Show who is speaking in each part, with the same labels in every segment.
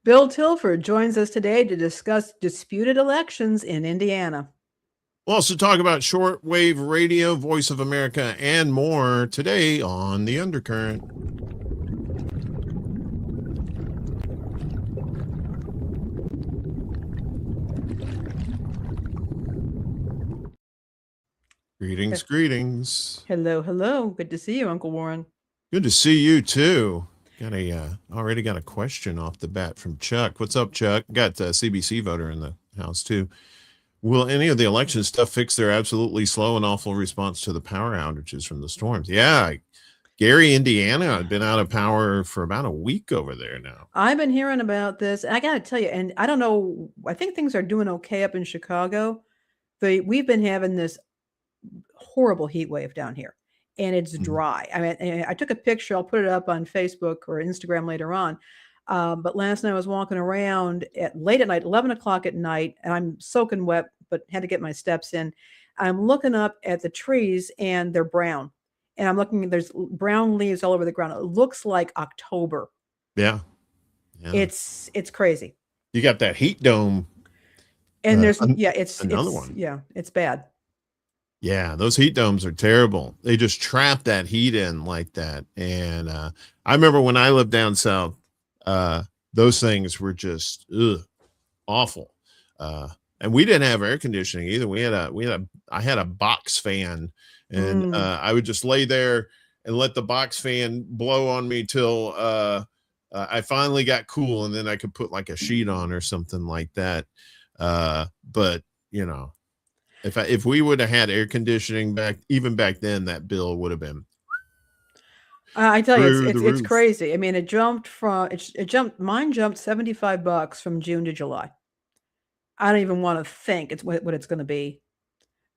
Speaker 1: Bill Tilford joins us today to discuss disputed elections in Indiana.
Speaker 2: We'll also talk about shortwave radio, Voice of America, and more today on The Undercurrent. Greetings.
Speaker 1: Hello. Good to see you, Uncle Warren.
Speaker 2: Good to see you too. Already got a question off the bat from Chuck. What's up, Chuck? Got a CBC voter in the house too. Will any of the election stuff fix their absolutely slow and awful response to the power outages from the storms? Yeah, Gary, Indiana had been out of power for about a week over there now.
Speaker 1: I've been hearing about this. I got to tell you, and I don't know, I think things are doing okay up in Chicago. We've been having this horrible heat wave down here, and it's dry. I mean, I took a picture. I'll put it up on Facebook or Instagram later on. But last night I was walking around late at night, 11 o'clock at night, and I'm soaking wet, but had to get my steps in. I'm looking up at the trees and they're brown. And I'm looking, there's brown leaves all over the ground. It looks like October.
Speaker 2: Yeah.
Speaker 1: It's crazy.
Speaker 2: You got that heat dome.
Speaker 1: And there's another
Speaker 2: one.
Speaker 1: Yeah, it's bad.
Speaker 2: Yeah, those heat domes are terrible. They just trap that heat in like that. And I remember when I lived down south, those things were just awful. And we didn't have air conditioning either. I had a box fan, and I would just lay there and let the box fan blow on me till I finally got cool, and then I could put like a sheet on or something like that. But you know, if we would have had air conditioning back then, that bill would have been.
Speaker 1: I tell you, it's crazy. I mean, mine jumped $75 from June to July. I don't even want to think what it's going to be.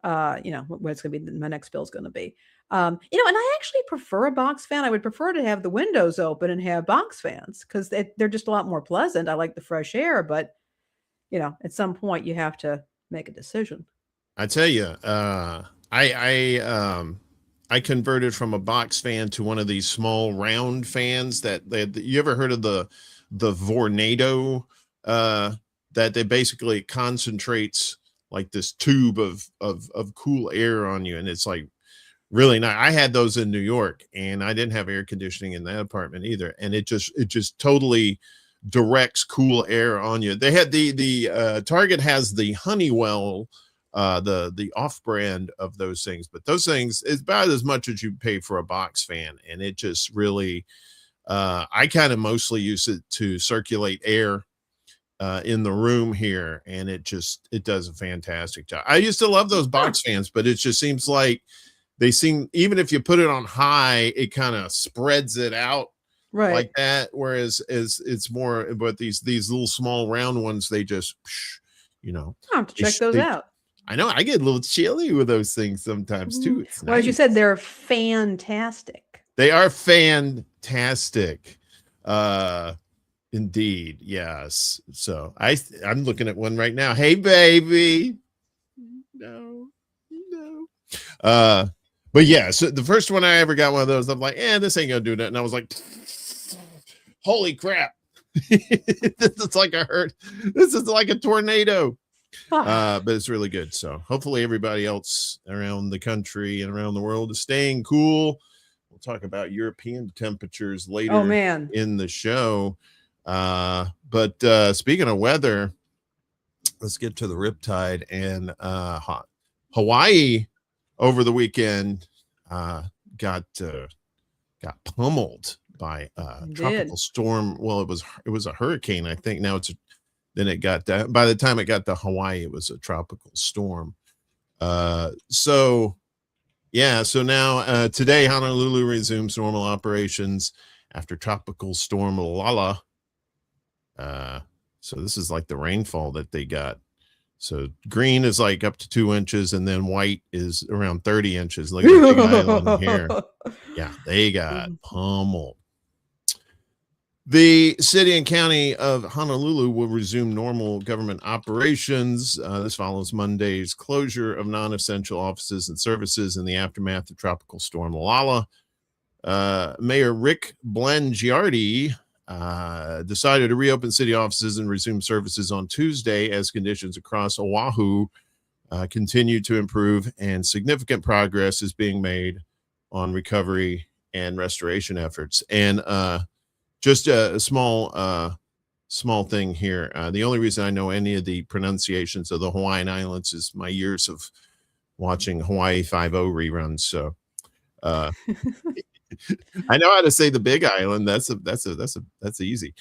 Speaker 1: What it's going to be. My next bill is going to be. And I actually prefer a box fan. I would prefer to have the windows open and have box fans because they're just a lot more pleasant. I like the fresh air, but at some point you have to make a decision.
Speaker 2: I tell you, I converted from a box fan to one of these small round fans you ever heard of the Vornado, that they basically concentrates like this tube of cool air on you. And it's like really nice. I had those in New York, and I didn't have air conditioning in that apartment either. And it just totally directs cool air on you. They had the Target has the Honeywell, the off-brand of those things, but those things is about as much as you pay for a box fan. And it just really, I kind of mostly use it to circulate air in the room here, and it does a fantastic job. I used to love those box fans, but it just seems like even if you put it on high, it kind of spreads it out
Speaker 1: right
Speaker 2: like that, whereas it's more, but these little small round ones, they just
Speaker 1: I'll have to check those out.
Speaker 2: I know I get a little chilly with those things sometimes too. It's
Speaker 1: well, nice. As you said, they're fantastic.
Speaker 2: They are fantastic. Indeed, yes. So I'm looking at one right now. Hey, baby. No. But yeah, so the first one I ever got one of those, I'm like, this ain't gonna do that. And I was like, holy crap. This is like a tornado. But it's really good. So hopefully everybody else around the country and around the world is staying cool. We'll talk about European temperatures later in the show. But speaking of weather, let's get to the riptide. And Hawaii over the weekend got pummeled by a tropical storm. Well, it was a hurricane, I think. Now by the time it got to Hawaii, it was a tropical storm. So now today Honolulu resumes normal operations after tropical storm Lala. So this is like the rainfall that they got. So green is like up to 2 inches, and then white is around 30 inches. Look at the big island here. Yeah, they got pummeled. The city and county of Honolulu will resume normal government operations. This follows Monday's closure of non-essential offices and services in the aftermath of Tropical Storm Lala. Mayor Rick Blangiardi decided to reopen city offices and resume services on Tuesday as conditions across Oahu continue to improve, and significant progress is being made on recovery and restoration efforts. And just a small thing here. The only reason I know any of the pronunciations of the Hawaiian Islands is my years of watching Hawaii 5-0 reruns. So I know how to say the Big Island. That's easy.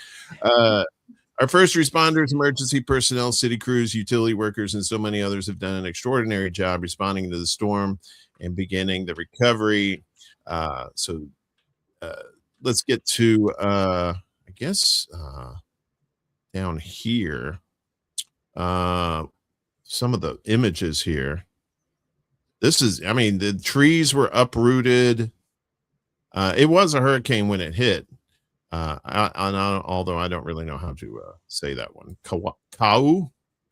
Speaker 2: Our first responders, emergency personnel, city crews, utility workers, and so many others have done an extraordinary job responding to the storm and beginning the recovery. So let's get to, I guess, down here, some of the images here. This is, I mean, the trees were uprooted. It was a hurricane when it hit. Although I don't really know how to say that one. Kau?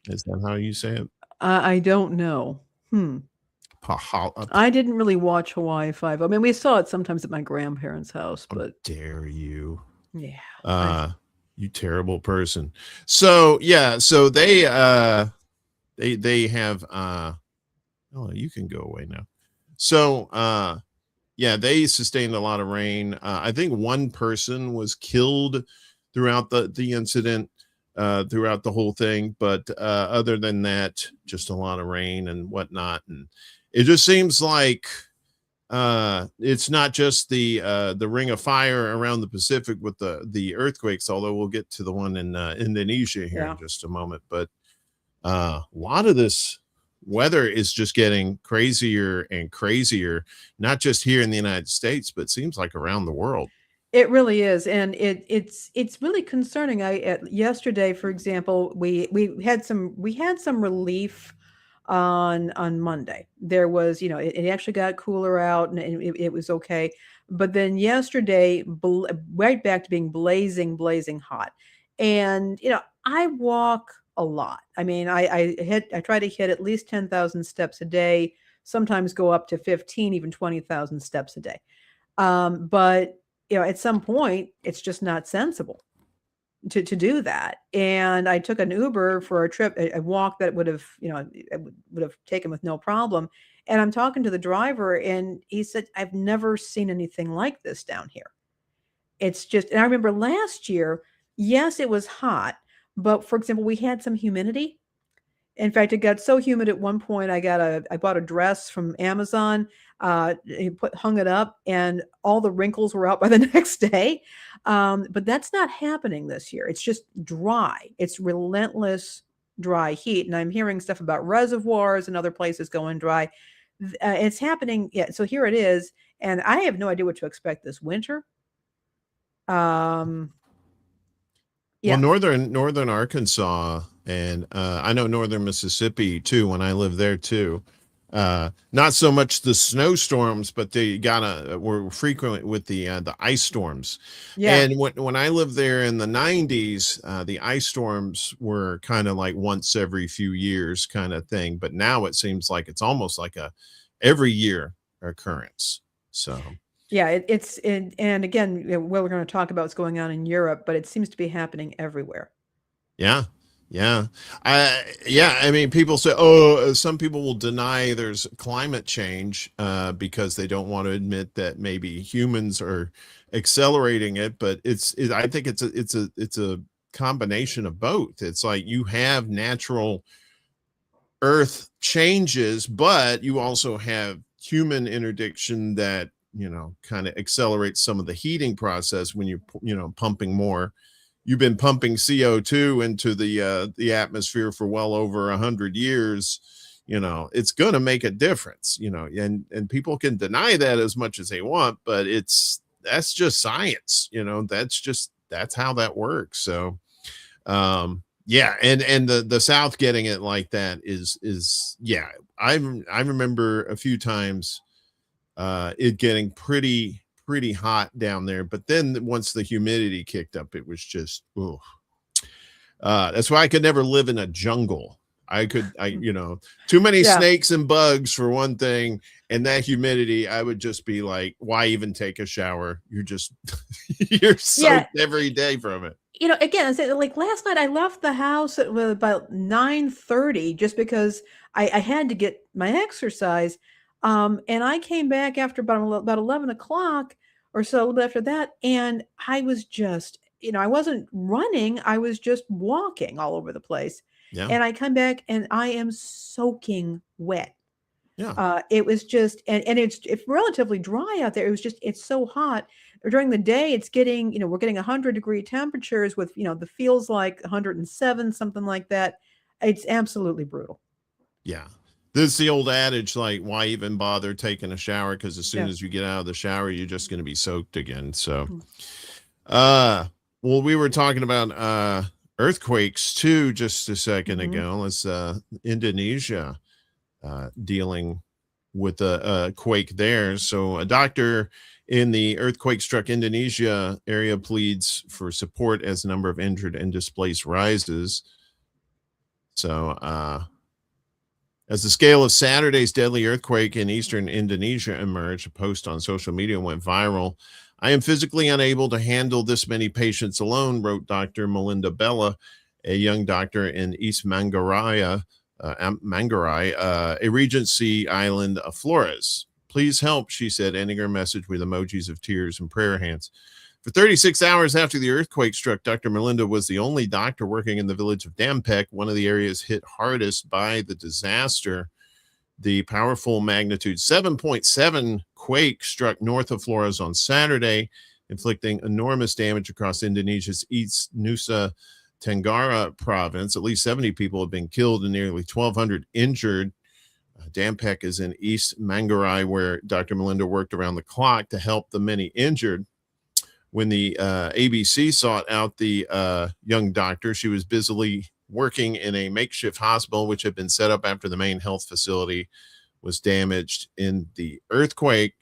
Speaker 2: Is that how you say it?
Speaker 1: I don't know. I didn't really watch Hawaii 5. I mean, we saw it sometimes at my grandparents' house, but
Speaker 2: how dare you?
Speaker 1: Yeah.
Speaker 2: You terrible person. So yeah, so they have oh, you can go away now. So yeah, they sustained a lot of rain. I think one person was killed throughout the incident, throughout the whole thing. But other than that, just a lot of rain and whatnot. And it just seems like it's not just the ring of fire around the Pacific with the earthquakes, although we'll get to the one in Indonesia here in just a moment. But a lot of this weather is just getting crazier and crazier, not just here in the United States, but seems like around the world.
Speaker 1: It really is, and it's really concerning. Yesterday, for example, we had some relief on Monday. There was, it actually got cooler out, and it was okay. But then yesterday, right back to being blazing hot. And I walk a lot. I mean, I try to hit at least 10,000 steps a day, sometimes go up to 15, even 20,000 steps a day. But at some point, it's just not sensible to do that. And I took an Uber for a trip, a walk that would have taken with no problem. And I'm talking to the driver, and he said, "I've never seen anything like this down here." It's just, and I remember last year, yes, it was hot, but for example, we had some humidity. In fact, it got so humid at one point, I bought a dress from Amazon, hung it up, and all the wrinkles were out by the next day. But that's not happening this year. It's just dry. It's relentless dry heat. And I'm hearing stuff about reservoirs and other places going dry. It's happening. Yeah. So here it is. And I have no idea what to expect this winter.
Speaker 2: Well, northern Arkansas, and I know northern Mississippi too, when I lived there too. Not so much the snowstorms, but they were frequent with the ice storms. Yeah. And when I lived there in the 90s, the ice storms were kind of like once every few years kind of thing. But now it seems like it's almost like a every year occurrence. So
Speaker 1: yeah, and again, we're going to talk about what's going on in Europe, but it seems to be happening everywhere.
Speaker 2: Yeah. I mean, people say, oh, some people will deny there's climate change because they don't want to admit that maybe humans are accelerating it. But I think it's a combination of both. It's like you have natural Earth changes, but you also have human interdiction that kind of accelerates some of the heating process when you're pumping more. You've been pumping CO2 into the atmosphere for well over 100 years. It's going to make a difference. And people can deny that as much as they want, but that's just science. That's how that works. So, yeah, and the South getting it like that is yeah. I remember a few times it getting pretty hot down there, but then once the humidity kicked up, it was just that's why I could never live in a jungle. Too many
Speaker 1: Yeah.
Speaker 2: snakes and bugs for one thing. And that humidity, I would just be like, why even take a shower? You're just, you're soaked every day from it.
Speaker 1: Again, like last night I left the house at about 9:30 just because I had to get my exercise. And I came back after about 11 o'clock or so, a little bit after that. And I was just, I wasn't running. I was just walking all over the place.
Speaker 2: Yeah.
Speaker 1: And I come back and I am soaking wet.
Speaker 2: Yeah.
Speaker 1: It was just, and it's relatively dry out there. It's so hot during the day. It's getting, we're getting 100-degree temperatures with, the feels like 107, something like that. It's absolutely brutal.
Speaker 2: Yeah. This is the old adage, like, why even bother taking a shower? Because as soon
Speaker 1: Yeah.
Speaker 2: as you get out of the shower, you're just going to be soaked again. So,
Speaker 1: Mm.
Speaker 2: well, we were talking about earthquakes too just a second ago. Let's Indonesia dealing with a quake there. So a doctor in the earthquake struck Indonesia area pleads for support as the number of injured and displaced rises. So as the scale of Saturday's deadly earthquake in eastern Indonesia emerged, a post on social media went viral. I am physically unable to handle this many patients alone, wrote Dr. Melinda Bella, a young doctor in East Manggarai, a Regency island of Flores. Please help, she said, ending her message with emojis of tears and prayer hands. For 36 hours after the earthquake struck, Dr. Melinda was the only doctor working in the village of Dampek, one of the areas hit hardest by the disaster. The powerful magnitude 7.7 quake struck north of Flores on Saturday, inflicting enormous damage across Indonesia's East Nusa Tenggara province. At least 70 people have been killed and nearly 1,200 injured. Dampek is in East Manggarai, where Dr. Melinda worked around the clock to help the many injured. When the ABC sought out the young doctor, she was busily working in a makeshift hospital, which had been set up after the main health facility was damaged in the earthquake.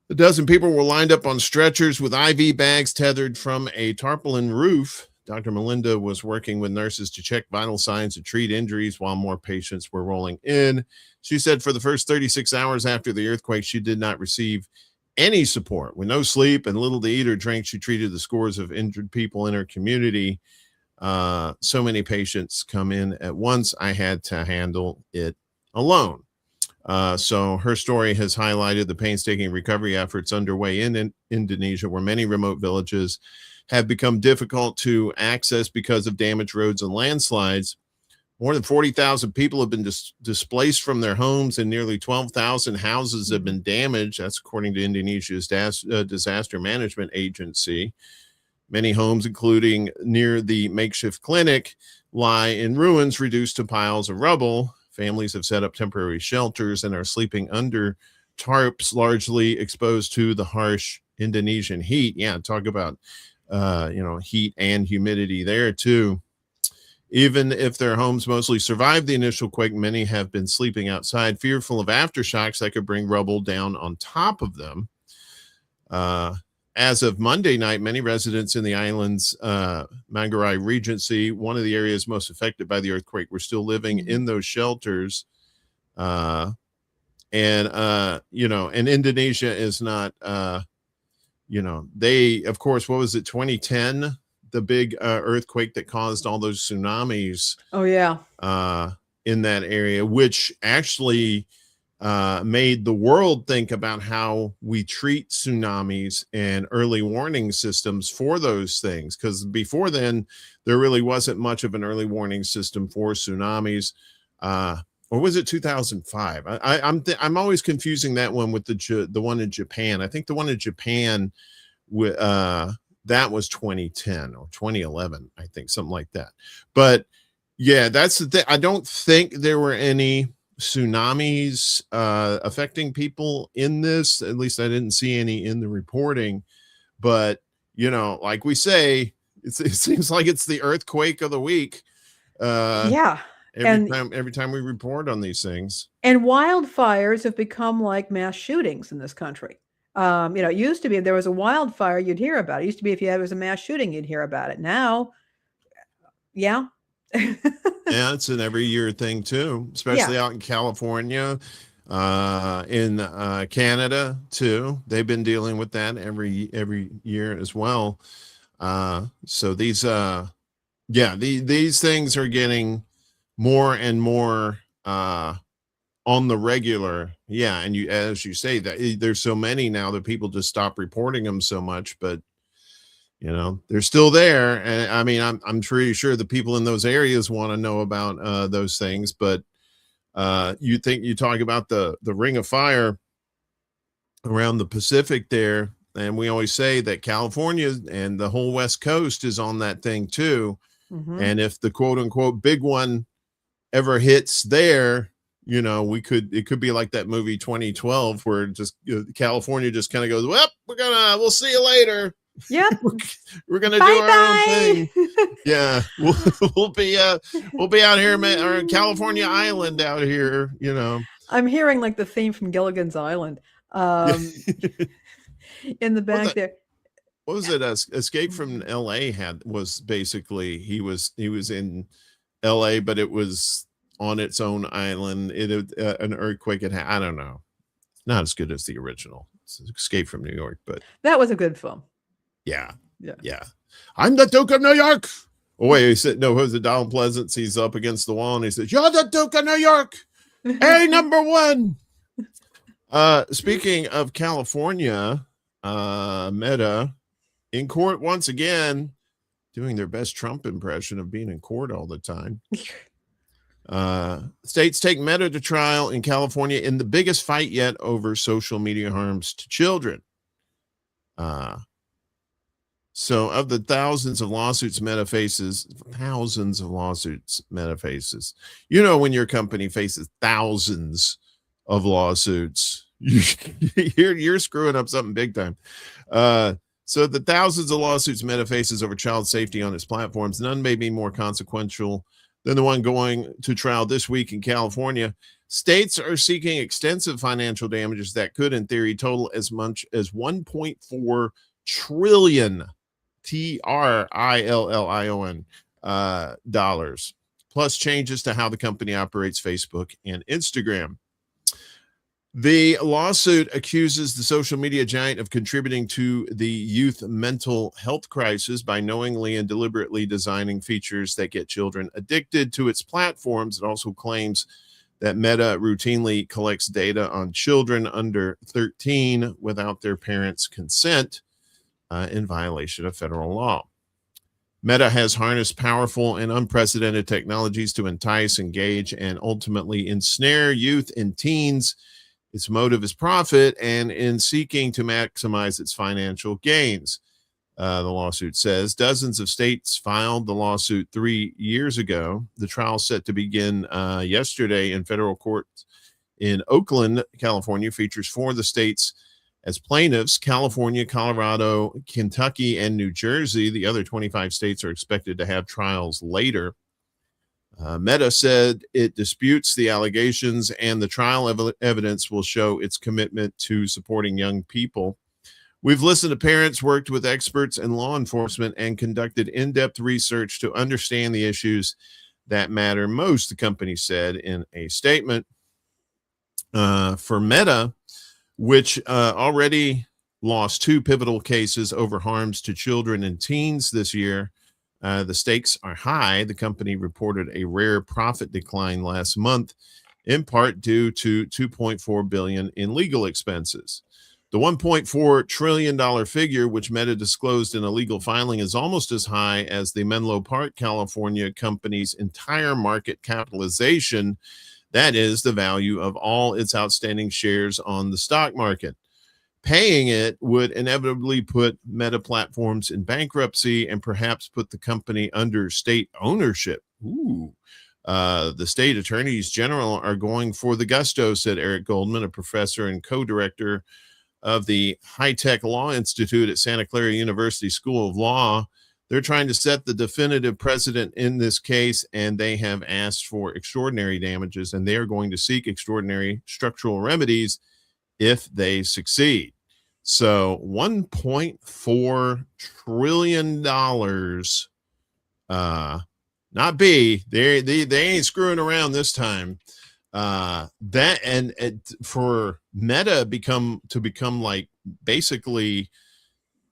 Speaker 2: A dozen people were lined up on stretchers with IV bags tethered from a tarpaulin roof. Dr. Melinda was working with nurses to check vital signs and treat injuries while more patients were rolling in. She said for the first 36 hours after the earthquake, she did not receive any support. With no sleep and little to eat or drink, she treated the scores of injured people in her community. So many patients come in at once. I had to handle it alone. So her story has highlighted the painstaking recovery efforts underway in Indonesia, where many remote villages have become difficult to access because of damaged roads and landslides. More than 40,000 people have been displaced from their homes, and nearly 12,000 houses have been damaged. That's according to Indonesia's disaster management agency. Many homes, including near the makeshift clinic, lie in ruins, reduced to piles of rubble. Families have set up temporary shelters and are sleeping under tarps, largely exposed to the harsh Indonesian heat. Yeah, talk about heat and humidity there too. Even if their homes mostly survived the initial quake, many have been sleeping outside, fearful of aftershocks that could bring rubble down on top of them. As of Monday night, many residents in the island's Manggarai Regency, one of the areas most affected by the earthquake, were still living in those shelters. And Indonesia is not, they, of course, what was it, 2010? The big earthquake that caused all those tsunamis.
Speaker 1: Oh, yeah.
Speaker 2: In that area, which actually made the world think about how we treat tsunamis and early warning systems for those things. Because before then, there really wasn't much of an early warning system for tsunamis. Or was it 2005? I'm always confusing that one with the one in Japan. I think the one in Japan that was 2010 or 2011, I think, something like that. But yeah, that's the thing. I don't think there were any tsunamis affecting people in this. At least I didn't see any in the reporting. But, like we say, it seems like it's the earthquake of the week.
Speaker 1: Yeah.
Speaker 2: Every time we report on these things.
Speaker 1: And wildfires have become like mass shootings in this country. It used to be if there was a wildfire, you'd hear about it. It used to be if there was a mass shooting, you'd hear about it. Now, yeah,
Speaker 2: Yeah, it's an every year thing too, especially
Speaker 1: Yeah.
Speaker 2: out in California, in Canada too. They've been dealing with that every year as well. So these these things are getting more and more on the regular. Yeah, and you, as you say, that there's so many now that people just stop reporting them so much, but you know they're still there. And I mean, I'm pretty sure the people in those areas want to know about those things, but you think you talk about the ring of fire around the Pacific there, and we always say that California and the whole West Coast is on that thing too.
Speaker 1: Mm-hmm.
Speaker 2: And if the quote unquote big one ever hits there, you know, it could be like that movie 2012 where just California just kind of goes, well, we'll see you later.
Speaker 1: Yep.
Speaker 2: We're gonna do
Speaker 1: Bye
Speaker 2: our own
Speaker 1: bye.
Speaker 2: thing. Yeah, we'll be out here, or California Island out here. You know,
Speaker 1: I'm hearing like the theme from Gilligan's Island
Speaker 2: yeah.
Speaker 1: in the
Speaker 2: What was
Speaker 1: back there.
Speaker 2: it? Escape from L.A. was basically he was in L.A., but it was on its own island. An earthquake had I don't know. Not as good as the original. It's Escape from New York, but
Speaker 1: That was a good film.
Speaker 2: yeah.
Speaker 1: Yeah.
Speaker 2: I'm the Duke of New York. Oh wait, he said no. Who's it? Donald Pleasance? He's up against the wall and he says, "You're the Duke of New York, number one." Speaking of California, Meta in court once again, doing their best Trump impression of being in court all the time. States take Meta to trial in California in the biggest fight yet over social media harms to children. So of the thousands of lawsuits Meta faces, you know, when your company faces thousands of lawsuits, you're screwing up something big time. So the thousands of lawsuits Meta faces over child safety on its platforms, none may be more consequential than the one going to trial this week in California. States are seeking extensive financial damages that could, in theory, total as much as 1.4 trillion TRILLION dollars, plus changes to how the company operates Facebook and Instagram. The lawsuit accuses the social media giant of contributing to the youth mental health crisis by knowingly and deliberately designing features that get children addicted to its platforms. It also claims that Meta routinely collects data on children under 13 without their parents' consent, in violation of federal law. Meta has harnessed powerful and unprecedented technologies to entice, engage, and ultimately ensnare youth and teens. Its motive is profit, and in seeking to maximize its financial gains. The lawsuit says dozens of states filed the lawsuit 3 years ago. The trial set to begin yesterday in federal court in Oakland, California, features 4 of the states as plaintiffs: California, Colorado, Kentucky, and New Jersey. The other 25 states are expected to have trials later. Meta said it disputes the allegations, and the trial evidence will show its commitment to supporting young people. We've listened to parents, worked with experts and law enforcement, and conducted in-depth research to understand the issues that matter most, the company said in a statement. For Meta, which already lost 2 pivotal cases over harms to children and teens this year, the stakes are high. The company reported a rare profit decline last month, in part due to $2.4 billion in legal expenses. The $1.4 trillion figure, which Meta disclosed in a legal filing, is almost as high as the Menlo Park, California company's entire market capitalization. That is the value of all its outstanding shares on the stock market. Paying it would inevitably put Meta Platforms in bankruptcy and perhaps put the company under state ownership. The state attorneys general are going for the gusto, said Eric Goldman, a professor and co-director of the High-Tech Law Institute at Santa Clara University School of Law. They're trying to set the definitive precedent in this case, and they have asked for extraordinary damages, and they are going to seek extraordinary structural remedies if they succeed. So $1.4 trillion. Now not B. They ain't screwing around this time. That and for Meta become like basically,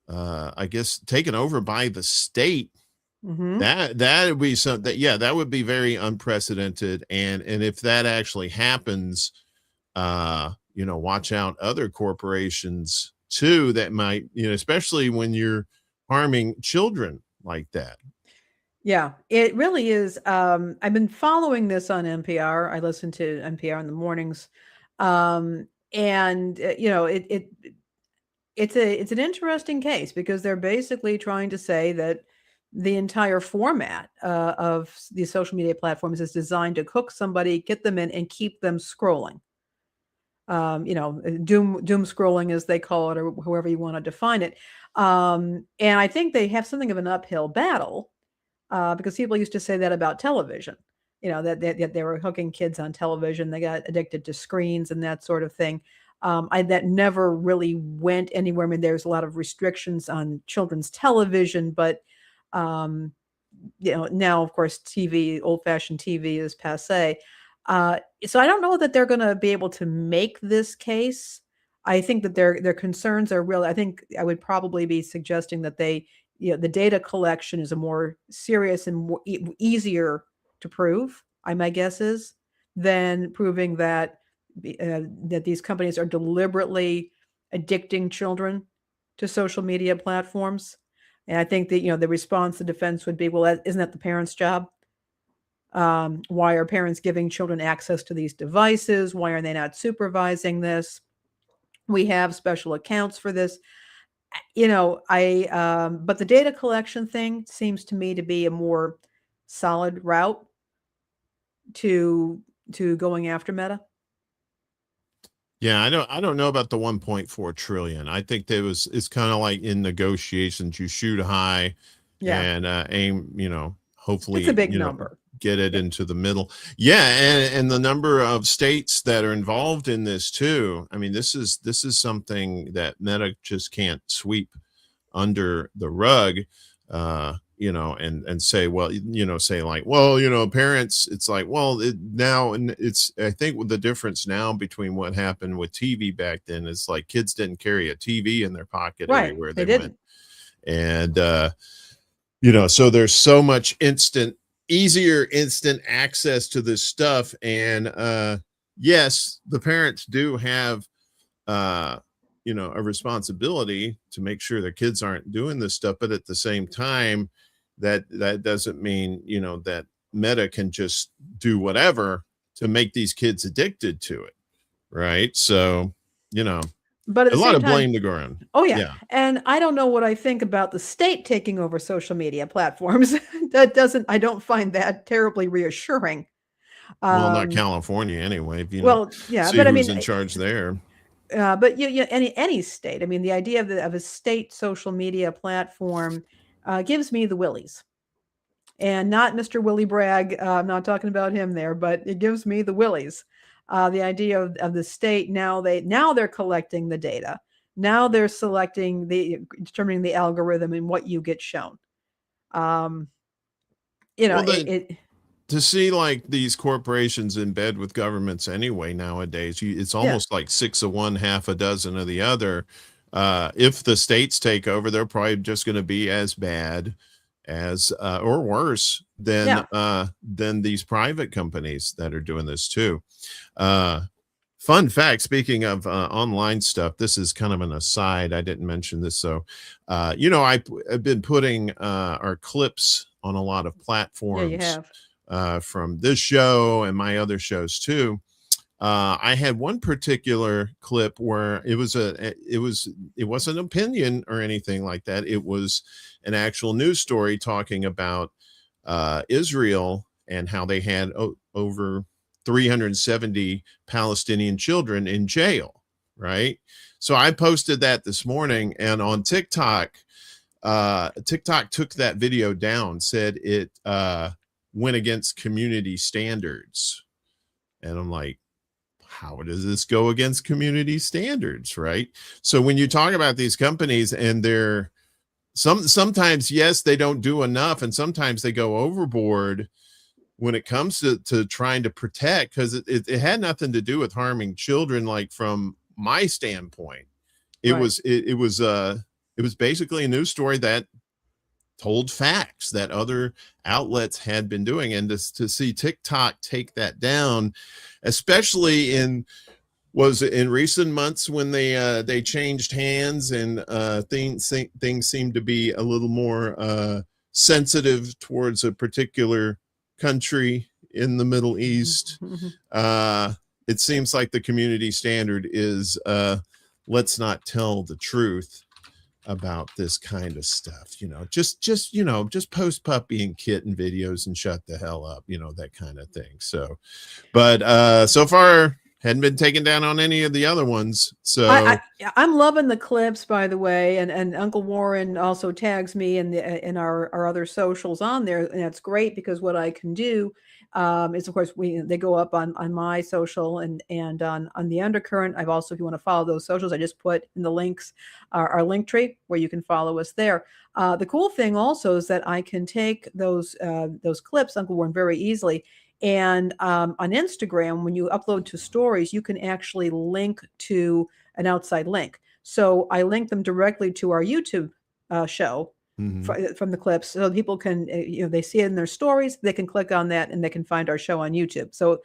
Speaker 2: I guess, taken over by the state.
Speaker 1: Mm-hmm.
Speaker 2: That would be something. Yeah, that would be very unprecedented. And if that actually happens, watch out, other corporations too that might, especially when you're harming children like that.
Speaker 1: Yeah, it really is. I've been following this on NPR. I listen to NPR in the mornings, and it's an interesting case because they're basically trying to say that the entire format of these social media platforms is designed to hook somebody, get them in, and keep them scrolling. Doom scrolling, as they call it, or however you want to define it. And I think they have something of an uphill battle because people used to say that about television. That they were hooking kids on television. They got addicted to screens and that sort of thing. That never really went anywhere. I mean, there's a lot of restrictions on children's television, but now, of course, TV, old-fashioned TV is passé. So I don't know that they're going to be able to make this case. I think that their concerns are real. I think I would probably be suggesting that the data collection is a more serious and more easier to prove. My guess is than proving that these companies are deliberately addicting children to social media platforms. And I think that the response, the defense would be, well, isn't that the parents' job? Why are parents giving children access to these devices? Why are they not supervising this? We have special accounts for this. But the data collection thing seems to me to be a more solid route to going after Meta.
Speaker 2: Yeah, I don't know about the 1.4 trillion. I think it's kind of like in negotiations, you shoot high and aim, hopefully,
Speaker 1: it's a big number.
Speaker 2: Get it into the middle. Yeah, and the number of states that are involved in this too. I mean, this is something that Meta just can't sweep under the rug. And say, well, say like, well, parents, it's like, well, now, and it's, I think the difference now between what happened with TV back then is like kids didn't carry a TV in their pocket everywhere they went. And, so there's so much easier instant access to this stuff. And, yes, the parents do have, a responsibility to make sure their kids aren't doing this stuff. But at the same time, that doesn't mean, that Meta can just do whatever to make these kids addicted to it. Right. So,
Speaker 1: but at
Speaker 2: a
Speaker 1: the
Speaker 2: lot
Speaker 1: same
Speaker 2: of
Speaker 1: time,
Speaker 2: blame to go around.
Speaker 1: Oh yeah. And I don't know what I think about the state taking over social media platforms. I don't find that terribly reassuring.
Speaker 2: Well, not California anyway. See
Speaker 1: but I
Speaker 2: who's
Speaker 1: mean,
Speaker 2: in charge there.
Speaker 1: But any state. I mean, the idea of a state social media platform gives me the willies, and not Mr. Willie Bragg. I'm not talking about him there, but it gives me the willies. The idea of the state now they're collecting the data. Now they're determining the algorithm and what you get shown.
Speaker 2: To see like these corporations in bed with governments anyway nowadays, it's almost like 6 of one, half a dozen of the other. If the states take over, they're probably just going to be as bad as or worse than these private companies that are doing this too. Fun fact, speaking of online stuff, this is kind of an aside. I didn't mention this. So, I've been putting our clips on a lot of platforms.
Speaker 1: Yeah, you have.
Speaker 2: From this show and my other shows too. I had one particular clip where it wasn't an opinion or anything like that. It was an actual news story talking about Israel and how they had over 370 Palestinian children in jail. Right. So I posted that this morning, and on TikTok, TikTok took that video down, said it went against community standards. And I'm like, how does this go against community standards? Right. So when you talk about these companies and they're sometimes, yes, they don't do enough, and sometimes they go overboard when it comes to trying to protect, because it had nothing to do with harming children. Like from my standpoint, it
Speaker 1: Right.
Speaker 2: was it was basically a news story that told facts that other outlets had been doing, and to see TikTok take that down, especially in recent months when they changed hands, and things seemed to be a little more sensitive towards a particular country in the Middle East. It seems like the community standard is let's not tell the truth about this kind of stuff. Just post puppy and kitten videos and shut the hell up, that kind of thing. So, but so far hadn't been taken down on any of the other ones. So
Speaker 1: I'm loving the clips, by the way, and Uncle Warren also tags me in our other socials on there, and that's great because what I can do is, of course, they go up on my social and on the Undercurrent. I've also, if you want to follow those socials, I just put in the links our link tree where you can follow us there. The cool thing also is that I can take those clips, Uncle Warren, very easily. And on Instagram, when you upload to stories, you can actually link to an outside link. So I link them directly to our YouTube show from the clips, so people can, they see it in their stories, they can click on that and they can find our show on YouTube. So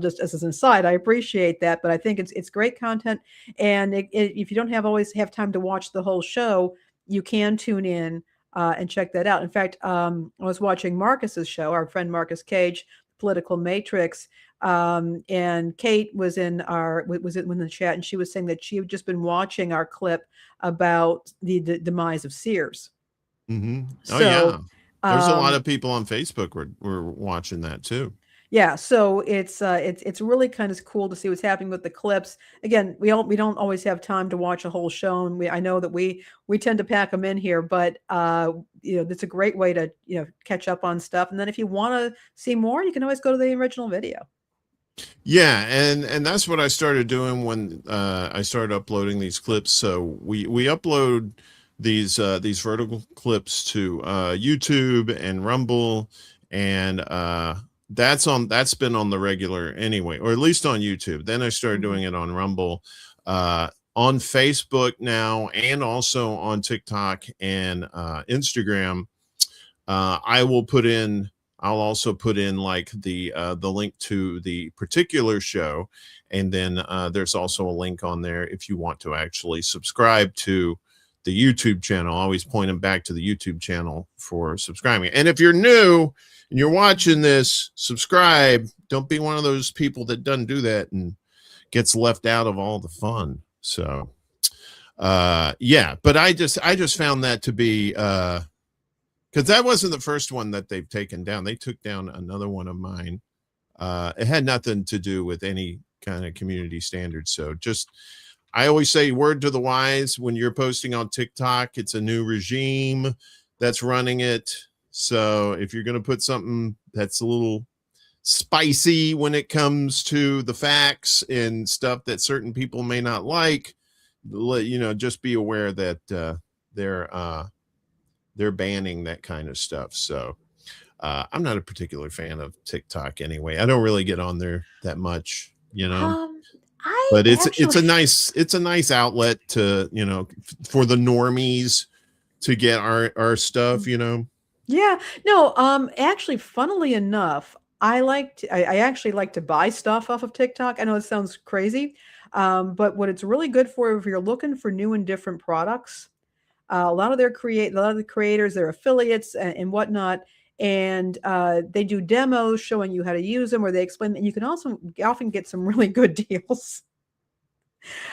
Speaker 1: just as an aside, I appreciate that, but I think it's great content. And if you don't always have time to watch the whole show, you can tune in and check that out. In fact, I was watching Marcus's show, our friend Marcus Cage, Political Matrix, and Kate was in the chat, and she was saying that she had just been watching our clip about the demise of Sears.
Speaker 2: Oh yeah, there's a lot of people on Facebook were watching that too.
Speaker 1: Yeah, so it's really kind of cool to see what's happening with the clips. Again, we don't always have time to watch a whole show, and I know that we tend to pack them in here, but it's a great way to catch up on stuff. And then if you want to see more, you can always go to the original video.
Speaker 2: Yeah, and that's what I started doing when I started uploading these clips. So we upload these vertical clips to YouTube and Rumble, and that's been on the regular anyway, or at least on YouTube. Then I started doing it on Rumble, on Facebook now, and also on TikTok and Instagram. I'll also put in like the link to the particular show, and then there's also a link on there if you want to actually subscribe to the YouTube channel. I always point them back to the YouTube channel for subscribing. And if you're new and you're watching this, subscribe. Don't be one of those people that doesn't do that and gets left out of all the fun. So yeah, but I just found that to be because that wasn't the first one that they've taken down. They took down another one of mine. It had nothing to do with any kind of community standards. So I always say, word to the wise, when you're posting on TikTok, it's a new regime that's running it. So if you're going to put something that's a little spicy when it comes to the facts and stuff that certain people may not like, just be aware that they're banning that kind of stuff. So I'm not a particular fan of TikTok anyway. I don't really get on there that much, but it's a nice outlet to, for the normies to get our stuff,
Speaker 1: Yeah, no, actually, funnily enough, I actually like to buy stuff off of TikTok. I know it sounds crazy, but what it's really good for, if you're looking for new and different products, a lot of the creators, their affiliates and whatnot, and they do demos showing you how to use them, or they explain that you can also often get some really good deals.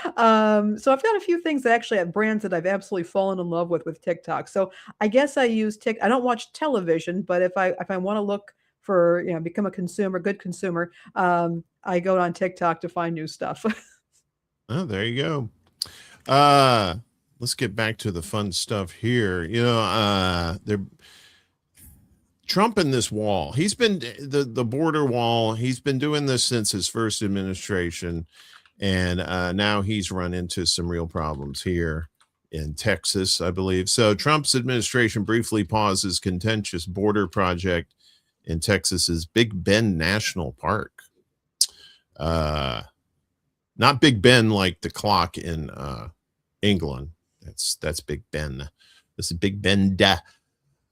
Speaker 1: So I've got a few things that actually have brands that I've absolutely fallen in love with TikTok. So I guess I use I don't watch television, but if I want to look for, become a good consumer, I go on TikTok to find new stuff.
Speaker 2: Oh, there you go. Let's get back to the fun stuff here. They're trumping this wall. He's been the border wall. He's been doing this since his first administration. And now he's run into some real problems here in Texas, I believe. So Trump's administration briefly pauses contentious border project in Texas's Big Bend National Park. Not Big Ben like the clock in England. That's Big Ben. This is Big Bend.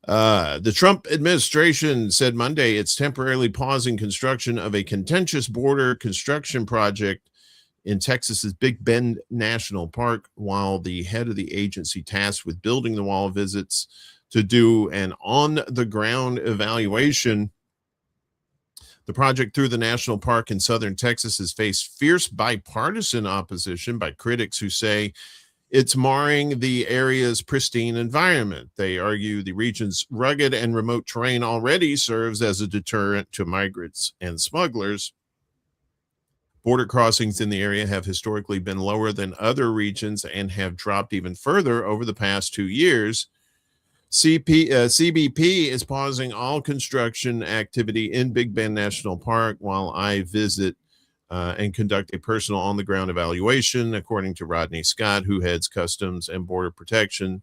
Speaker 2: The Trump administration said Monday it's temporarily pausing construction of a contentious border construction project in Texas's Big Bend National Park, while the head of the agency tasked with building the wall visits to do an on-the-ground evaluation. The project through the national park in southern Texas has faced fierce bipartisan opposition by critics who say it's marring the area's pristine environment. They argue the region's rugged and remote terrain already serves as a deterrent to migrants and smugglers. Border crossings in the area have historically been lower than other regions and have dropped even further over the past 2 years. CBP is pausing all construction activity in Big Bend National Park while I visit and conduct a personal on-the-ground evaluation, according to Rodney Scott, who heads Customs and Border Protection.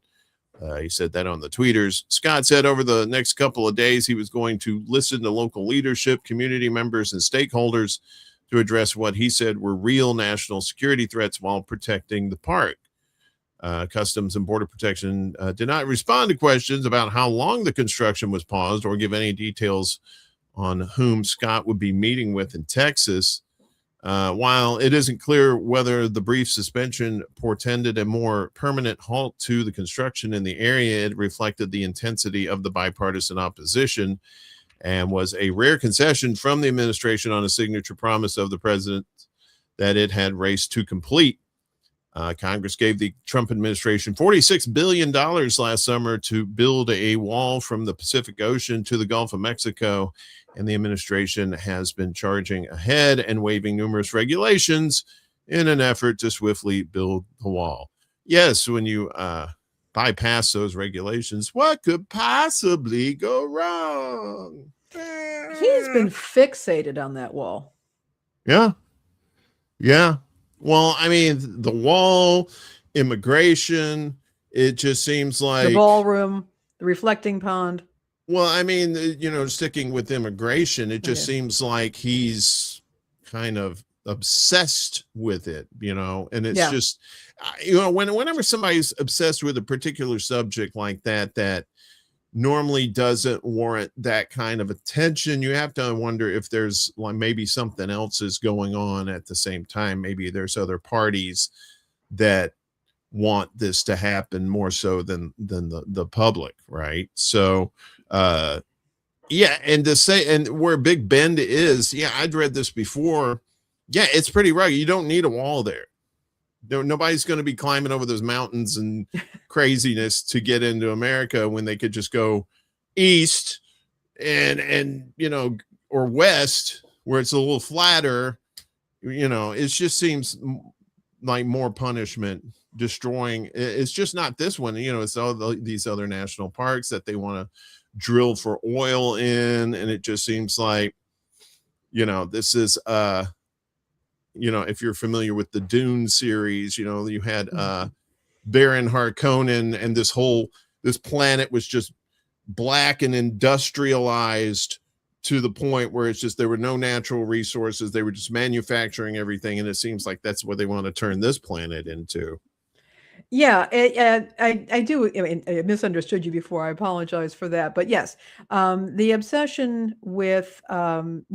Speaker 2: He said that on the tweeters. Scott said over the next couple of days he was going to listen to local leadership, community members, and stakeholders to address what he said were real national security threats while protecting the park. Customs and Border Protection did not respond to questions about how long the construction was paused or give any details on whom Scott would be meeting with in Texas. While it isn't clear whether the brief suspension portended a more permanent halt to the construction in the area, it reflected the intensity of the bipartisan opposition and was a rare concession from the administration on a signature promise of the president that it had raced to complete. Congress gave the Trump administration $46 billion last summer to build a wall from the Pacific Ocean to the Gulf of Mexico, and the administration has been charging ahead and waiving numerous regulations in an effort to swiftly build the wall. Yes, when you bypass those regulations, what could possibly go wrong?
Speaker 1: He's been fixated on that wall.
Speaker 2: Yeah. Yeah. Well, I mean, the wall, immigration, it just seems like
Speaker 1: the ballroom, the reflecting pond.
Speaker 2: Well, I mean, sticking with immigration, it just seems like he's kind of obsessed with it, and it's just, whenever somebody's obsessed with a particular subject like that normally doesn't warrant that kind of attention, you have to wonder if there's maybe something else is going on at the same time. Maybe there's other parties that want this to happen more so than the public, right? So and to say, and where Big Bend is, I'd read this before. It's pretty rugged. You don't need a wall there. Nobody's going to be climbing over those mountains and craziness to get into America when they could just go east and or west where it's a little flatter. It just seems like more punishment, destroying. It's just not this one. It's all these other national parks that they want to drill for oil in, and it just seems like this is if you're familiar with the Dune series, you had Baron Harkonnen, and this planet was just black and industrialized to the point where it's just there were no natural resources. They were just manufacturing everything, and it seems like that's what they want to turn this planet into.
Speaker 1: Yeah, I do. I mean, I misunderstood you before. I apologize for that. But yes, the obsession with immigration,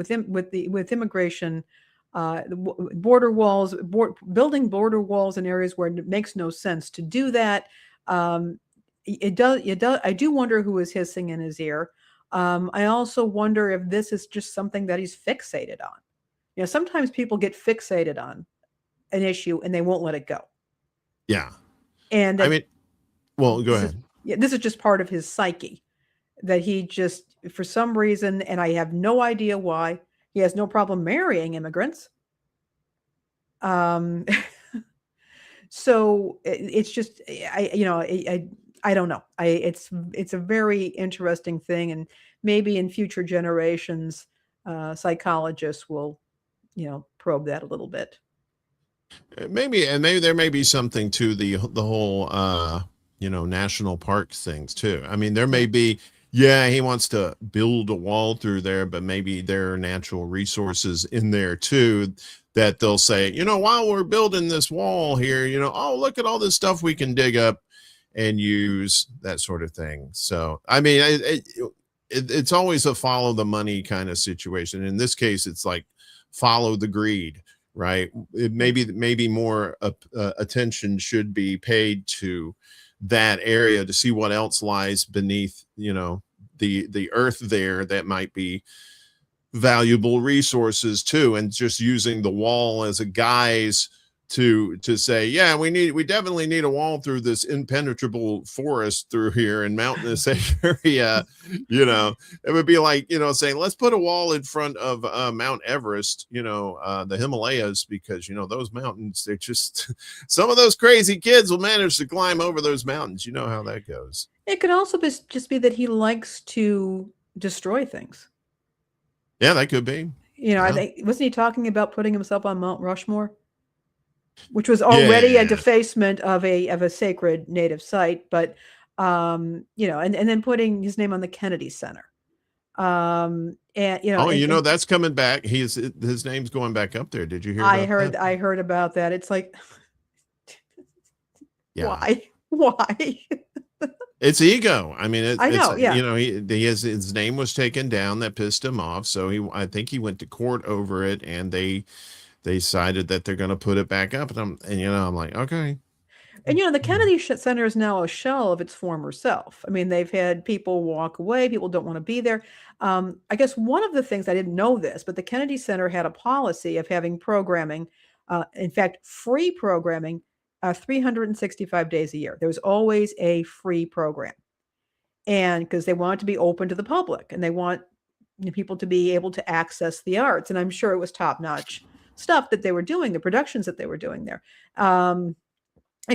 Speaker 1: border walls, building border walls in areas where it makes no sense to do that. It does. I do wonder who is hissing in his ear. I also wonder if this is just something that he's fixated on. Sometimes people get fixated on an issue and they won't let it go.
Speaker 2: Yeah.
Speaker 1: And
Speaker 2: go ahead.
Speaker 1: This is just part of his psyche, that he just, for some reason, and I have no idea why, he has no problem marrying immigrants. So it's just, I don't know. It's a very interesting thing, and maybe in future generations, psychologists will, probe that a little bit.
Speaker 2: Maybe, and maybe there may be something to the whole national park things too. I mean, there may be, yeah, he wants to build a wall through there, but maybe there are natural resources in there too that they'll say, while we're building this wall here, oh, look at all this stuff we can dig up and use, that sort of thing. So I mean, it's always a follow the money kind of situation. In this case, it's like follow the greed, right? Maybe more attention should be paid to that area to see what else lies beneath, the earth there that might be valuable resources too, and just using the wall as a guise to say, yeah, we definitely need a wall through this impenetrable forest through here and mountainous area. It would be like, saying, let's put a wall in front of Mount Everest, the Himalayas, because those mountains, they're just some of those crazy kids will manage to climb over those mountains. You know how that goes.
Speaker 1: It could also just be that he likes to destroy things.
Speaker 2: Yeah, that could be.
Speaker 1: I think, wasn't he talking about putting himself on Mount Rushmore, which was already a defacement of a sacred native site, but and then putting his name on the Kennedy Center. And
Speaker 2: that's coming back. His name's going back up there. Did you hear about that?
Speaker 1: I heard about that. It's like,
Speaker 2: yeah.
Speaker 1: Why?
Speaker 2: It's ego. I mean,
Speaker 1: I know. Yeah.
Speaker 2: His name was taken down. That pissed him off. So I think he went to court over it, and they decided that they're going to put it back up. And I'm like, okay.
Speaker 1: And the Kennedy Center is now a shell of its former self. I mean, they've had people walk away. People don't want to be there. I guess one of the things, I didn't know this, but the Kennedy Center had a policy of having programming, in fact, free programming, 365 days a year. There was always a free program. And because they want it to be open to the public, and they want people to be able to access the arts. And I'm sure it was top-notch stuff that they were doing, the productions that they were doing there. And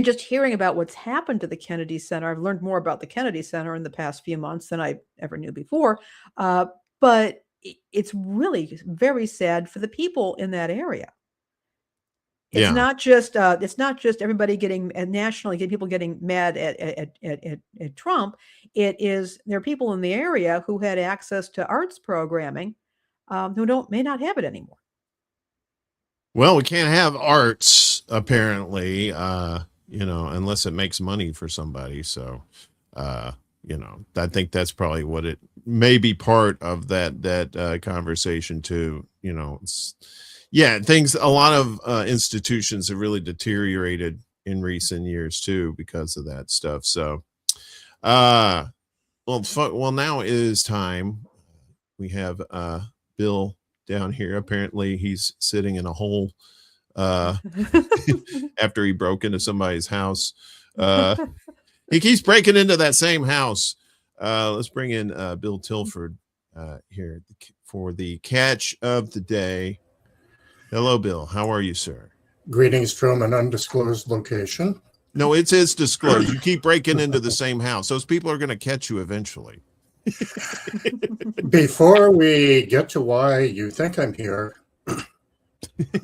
Speaker 1: just hearing about what's happened to the Kennedy Center, I've learned more about the Kennedy Center in the past few months than I ever knew before. But it's really very sad for the people in that area. It's not just everybody getting nationally, people getting mad at Trump. There are people in the area who had access to arts programming who may not have it anymore.
Speaker 2: Well, we can't have arts apparently, unless it makes money for somebody. So, I think that's probably what it may be, part of that conversation too. A lot of institutions have really deteriorated in recent years too because of that stuff. So, now it is time. We have Bill down here. Apparently he's sitting in a hole after he broke into somebody's house. He keeps breaking into that same house. Let's bring in Bill Tilford here for the catch of the day. Hello, Bill. How are you, sir?
Speaker 3: Greetings from an undisclosed location.
Speaker 2: No, it's disclosed. You keep breaking into the same house. Those people are going to catch you eventually.
Speaker 3: Before we get to why you think I'm here,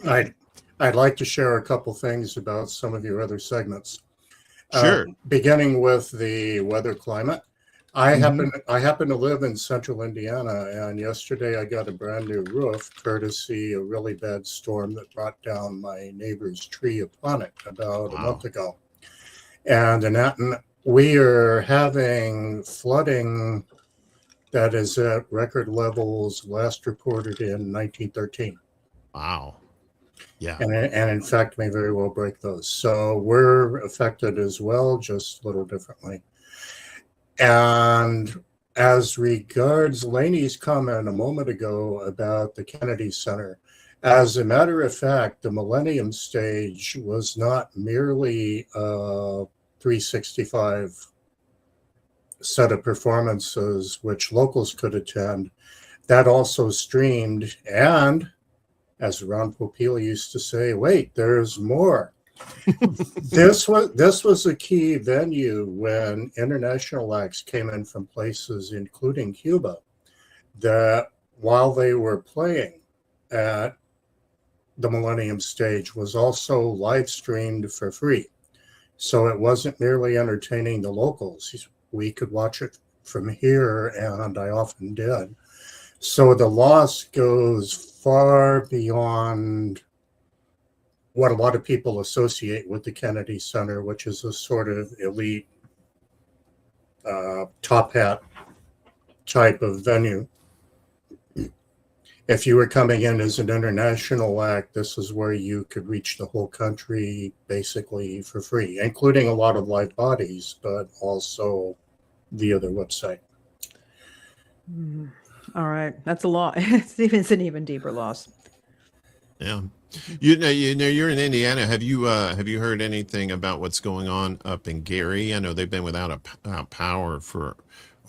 Speaker 3: I'd like to share a couple things about some of your other segments.
Speaker 2: Sure.
Speaker 3: Beginning with the weather climate. I happen to live in central Indiana, and yesterday I got a brand new roof, courtesy a really bad storm that brought down my neighbor's tree upon it about a month ago. And in Eaton, we are having flooding that is at record levels last reported in 1913.
Speaker 2: Wow. Yeah.
Speaker 3: And in fact, may very well break those. So we're affected as well, just a little differently. And as regards Laney's comment a moment ago about the Kennedy Center, as a matter of fact, the Millennium Stage was not merely a 365 set of performances which locals could attend. That also streamed, and as Ron Popeil used to say, wait, there's more. This was a key venue when international acts came in from places, including Cuba, that while they were playing at the Millennium Stage was also live streamed for free. So it wasn't merely entertaining the locals. We could watch it from here, and I often did. So the loss goes far beyond what a lot of people associate with the Kennedy Center, which is a sort of elite top hat type of venue. If you were coming in as an international act, this is where you could reach the whole country basically for free, including a lot of live bodies, but also via their website.
Speaker 1: All right, that's a lot. It's an even deeper loss.
Speaker 2: Yeah. You know, you're in Indiana. Have you heard anything about what's going on up in Gary? I know they've been without power for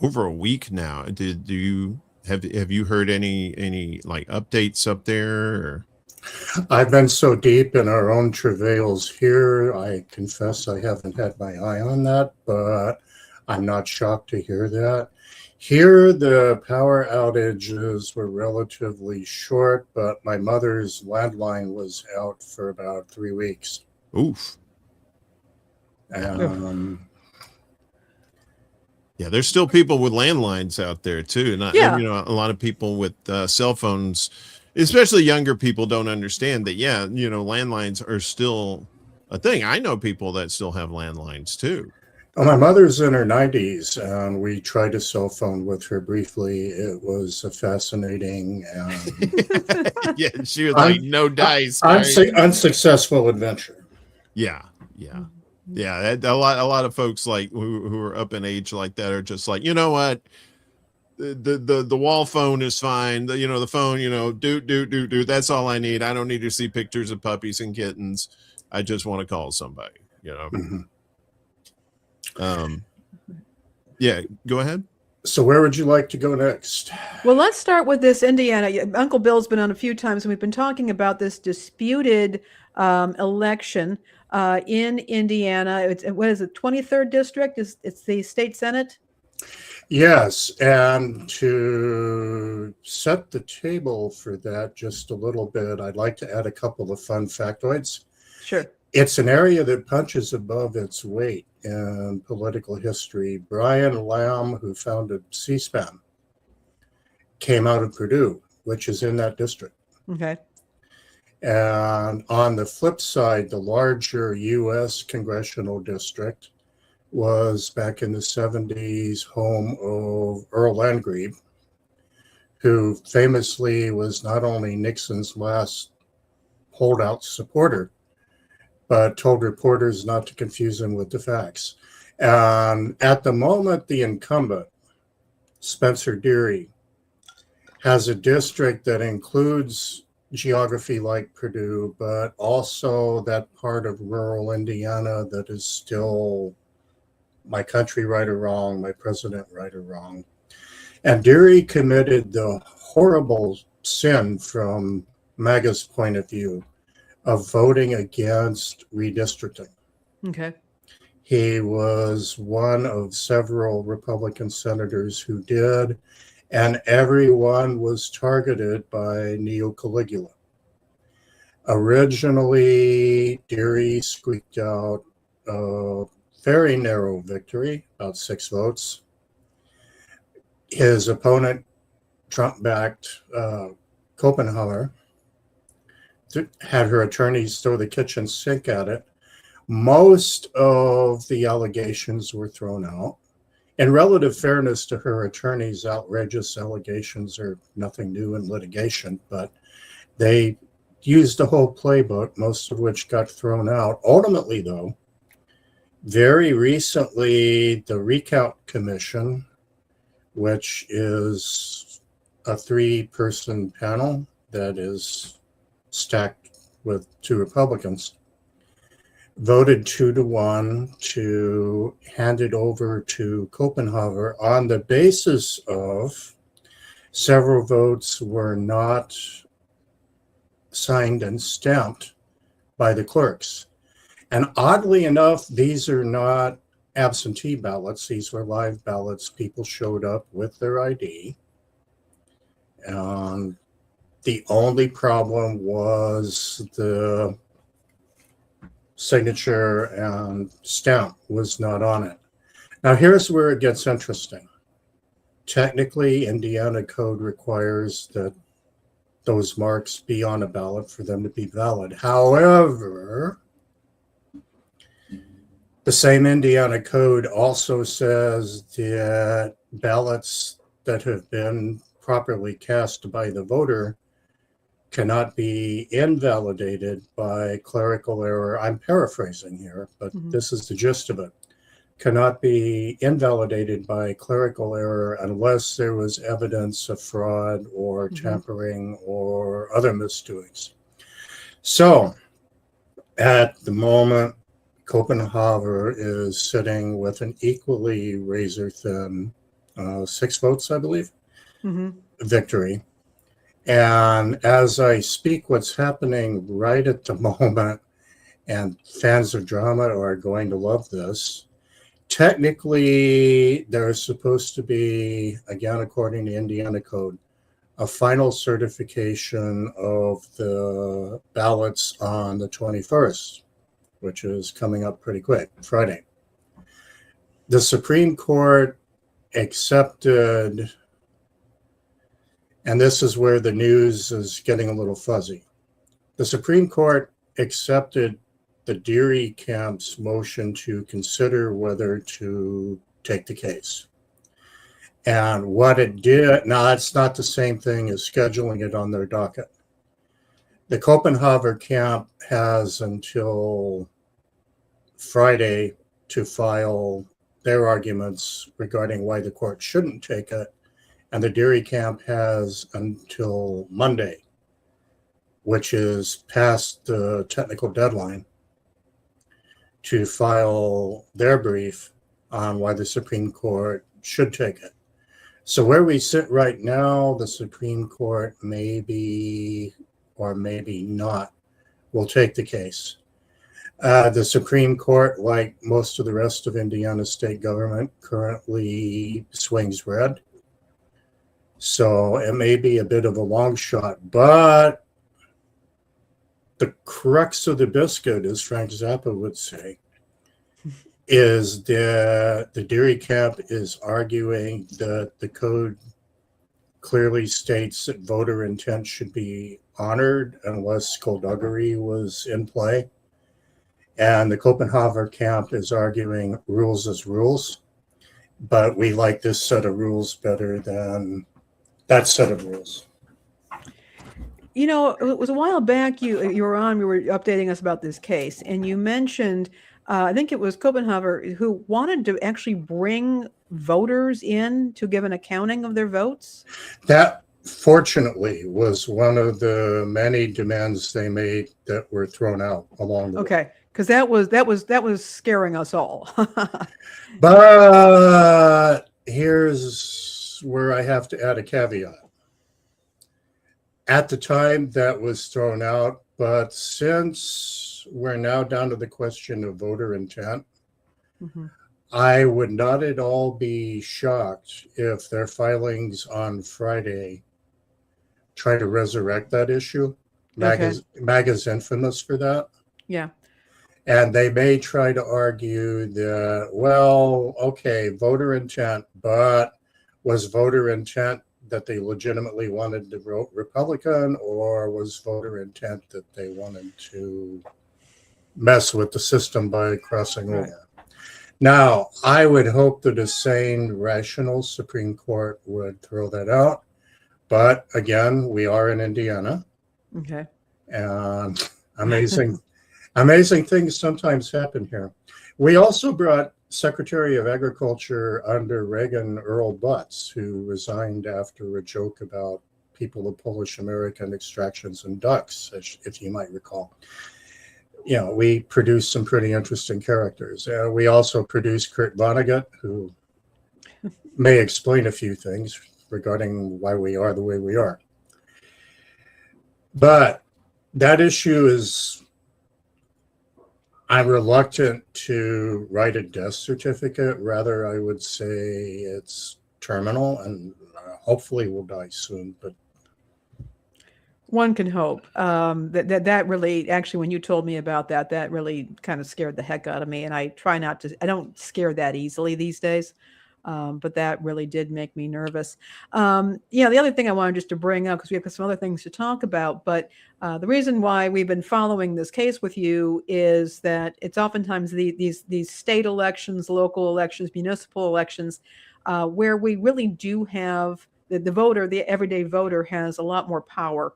Speaker 2: over a week now. Have you heard any like updates up there? Or?
Speaker 3: I've been so deep in our own travails here. I confess I haven't had my eye on that, but I'm not shocked to hear that. Here, the power outages were relatively short, but my mother's landline was out for about 3 weeks.
Speaker 2: Oof. Yeah, there's still people with landlines out there too. And
Speaker 1: Yeah.
Speaker 2: you know, a lot of people with cell phones, especially younger people, don't understand that. Yeah, you know, landlines are still a thing. I know people that still have landlines too.
Speaker 3: Well, my mother's in her 90s, and we tried a cell phone with her briefly. It was a fascinating
Speaker 2: yeah, she was like, no dice.
Speaker 3: Unsuccessful adventure.
Speaker 2: Yeah. A lot of folks like who are up in age like that are just like, you know what, the wall phone is fine. The phone, do. That's all I need. I don't need to see pictures of puppies and kittens. I just want to call somebody.
Speaker 3: Mm-hmm.
Speaker 2: Yeah, go ahead.
Speaker 3: So where would you like to go next?
Speaker 1: Well, let's start with this Indiana. Uncle Bill's been on a few times, and we've been talking about this disputed election in Indiana. What is it, 23rd district? It's the state senate?
Speaker 3: Yes, and to set the table for that just a little bit, I'd like to add a couple of fun factoids.
Speaker 1: Sure.
Speaker 3: It's an area that punches above its weight in political history. Brian Lamb, who founded C-SPAN, came out of Purdue, which is in that district.
Speaker 1: Okay.
Speaker 3: And on the flip side, the larger U.S. congressional district was back in the 70s home of Earl Landgrebe, who famously was not only Nixon's last holdout supporter, but told reporters not to confuse him with the facts. And at the moment, the incumbent, Spencer Deary, has a district that includes geography like Purdue, but also that part of rural Indiana that is still my country right or wrong, my president right or wrong. And Deary committed the horrible sin from MAGA's point of view of voting against redistricting.
Speaker 1: Okay.
Speaker 3: He was one of several Republican senators who did, and everyone was targeted by Neo-Caligula. Originally, Deary squeaked out a very narrow victory, about 6 votes. His opponent, Trump-backed Copenhagen, had her attorneys throw the kitchen sink at it. Most of the allegations were thrown out. In relative fairness to her attorneys, outrageous allegations are nothing new in litigation, but they used the whole playbook, most of which got thrown out. Ultimately, though, very recently, the Recount Commission, which is a 3-person panel that is stacked with 2 Republicans, voted 2-1 to hand it over to Copenhagen on the basis of several votes were not signed and stamped by the clerks. And oddly enough, these are not absentee ballots. These were live ballots. People showed up with their ID. And The only problem was the signature and stamp was not on it. Now, here's where it gets interesting. Technically, Indiana code requires that those marks be on a ballot for them to be valid. However, the same Indiana code also says that ballots that have been properly cast by the voter cannot be invalidated by clerical error. I'm paraphrasing here, but this is the gist of it. Cannot be invalidated by clerical error unless there was evidence of fraud or tampering or other misdoings. So at the moment, Copenhagen is sitting with an equally razor-thin 6 votes, I believe, victory. And as I speak, what's happening right at the moment, and fans of drama are going to love this, technically, there's supposed to be, again, according to Indiana code, a final certification of the ballots on the 21st, which is coming up pretty quick, Friday. The Supreme Court accepted, and this is where the news is getting a little fuzzy. The Supreme Court accepted the Deary camp's motion to consider whether to take the case. And what it did, now that's not the same thing as scheduling it on their docket. The Copenhagen camp has until Friday to file their arguments regarding why the court shouldn't take it. And the Deary camp has until Monday, which is past the technical deadline, to file their brief on why the Supreme Court should take it. So where we sit right now, the Supreme Court maybe or maybe not will take the case. The Supreme Court, like most of the rest of Indiana state government, currently swings red. So it may be a bit of a long shot, but the crux of the biscuit, as Frank Zappa would say, is that the Deary camp is arguing that the code clearly states that voter intent should be honored unless skullduggery was in play. And the Copenhagen camp is arguing rules as rules, but we like this set of rules better than that set of rules.
Speaker 1: You know, it was a while back you were on, we were updating us about this case, and you mentioned, I think it was Copenhagen, who wanted to actually bring voters in to give an accounting of their votes.
Speaker 3: That, fortunately, was one of the many demands they made that were thrown out along the way.
Speaker 1: Okay, because that was scaring us all.
Speaker 3: But here's where I have to add a caveat. At the time, that was thrown out, but since we're now down to the question of voter intent, I would not at all be shocked if their filings on Friday try to resurrect that issue. MAGA's infamous for that.
Speaker 1: Yeah.
Speaker 3: And they may try to argue that, well, okay, voter intent, but was voter intent that they legitimately wanted to vote Republican, or was voter intent that they wanted to mess with the system by crossing over? Now, I would hope that a sane, rational Supreme Court would throw that out. But again, we are in Indiana.
Speaker 1: Okay.
Speaker 3: And amazing things sometimes happen here. We also brought Secretary of Agriculture under Reagan, Earl Butz, who resigned after a joke about people of Polish American extractions and ducks, if you might recall. You know, we produced some pretty interesting characters. We also produced Kurt Vonnegut, who may explain a few things regarding why we are the way we are. But that issue is, I'm reluctant to write a death certificate. Rather, I would say it's terminal, and hopefully we'll die soon. But
Speaker 1: One can hope. That really, actually, when you told me about that, that really kind of scared the heck out of me. And I try not to, I don't scare that easily these days. But that really did make me nervous. Yeah, the other thing I wanted just to bring up, because we have some other things to talk about, but the reason why we've been following this case with you is that it's oftentimes these state elections, local elections, municipal elections, where we really do have the voter, the everyday voter, has a lot more power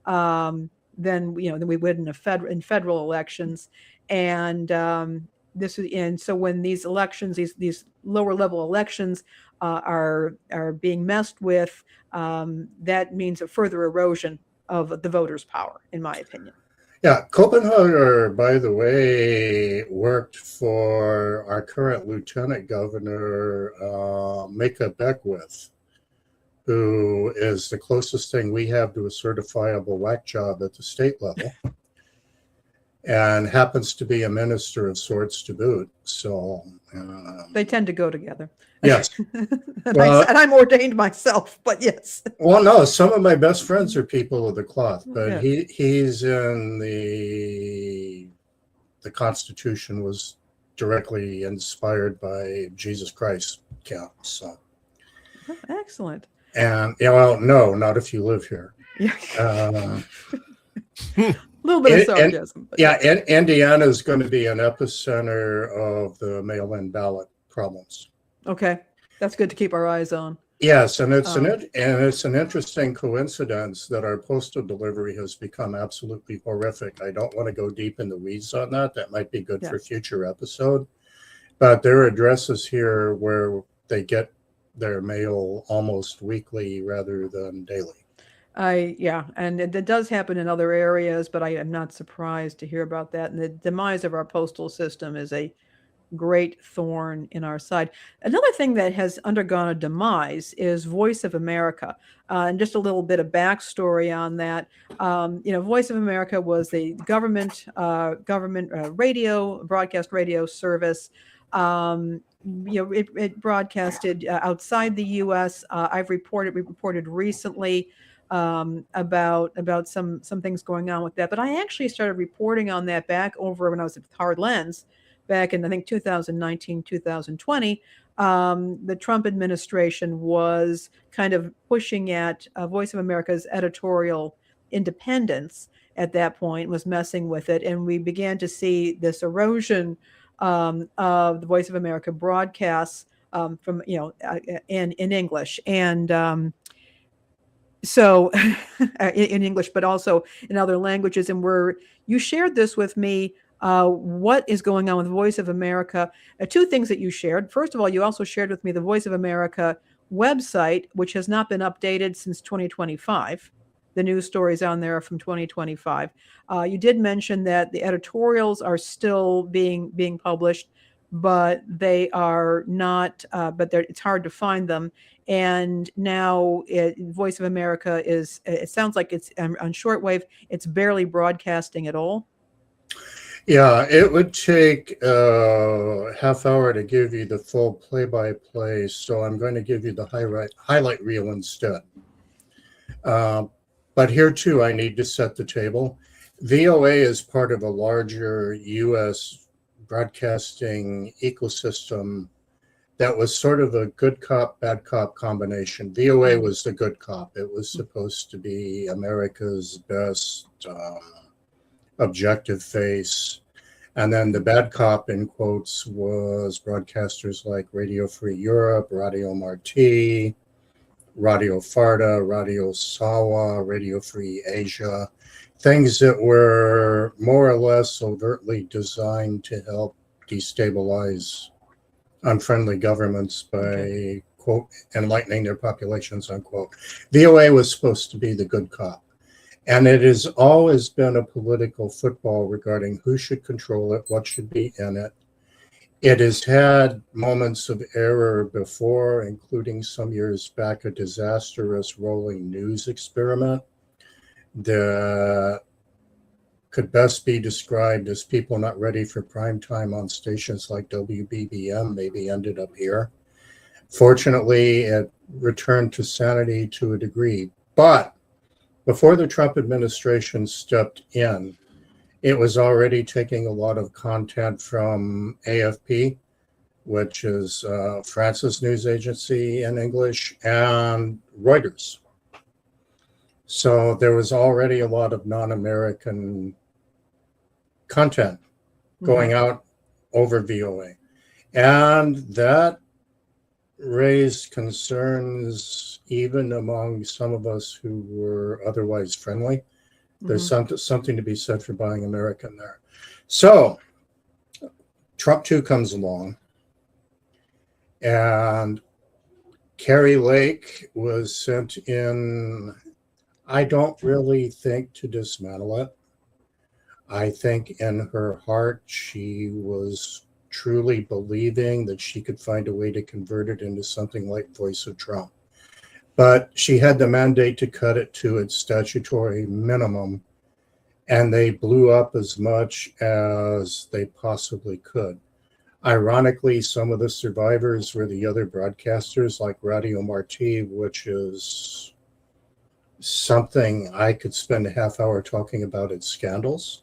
Speaker 1: than we would in federal elections, and so when these elections, these lower level elections are being messed with, that means a further erosion of the voters' power, in my opinion.
Speaker 3: Yeah, Copenhagen, by the way, worked for our current Lieutenant Governor, Mika Beckwith, who is the closest thing we have to a certifiable whack job at the state level, and happens to be a minister of sorts to boot. So
Speaker 1: they tend to go together.
Speaker 3: Yes.
Speaker 1: and I'm ordained myself, but yes.
Speaker 3: Well, no, some of my best friends are people of the cloth, but
Speaker 1: Yeah.
Speaker 3: he's in the Constitution was directly inspired by Jesus Christ camp. So
Speaker 1: Excellent.
Speaker 3: And well, no, not if you live here.
Speaker 1: Yeah. A little bit of sarcasm.
Speaker 3: Indiana is going to be an epicenter of the mail-in ballot problems.
Speaker 1: Okay, that's good to keep our eyes on.
Speaker 3: Yes, and it's an interesting coincidence that our postal delivery has become absolutely horrific. I don't want to go deep in the weeds on that. That might be good for a future episode. But there are addresses here where they get their mail almost weekly rather than daily.
Speaker 1: And it does happen in other areas, but I am not surprised to hear about that. And the demise of our postal system is a great thorn in our side. Another thing that has undergone a demise is Voice of America. And just a little bit of backstory on that. Voice of America was a government radio, broadcast radio service. It broadcasted outside the U.S. We reported recently about some things going on with that. But I actually started reporting on that back over when I was at Hard Lens back in, I think, 2019, 2020. The Trump administration was kind of pushing at Voice of America's editorial independence at that point, was messing with it. And we began to see this erosion of the Voice of America broadcasts from, in English. And so in English, but also in other languages. And you shared this with me, what is going on with Voice of America. Two things that you shared. First of all, you also shared with me the Voice of America website, which has not been updated since 2025. The news stories on there are from 2025. You did mention that the editorials are still being published, but they are not. It's hard to find them. And now Voice of America it sounds like it's on shortwave. It's barely broadcasting at all.
Speaker 3: Yeah, it would take a half hour to give you the full play-by-play. So I'm going to give you the highlight reel instead. But here too, I need to set the table. VOA is part of a larger U.S. broadcasting ecosystem that was sort of a good cop, bad cop combination. VOA was the good cop. It was supposed to be America's best objective face. And then the bad cop, in quotes, was broadcasters like Radio Free Europe, Radio Marti, Radio Farda, Radio Sawa, Radio Free Asia, things that were more or less overtly designed to help destabilize unfriendly governments by, quote, enlightening their populations, unquote. VOA was supposed to be the good cop. And it has always been a political football regarding who should control it, what should be in it. It has had moments of error before, including some years back, a disastrous rolling news experiment that could best be described as people not ready for prime time on stations like WBBM maybe ended up here. Fortunately, it returned to sanity to a degree. But before the Trump administration stepped in, it was already taking a lot of content from AFP, which is France's news agency in English, and Reuters. So there was already a lot of non-American content going out over VOA. And that raised concerns even among some of us who were otherwise friendly. There's something to be said for buying American there. So Trump 2 comes along, and Carrie Lake was sent in, I don't really think to dismantle it. I think in her heart, she was truly believing that she could find a way to convert it into something like Voice of Trump. But she had the mandate to cut it to its statutory minimum, and they blew up as much as they possibly could. Ironically, some of the survivors were the other broadcasters like Radio Marti, which is something I could spend a half hour talking about its scandals.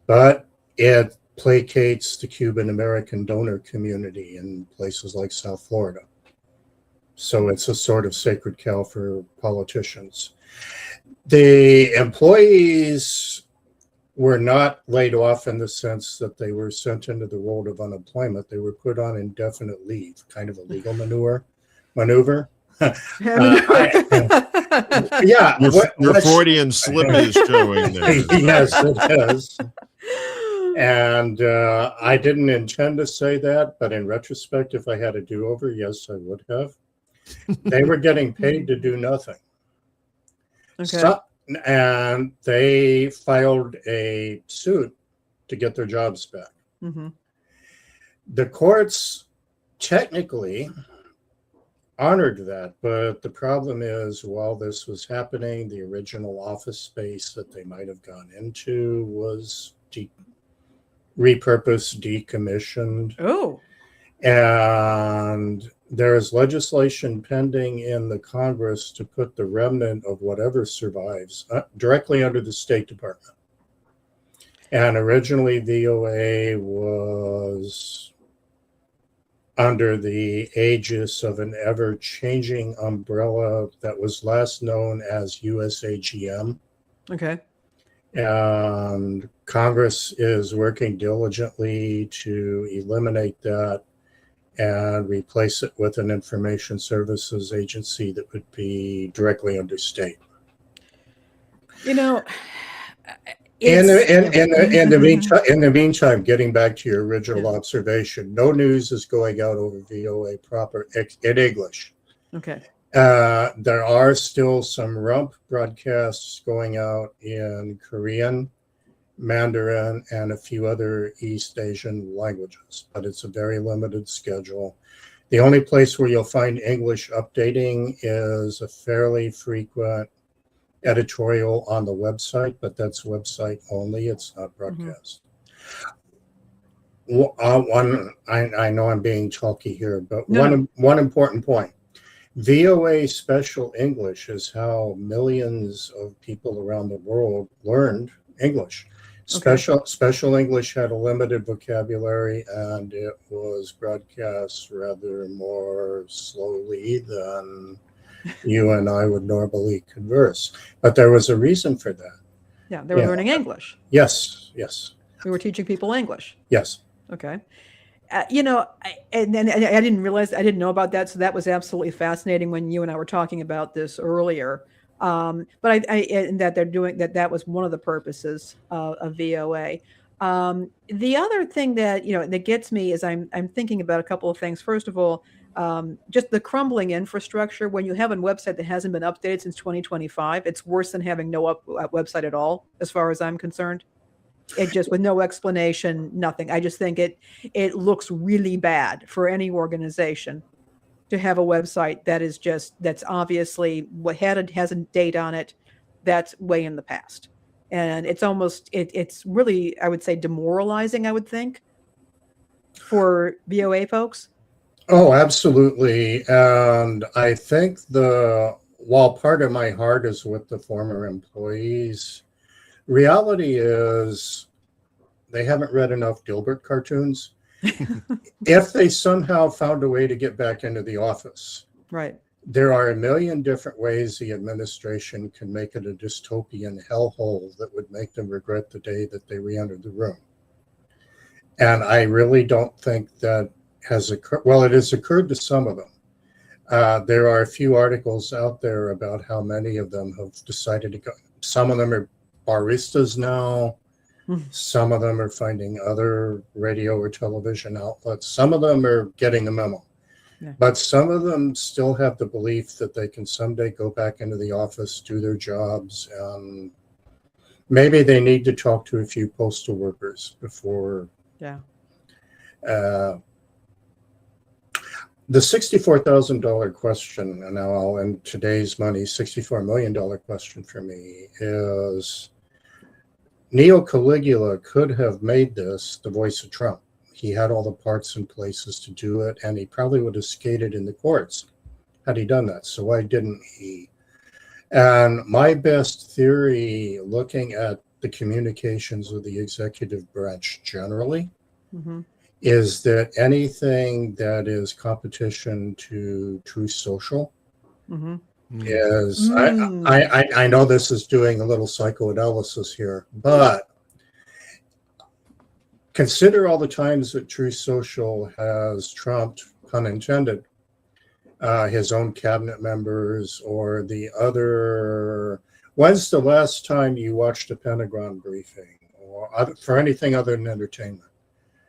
Speaker 3: But it placates the Cuban American donor community in places like South Florida. So it's a sort of sacred cow for politicians. The employees were not laid off in the sense that they were sent into the world of unemployment. They were put on indefinite leave, kind of a legal maneuver. Yeah.
Speaker 2: Your Freudian slip is showing there.
Speaker 3: Yes, it is. And I didn't intend to say that, but in retrospect, if I had a do-over, yes, I would have. They were getting paid to do nothing.
Speaker 1: Okay.
Speaker 3: And they filed a suit to get their jobs back. The courts technically honored that, but the problem is, while this was happening, the original office space that they might have gone into was repurposed, decommissioned.
Speaker 1: Oh.
Speaker 3: And there is legislation pending in the Congress to put the remnant of whatever survives directly under the State Department. And originally VOA was under the aegis of an ever-changing umbrella that was last known as USAGM.
Speaker 1: Okay.
Speaker 3: And Congress is working diligently to eliminate that and replace it with an information services agency that would be directly under state.
Speaker 1: You know,
Speaker 3: in the meantime, getting back to your original observation, no news is going out over VOA proper in English.
Speaker 1: Okay.
Speaker 3: There are still some rump broadcasts going out in Korean, Mandarin, and a few other East Asian languages, but it's a very limited schedule. The only place where you'll find English updating is a fairly frequent editorial on the website, but that's website only. It's not broadcast. I know I'm being talky here, but one important point. VOA Special English is how millions of people around the world learned English. Special English had a limited vocabulary, and it was broadcast rather more slowly than you and I would normally converse. But there was a reason for that.
Speaker 1: Yeah, they were learning English.
Speaker 3: Yes.
Speaker 1: We were teaching people English.
Speaker 3: Yes.
Speaker 1: Okay. You know, I didn't realize, I didn't know about that. So that was absolutely fascinating when you and I were talking about this earlier. But and that they're doing that was one of the purposes of VOA. The other thing that, you know, that gets me is I'm thinking about a couple of things. First of all, just the crumbling infrastructure. When you have a website that hasn't been updated since 2025, it's worse than having no website at all, as far as I'm concerned. It just, with no explanation, nothing. I just think it looks really bad for any organization to have a website that is that's obviously has a date on it that's way in the past. And it's almost, it's really, I would say, demoralizing, I would think, for VOA folks.
Speaker 3: Oh, absolutely. And I think the while part of my heart is with the former employees, reality is they haven't read enough Dilbert cartoons. If they somehow found a way to get back into the office,
Speaker 1: Right.
Speaker 3: there are a million different ways the administration can make it a dystopian hellhole that would make them regret the day that they re-entered the room. And I really don't think that has occurred. Well, it has occurred to some of them. There are a few articles out there about how many of them have decided to go. Some of them are baristas now. Some of them are finding other radio or television outlets. Some of them are getting the memo.
Speaker 1: Yeah.
Speaker 3: But some of them still have the belief that they can someday go back into the office, do their jobs, and maybe they need to talk to a few postal workers before.
Speaker 1: Yeah.
Speaker 3: The $64,000 question, and now I'll in today's money, $64 million question for me is Neo Caligula could have made this the voice of Trump. He had all the parts and places to do it, and he probably would have skated in the courts had he done that. So why didn't he? And my best theory, looking at the communications of the executive branch generally, is that anything that is competition to Truth Social is, I know this is doing a little psychoanalysis here, but consider all the times that Truth Social has trumped, pun intended, his own cabinet members or the other. When's the last time you watched a Pentagon briefing or for anything other than entertainment?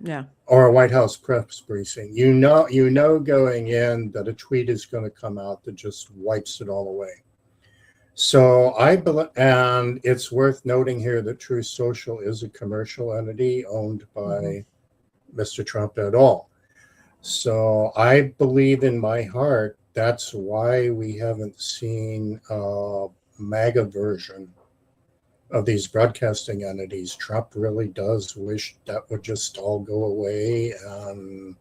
Speaker 1: Yeah.
Speaker 3: Or a White House press briefing? You know going in that a tweet is going to come out that just wipes it all away. So I believe, and it's worth noting here that Truth Social is a commercial entity owned by Mr. Trump et al. So I believe in my heart that's why we haven't seen a MAGA version of these broadcasting entities. Trump really does wish that would just all go away and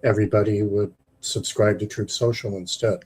Speaker 3: everybody would subscribe to Truth Social instead.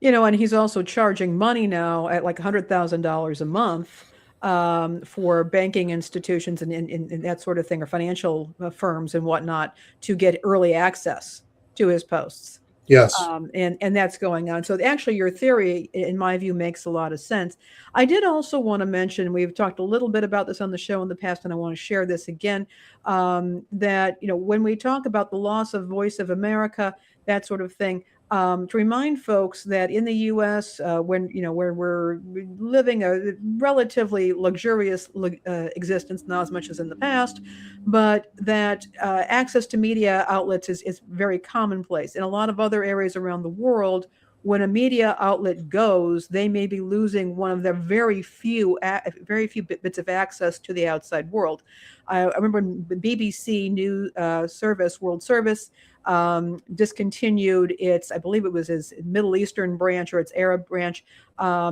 Speaker 1: You know, and he's also charging money now at like $100,000 a month for banking institutions and that sort of thing, or financial firms and whatnot, to get early access to his posts.
Speaker 3: Yes.
Speaker 1: And that's going on. So actually your theory, in my view, makes a lot of sense. I did also want to mention, we've talked a little bit about this on the show in the past, and I want to share this again, that, you know, when we talk about the loss of Voice of America, that sort of thing, to remind folks that in the U.S., when, you know, where we're living a relatively luxurious existence, not as much as in the past, but that access to media outlets is very commonplace. In a lot of other areas around the world, when a media outlet goes, they may be losing one of their very few bits of access to the outside world. I remember the BBC News Service, World Service, discontinued its, I believe it was its Middle Eastern branch or its Arab branch. I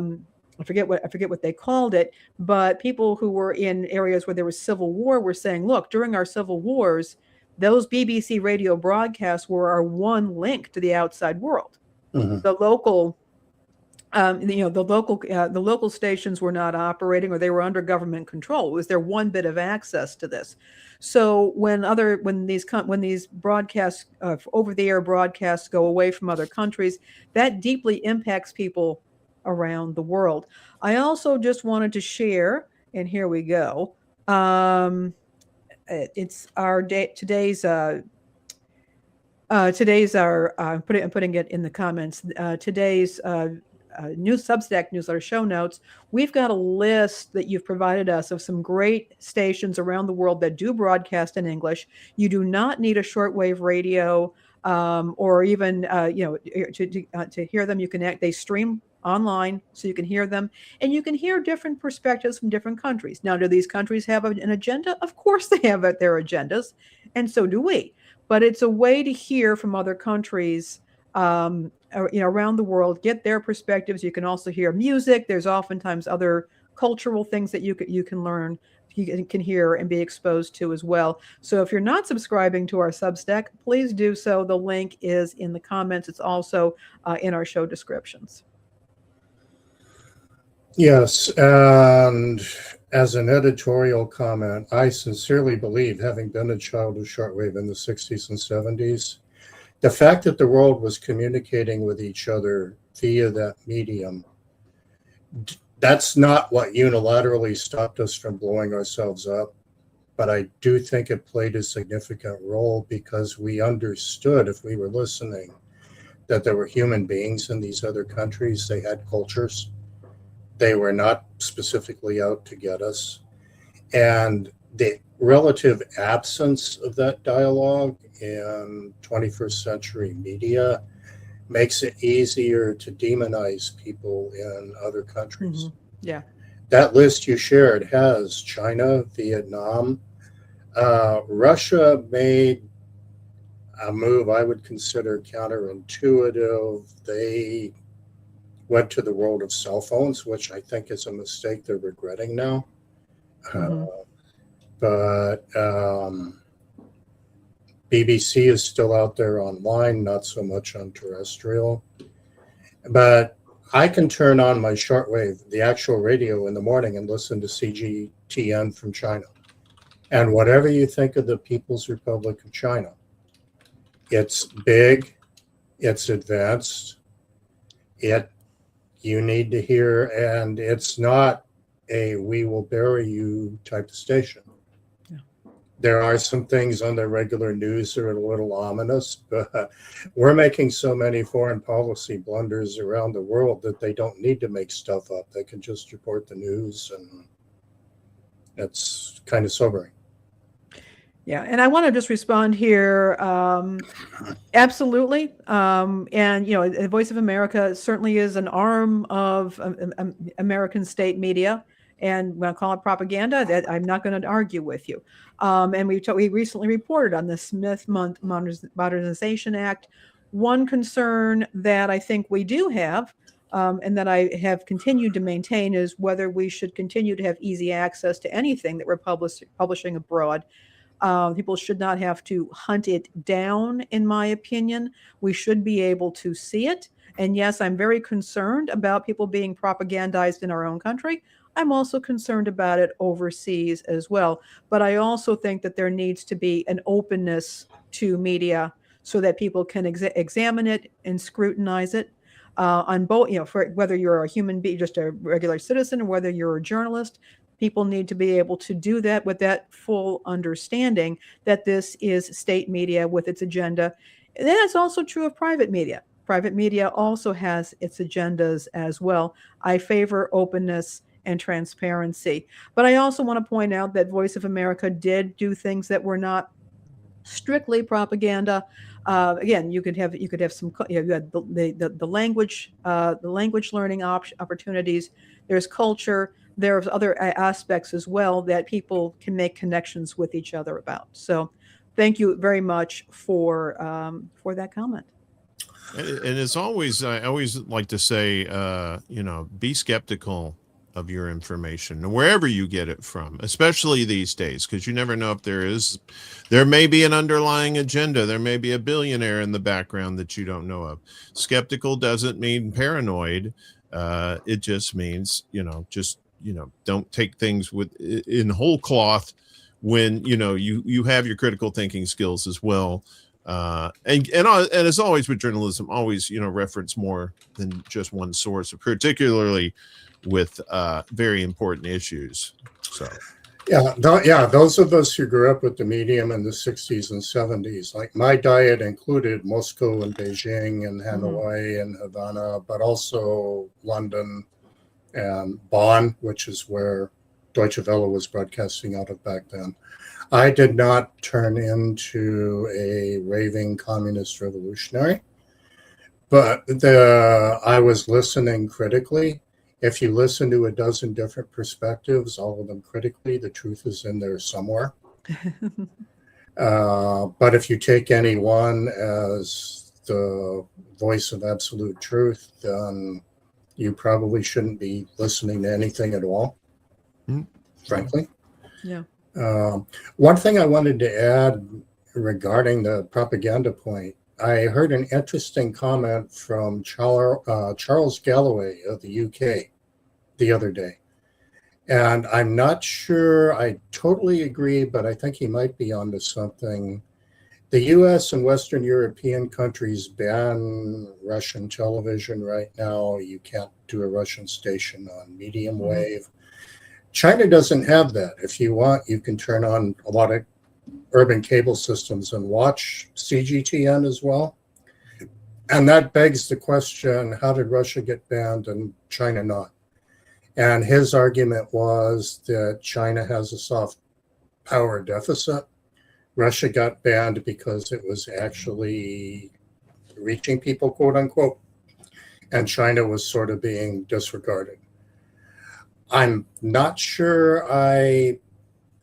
Speaker 1: forget what they called it, but people who were in areas where there was civil war were saying, look, during our civil wars, those BBC radio broadcasts were our one link to the outside world. The local, the local stations were not operating, or they were under government control. It was their one bit of access to this. So when these broadcasts, over-the-air broadcasts, go away from other countries, that deeply impacts people around the world. I also just wanted to share, and here we go. It's our day today's. Today's our I'm putting it in the comments. Today's new Substack newsletter show notes. We've got a list that you've provided us of some great stations around the world that do broadcast in English. You do not need a shortwave radio or even to hear them. They stream online, so you can hear them, and you can hear different perspectives from different countries. Now, do these countries have an agenda? Of course, they have their agendas, and so do we. But it's a way to hear from other countries, around the world, get their perspectives. You can also hear music. There's oftentimes other cultural things that you can learn, you can hear and be exposed to as well. So if you're not subscribing to our Substack, please do so. The link is in the comments. It's also in our show descriptions.
Speaker 3: Yes, and as an editorial comment, I sincerely believe, having been a child of shortwave in the 60s and 70s, the fact that the world was communicating with each other via that medium, that's not what unilaterally stopped us from blowing ourselves up. But I do think it played a significant role because we understood, if we were listening, that there were human beings in these other countries. They had cultures. They were not specifically out to get us. And the relative absence of that dialogue in 21st century media makes it easier to demonize people in other countries.
Speaker 1: Mhm. Yeah.
Speaker 3: That list you shared has China, Vietnam. Russia made a move I would consider counterintuitive. They went to the world of cell phones, which I think is a mistake they're regretting now.
Speaker 1: Mhm.
Speaker 3: But BBC is still out there online, not so much on terrestrial. But I can turn on my shortwave, the actual radio in the morning, and listen to CGTN from China. And whatever you think of the People's Republic of China, it's big, it's advanced, you need to hear, and it's not a we will bury you type of station.
Speaker 1: Yeah.
Speaker 3: There are some things on the regular news that are a little ominous, but we're making so many foreign policy blunders around the world that they don't need to make stuff up. They can just report the news, and it's kind of sobering.
Speaker 1: Yeah, and I want to just respond here. Absolutely, and you know, the Voice of America certainly is an arm of American state media, and when I call it propaganda, that I'm not going to argue with you. And we recently reported on the Smith Modernization Act. One concern that I think we do have, and that I have continued to maintain, is whether we should continue to have easy access to anything that we're publishing abroad. People should not have to hunt it down, in my opinion. We should be able to see it. And yes, I'm very concerned about people being propagandized in our own country. I'm also concerned about it overseas as well. But I also think that there needs to be an openness to media so that people can examine it and scrutinize it on both, you know, for whether you're a human being, just a regular citizen, or whether you're a journalist. People need to be able to do that with that full understanding that this is state media with its agenda. And that's also true of private media. Private media also has its agendas as well. I favor openness and transparency. But I also want to point out that Voice of America did do things that were not strictly propaganda. Again, you could have some, you had the language learning opportunities. There's culture. There's other aspects as well that people can make connections with each other about. So, thank you very much for that comment.
Speaker 2: And it's always, I always like to say, you know, be skeptical of your information wherever you get it from, especially these days, because you never know if there may be an underlying agenda. There may be a billionaire in the background that you don't know of. Skeptical doesn't mean paranoid. It just means, don't take things in whole cloth when, you have your critical thinking skills as well. And as always with journalism, always, reference more than just one source, particularly with very important issues. So
Speaker 3: those of us who grew up with the medium in the 60s and 70s, like my diet included Moscow and Beijing and Hanoi and Havana, but also London and Bonn, which is where Deutsche Welle was broadcasting out of back then. I did not turn into a raving communist revolutionary, but I was listening critically. If you listen to a dozen different perspectives, all of them critically, the truth is in there somewhere. But if you take any one as the voice of absolute truth, then you probably shouldn't be listening to anything at all, frankly.
Speaker 1: Yeah.
Speaker 3: One thing I wanted to add regarding the propaganda point, I heard an interesting comment from Charles Galloway of the UK the other day. And I'm not sure I totally agree, but I think he might be onto something. The US and Western European countries ban Russian television right now. You can't do a Russian station on medium wave. China doesn't have that. If you want, you can turn on a lot of urban cable systems and watch CGTN as well. And that begs the question, how did Russia get banned and China not? And his argument was that China has a soft power deficit. Russia got banned because it was actually reaching people, quote unquote, and China was sort of being disregarded. I'm not sure I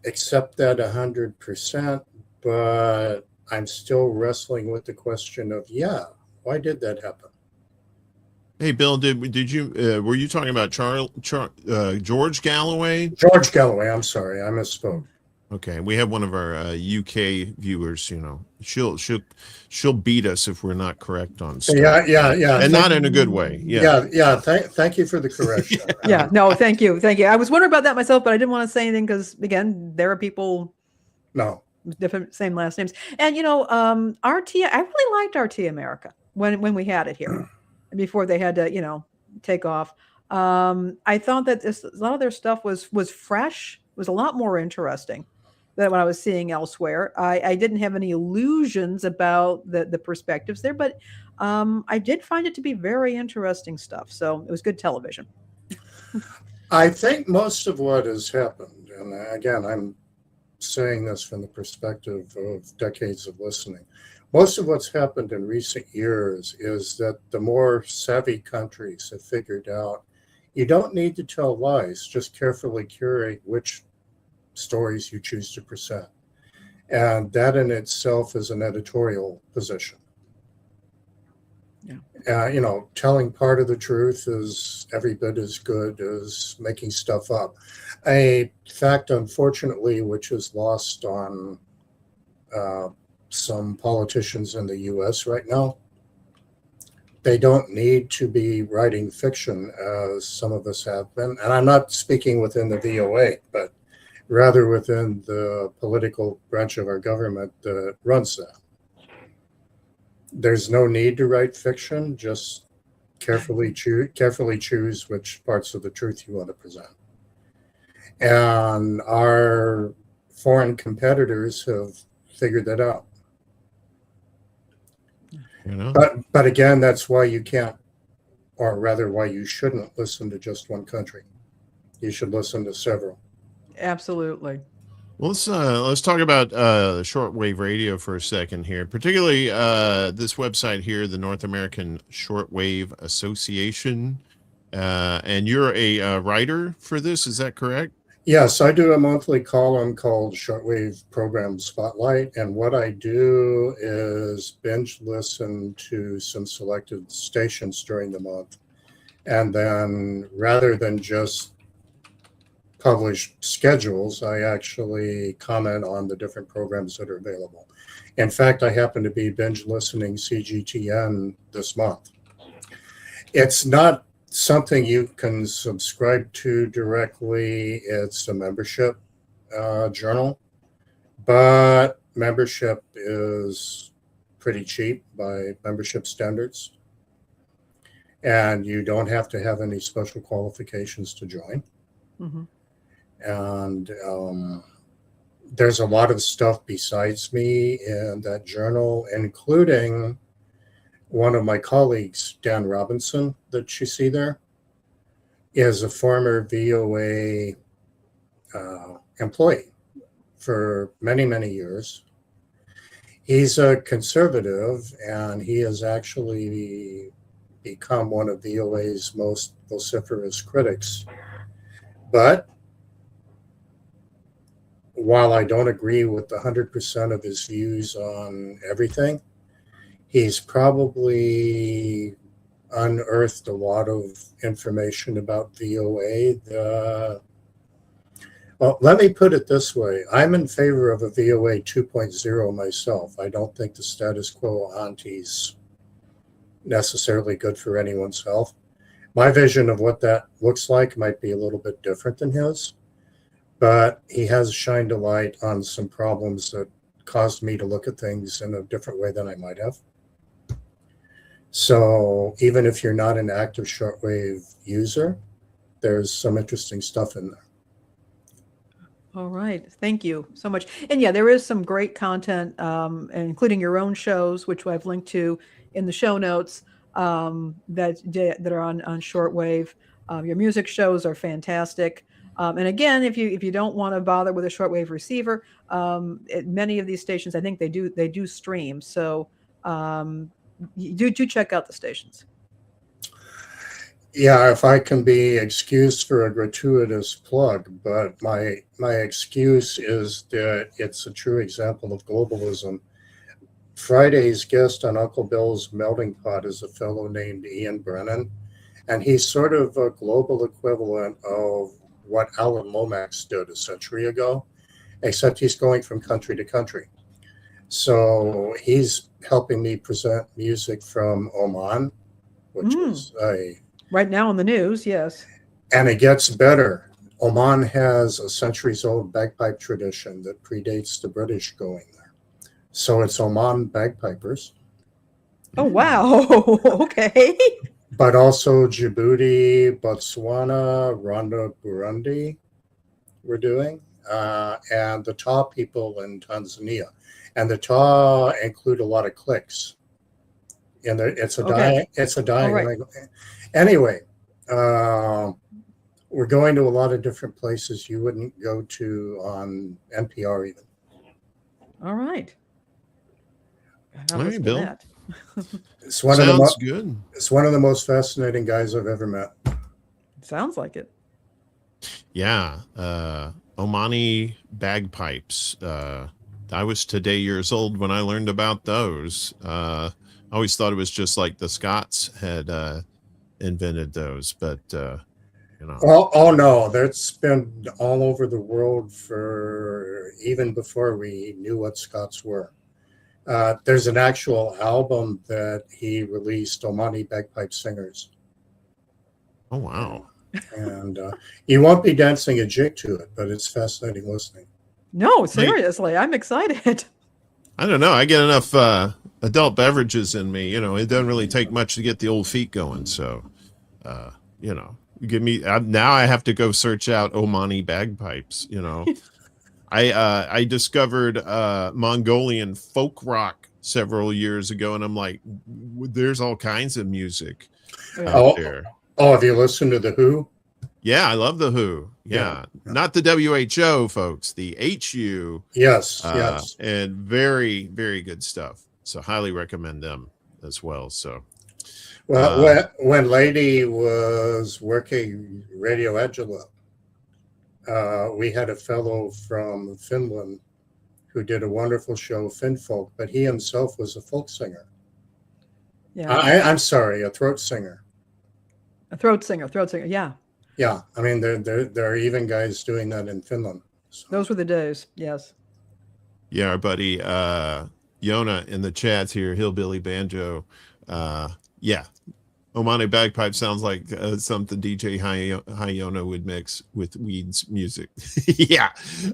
Speaker 3: accept that 100%, but I'm still wrestling with the question of, why did that happen?
Speaker 2: Hey, Bill, did you were you talking about George Galloway?
Speaker 3: George Galloway, I'm sorry, I misspoke.
Speaker 2: Okay, we have one of our UK viewers. You know, she'll beat us if we're not correct on stuff.
Speaker 3: Yeah,
Speaker 2: and not in a good way. Yeah.
Speaker 3: Thank you for the correction.
Speaker 1: No, thank you. I was wondering about that myself, but I didn't want to say anything because, again, there are people.
Speaker 3: No.
Speaker 1: Different, same last names, and RT. I really liked RT America when we had it here, before they had to take off. I thought that a lot of their stuff was fresh, was a lot more interesting than what I was seeing elsewhere. I didn't have any illusions about the perspectives there, but I did find it to be very interesting stuff. So it was good television.
Speaker 3: I think most of what has happened, and again, I'm saying this from the perspective of decades of listening, most of what's happened in recent years is that the more savvy countries have figured out you don't need to tell lies, just carefully curate which stories you choose to present. And that in itself is an editorial position. Telling part of the truth is every bit as good as making stuff up. A fact, unfortunately, which is lost on some politicians in the US right now, they don't need to be writing fiction as some of us have been. And I'm not speaking within the VOA, but rather within the political branch of our government that runs that. There's no need to write fiction, just carefully choose which parts of the truth you want to present. And our foreign competitors have figured that out. But again, that's why you can't, or rather why you shouldn't listen to just one country. You should listen to several.
Speaker 1: Absolutely.
Speaker 2: Well, let's talk about shortwave radio for a second here, particularly this website here, the North American Shortwave Association. And you're a writer for this, is that correct?
Speaker 3: Yes, I do a monthly column called Shortwave Program Spotlight. And what I do is binge listen to some selected stations during the month. And then rather than just publish schedules, I actually comment on the different programs that are available. In fact, I happen to be binge listening CGTN this month. It's not something you can subscribe to directly. It's a membership journal, but membership is pretty cheap by membership standards. And you don't have to have any special qualifications to join.
Speaker 1: Mm-hmm.
Speaker 3: And there's a lot of stuff besides me in that journal, including one of my colleagues, Dan Robinson, that you see there, is a former VOA employee for many, many years. He's a conservative, and he has actually become one of VOA's most vociferous critics. But while I don't agree with 100% of his views on everything, he's probably unearthed a lot of information about VOA. Well, let me put it this way. I'm in favor of a VOA 2.0 myself. I don't think the status quo ante is necessarily good for anyone's health. My vision of what that looks like might be a little bit different than his, but he has shined a light on some problems that caused me to look at things in a different way than I might have. So even if you're not an active shortwave user, there's some interesting stuff in there.
Speaker 1: All right. Thank you so much. And yeah, there is some great content, including your own shows, which I've linked to in the show notes, that are on shortwave. Your music shows are fantastic. And again, if you don't want to bother with a shortwave receiver, many of these stations, I think they do stream. So you do check out the stations.
Speaker 3: Yeah, if I can be excused for a gratuitous plug, but my excuse is that it's a true example of globalism. Friday's guest on Uncle Bill's Melting Pot is a fellow named Ian Brennan, and he's sort of a global equivalent of what Alan Lomax did a century ago, except he's going from country to country. So he's helping me present music from Oman, which is
Speaker 1: right now in the news, yes.
Speaker 3: And it gets better. Oman has a centuries-old bagpipe tradition that predates the British going there. So it's Oman bagpipers.
Speaker 1: Oh, wow. Okay.
Speaker 3: But also Djibouti, Botswana, Rwanda, Burundi we're doing, and the Ta people in Tanzania. And the Ta include a lot of cliques. And it's a dying
Speaker 1: right.
Speaker 3: language. Anyway, we're going to a lot of different places you wouldn't go to on NPR even.
Speaker 1: All right.
Speaker 2: All right, Bill.
Speaker 3: It's one
Speaker 2: Sounds good.
Speaker 3: It's one of the most fascinating guys I've ever met.
Speaker 1: Sounds like it.
Speaker 2: Yeah. Omani bagpipes. I was today years old when I learned about those. I always thought it was just like the Scots had invented those, but you know.
Speaker 3: Oh no, that's been all over the world for even before we knew what Scots were. There's an actual album that he released, Omani Bagpipe Singers.
Speaker 2: Oh wow!
Speaker 3: And you won't be dancing a jig to it, but it's fascinating listening.
Speaker 1: No, seriously, I'm excited.
Speaker 2: I don't know. I get enough adult beverages in me. You know, it doesn't really take much to get the old feet going. So, you know, you give me now. I have to go search out Omani bagpipes. You know, I discovered Mongolian folk rock several years ago, and I'm like, there's all kinds of music out there.
Speaker 3: Oh, have you listened to the Who?
Speaker 2: Yeah, I love the Who. Yeah. Not the WHO, folks. The HU.
Speaker 3: Yes, yes.
Speaker 2: And very, very good stuff. So highly recommend them as well. So,
Speaker 3: well, when LadiDee was working Radio Agila, we had a fellow from Finland who did a wonderful show, Finfolk, but he himself was a folk singer.
Speaker 1: Yeah,
Speaker 3: I'm sorry, a throat singer.
Speaker 1: A throat singer. Yeah.
Speaker 3: Yeah, I mean, there are even guys doing that in Finland. So.
Speaker 1: Those were the days, yes.
Speaker 2: Yeah, our buddy Yoninah in the chats here, Hillbilly Banjo. Yeah, Omani bagpipe sounds like something DJ Yoninah would mix with Weed's music. Yeah,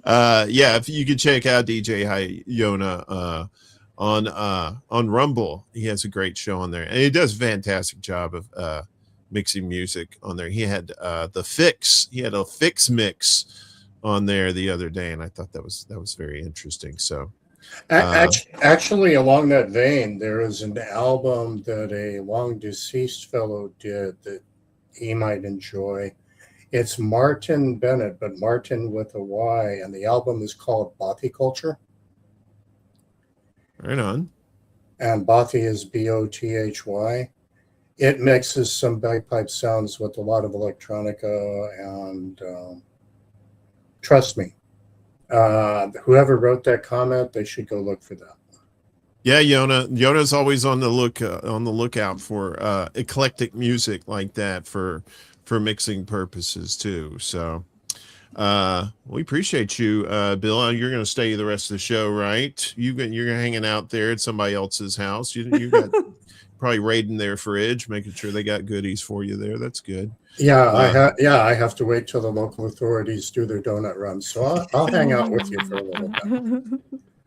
Speaker 2: if you could check out DJ Yoninah on Rumble, he has a great show on there, and he does a fantastic job of mixing music on there. He had the Fix. He had a Fix mix on there the other day, and I thought that was very interesting. So,
Speaker 3: actually, along that vein, there is an album that a long deceased fellow did that he might enjoy. It's Martin Bennett, but Martin with a Y, and the album is called Bothy Culture.
Speaker 2: Right on.
Speaker 3: And Bothy is Bothy. It mixes some bagpipe sounds with a lot of electronica, and trust me, whoever wrote that comment, they should go look for that.
Speaker 2: Yeah, Yoninah's always on the lookout for eclectic music like that for mixing purposes too. So we appreciate you, Bill. You're going to stay the rest of the show, right? You're hanging out there at somebody else's house. You got probably raiding their fridge, making sure they got goodies for you there. That's good.
Speaker 3: Yeah, I have to wait till the local authorities do their donut run. So I'll hang out with you for a little bit.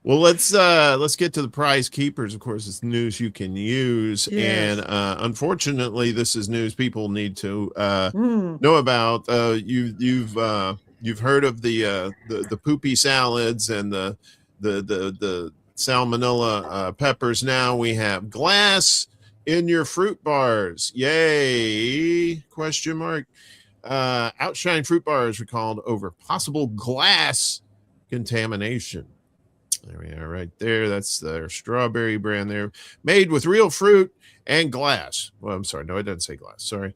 Speaker 2: Well, let's get to the prize keepers. Of course, it's news you can use,
Speaker 1: Yes.
Speaker 2: and unfortunately, this is news people need to know about. You've heard of the poopy salads and the salmonella peppers. Now we have glass in your fruit bars. Yay? Question mark. Outshine fruit bars recalled over possible glass contamination. There we are right there. That's their strawberry brand there. Made with real fruit and glass. Well, I'm sorry. No, it doesn't say glass. Sorry.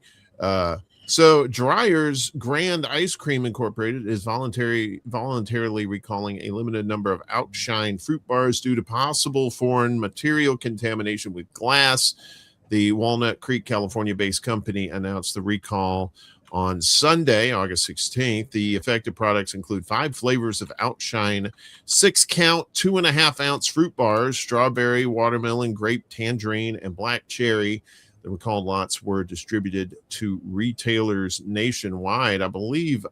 Speaker 2: So Dreyer's Grand Ice Cream Incorporated is voluntarily recalling a limited number of Outshine fruit bars due to possible foreign material contamination with glass. The Walnut Creek, California-based company announced the recall on Sunday, August 16th. The affected products include 5 flavors of Outshine 6-count, 2.5-ounce fruit bars: strawberry, watermelon, grape, tangerine, and black cherry. The recalled lots were distributed to retailers nationwide. I believe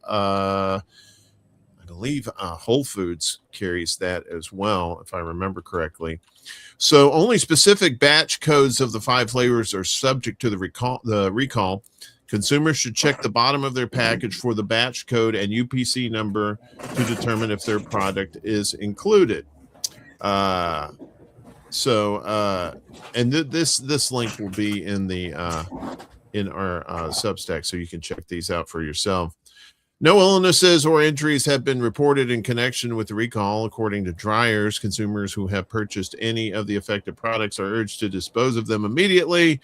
Speaker 2: Whole Foods carries that as well, if I remember correctly. So only specific batch codes of the 5 flavors are subject to the recall. Consumers should check the bottom of their package for the batch code and UPC number to determine if their product is included. And this link will be in in our Substack, so you can check these out for yourself. No illnesses or injuries have been reported in connection with the recall, according to Dreyer's. Consumers who have purchased any of the affected products are urged to dispose of them immediately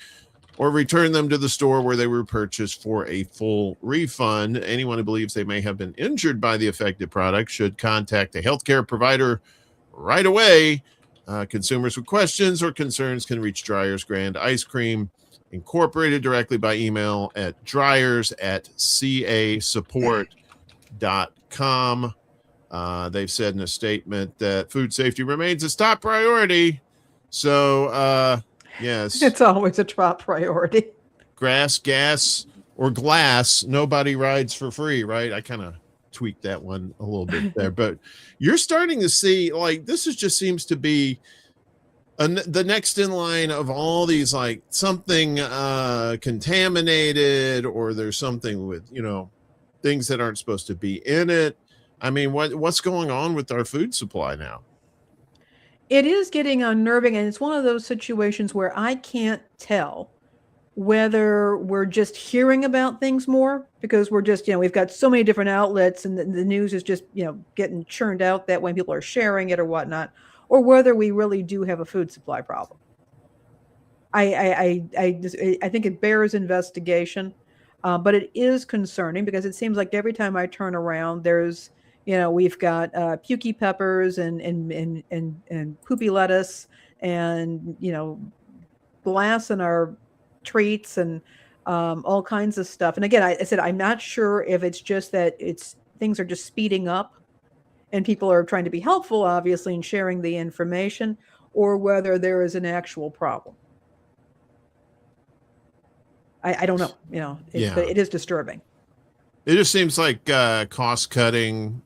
Speaker 2: or return them to the store where they were purchased for a full refund. Anyone who believes they may have been injured by the affected product should contact a healthcare provider right away. Consumers with questions or concerns can reach Dreyer's Grand Ice Cream Incorporated directly by email at dryers@casupport.com. They've said in a statement that food safety remains a top priority. So, yes.
Speaker 1: It's always a top priority.
Speaker 2: Grass, gas, or glass, nobody rides for free, right? I kind of tweaked that one a little bit there, but you're starting to see, like, this just seems to be the next in line of all these, like, something contaminated, or there's something with, things that aren't supposed to be in it. I mean, what's going on with our food supply now?
Speaker 1: It is getting unnerving, and it's one of those situations where I can't tell whether we're just hearing about things more because we're just, we've got so many different outlets and the news is just, getting churned out that way. People are sharing it or whatnot, or whether we really do have a food supply problem. I think it bears investigation, but it is concerning because it seems like every time I turn around, there's, we've got pukey peppers and poopy lettuce and, glass in our treats and all kinds of stuff. And again, I said, I'm not sure if it's just that things are just speeding up and people are trying to be helpful, obviously, in sharing the information, or whether there is an actual problem. I don't know, but it is disturbing.
Speaker 2: It just seems like cost cutting,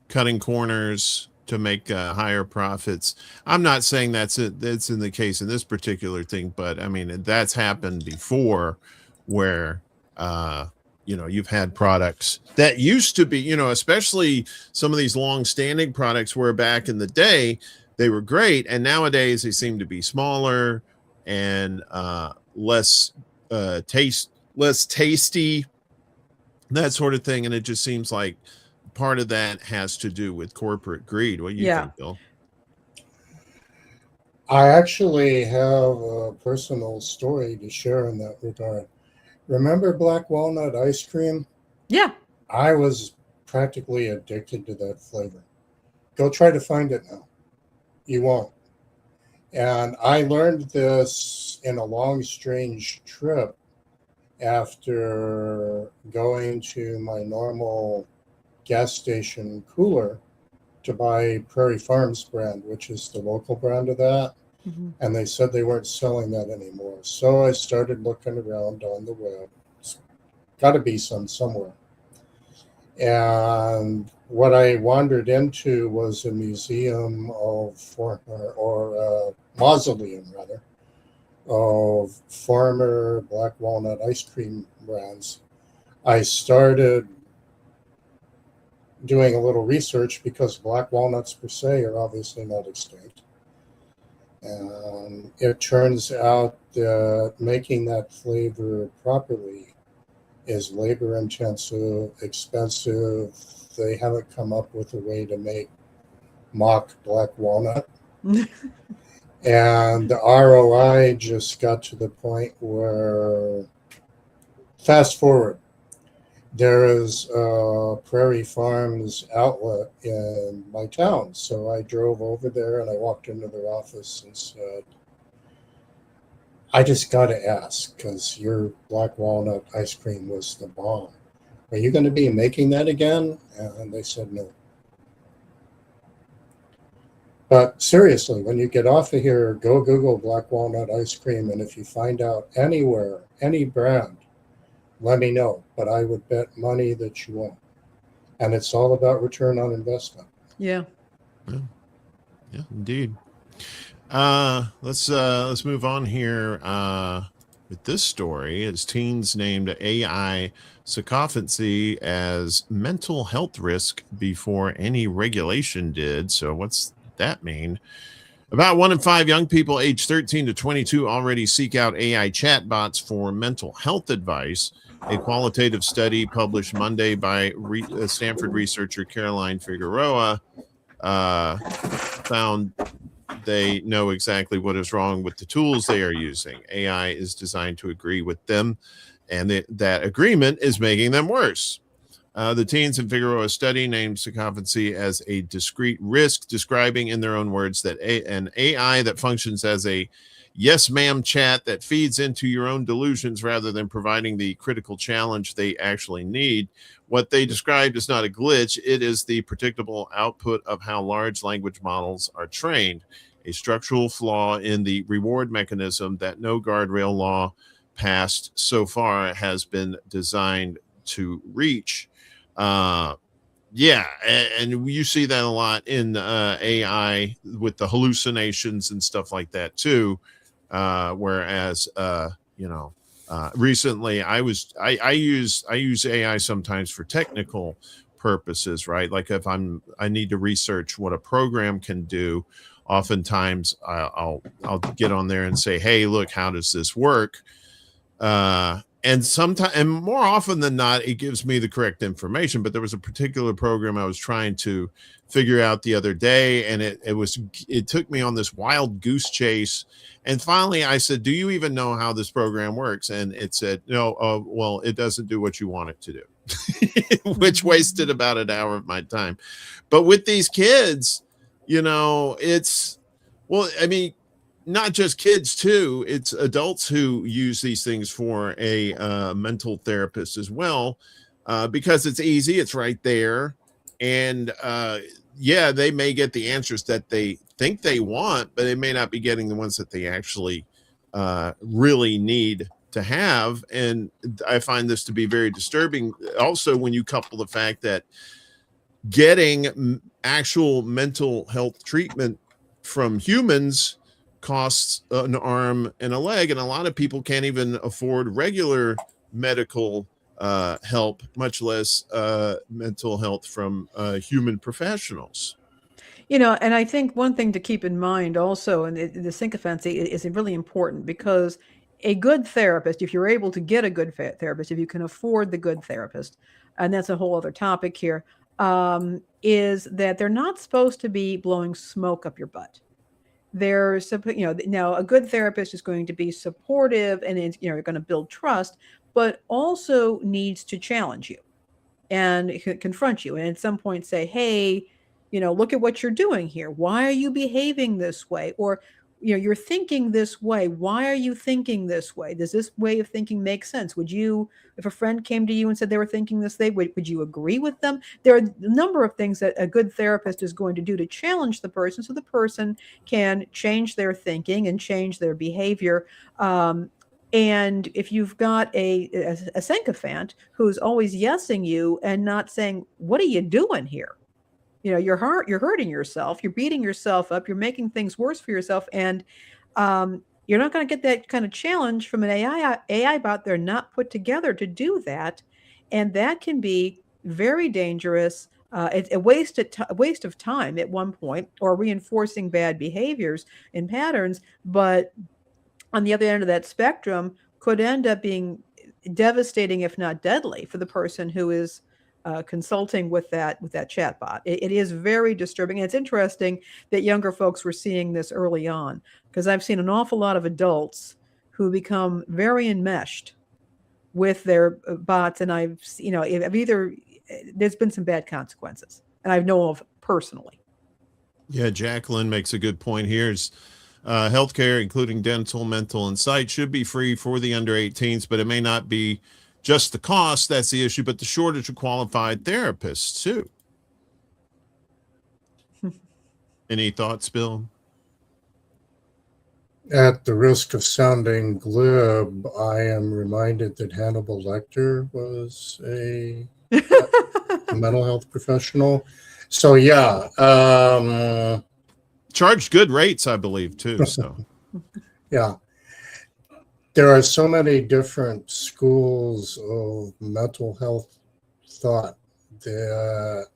Speaker 2: cutting corners to make higher profits. I'm not saying that's in the case in this particular thing, but I mean, that's happened before where, you've had products that used to be, especially some of these long-standing products where back in the day they were great, and nowadays they seem to be smaller and less tasty, that sort of thing. And it just seems like part of that has to do with corporate greed. What do you think, Bill?
Speaker 3: I actually have a personal story to share in that regard. Remember black walnut ice cream?
Speaker 1: Yeah.
Speaker 3: I was practically addicted to that flavor. Go try to find it now. You won't. And I learned this in a long, strange trip after going to my normal gas station cooler to buy Prairie Farms brand, which is the local brand of that.
Speaker 1: Mhm.
Speaker 3: And they said they weren't selling that anymore. So I started looking around on the web. It's got to be some somewhere. And what I wandered into was a museum of mausoleum rather, of former black walnut ice cream brands. I started doing a little research because black walnuts per se are obviously not extinct. And it turns out that making that flavor properly is labor intensive, expensive. They haven't come up with a way to make mock black walnut. And the ROI just got to the point where, fast forward, there is a Prairie Farms outlet in my town. So I drove over there and I walked into their office and said, I just got to ask, because your black walnut ice cream was the bomb. Are you going to be making that again? And they said no. But seriously, when you get off of here, go Google black walnut ice cream. And if you find out anywhere, any brand, let me know. But I would bet money that you won't. And it's all about return on investment.
Speaker 1: Yeah.
Speaker 2: Yeah, indeed. Let's move on here with this story. As teens named AI sycophancy as mental health risk before any regulation did. So what's that mean? About 1 in 5 young people aged 13 to 22 already seek out AI chatbots for mental health advice. A qualitative study published Monday by Stanford researcher Caroline Figueroa found they know exactly what is wrong with the tools they are using. AI is designed to agree with them, and that agreement is making them worse. The teens in Figueroa's study named sycophancy as a discrete risk, describing in their own words that an AI that functions as a yes ma'am chat that feeds into your own delusions rather than providing the critical challenge they actually need. What they described is not a glitch. It is the predictable output of how large language models are trained, a structural flaw in the reward mechanism that no guardrail law passed so far has been designed to reach. Yeah, and you see that a lot in AI with the hallucinations and stuff like that too. Whereas recently I use AI sometimes for technical purposes, right? Like if I need to research what a program can do, oftentimes I'll get on there and say, hey, look, how does this work? And sometimes, and more often than not, it gives me the correct information. But there was a particular program I was trying to figure out the other day, and it took me on this wild goose chase. And finally, I said, "Do you even know how this program works?" And it said, "No. Well, it doesn't do what you want it to do," which wasted about an hour of my time. But with these kids, it's not just kids too, it's adults who use these things for a mental therapist as well, because it's easy, it's right there, and they may get the answers that they think they want, but they may not be getting the ones that they actually really need to have. And I find this to be very disturbing also when you couple the fact that getting actual mental health treatment from humans costs an arm and a leg, and a lot of people can't even afford regular medical help, much less mental health from human professionals.
Speaker 1: And I think one thing to keep in mind also, and the sycophancy is really important, because a good therapist, if you're able to get a good therapist, if you can afford the good therapist, and that's a whole other topic here, is that they're not supposed to be blowing smoke up your butt. They're now a good therapist is going to be supportive, and it's, you're going to build trust, but also needs to challenge you and confront you, and at some point say, hey, look at what you're doing here. Why are you behaving this way? Or you're thinking this way. Why are you thinking this way? Does this way of thinking make sense? Would you, if a friend came to you and said they were thinking this way, would you agree with them? There are a number of things that a good therapist is going to do to challenge the person so the person can change their thinking and change their behavior. And if you've got a sycophant who's always yesing you and not saying, what are you doing here? You're hurting yourself, you're beating yourself up, you're making things worse for yourself. And you're not going to get that kind of challenge from an AI bot. They're not put together to do that. And that can be very dangerous. It's a waste of time at one point, or reinforcing bad behaviors and patterns. But on the other end of that spectrum could end up being devastating, if not deadly, for the person who is consulting with that chatbot. It is very disturbing. And it's interesting that younger folks were seeing this early on, because I've seen an awful lot of adults who become very enmeshed with their bots, and I've there's been some bad consequences, and I know of personally.
Speaker 2: Yeah, Jacqueline makes a good point here. Healthcare, including dental, mental, and sight, should be free for the under 18s, but it may not be just the cost that's the issue, but the shortage of qualified therapists too. Any thoughts, Bill?
Speaker 3: At the risk of sounding glib, I am reminded that Hannibal Lecter was a mental health professional. So yeah,
Speaker 2: charged good rates, I believe, too. So
Speaker 3: yeah. There are so many different schools of mental health thought that,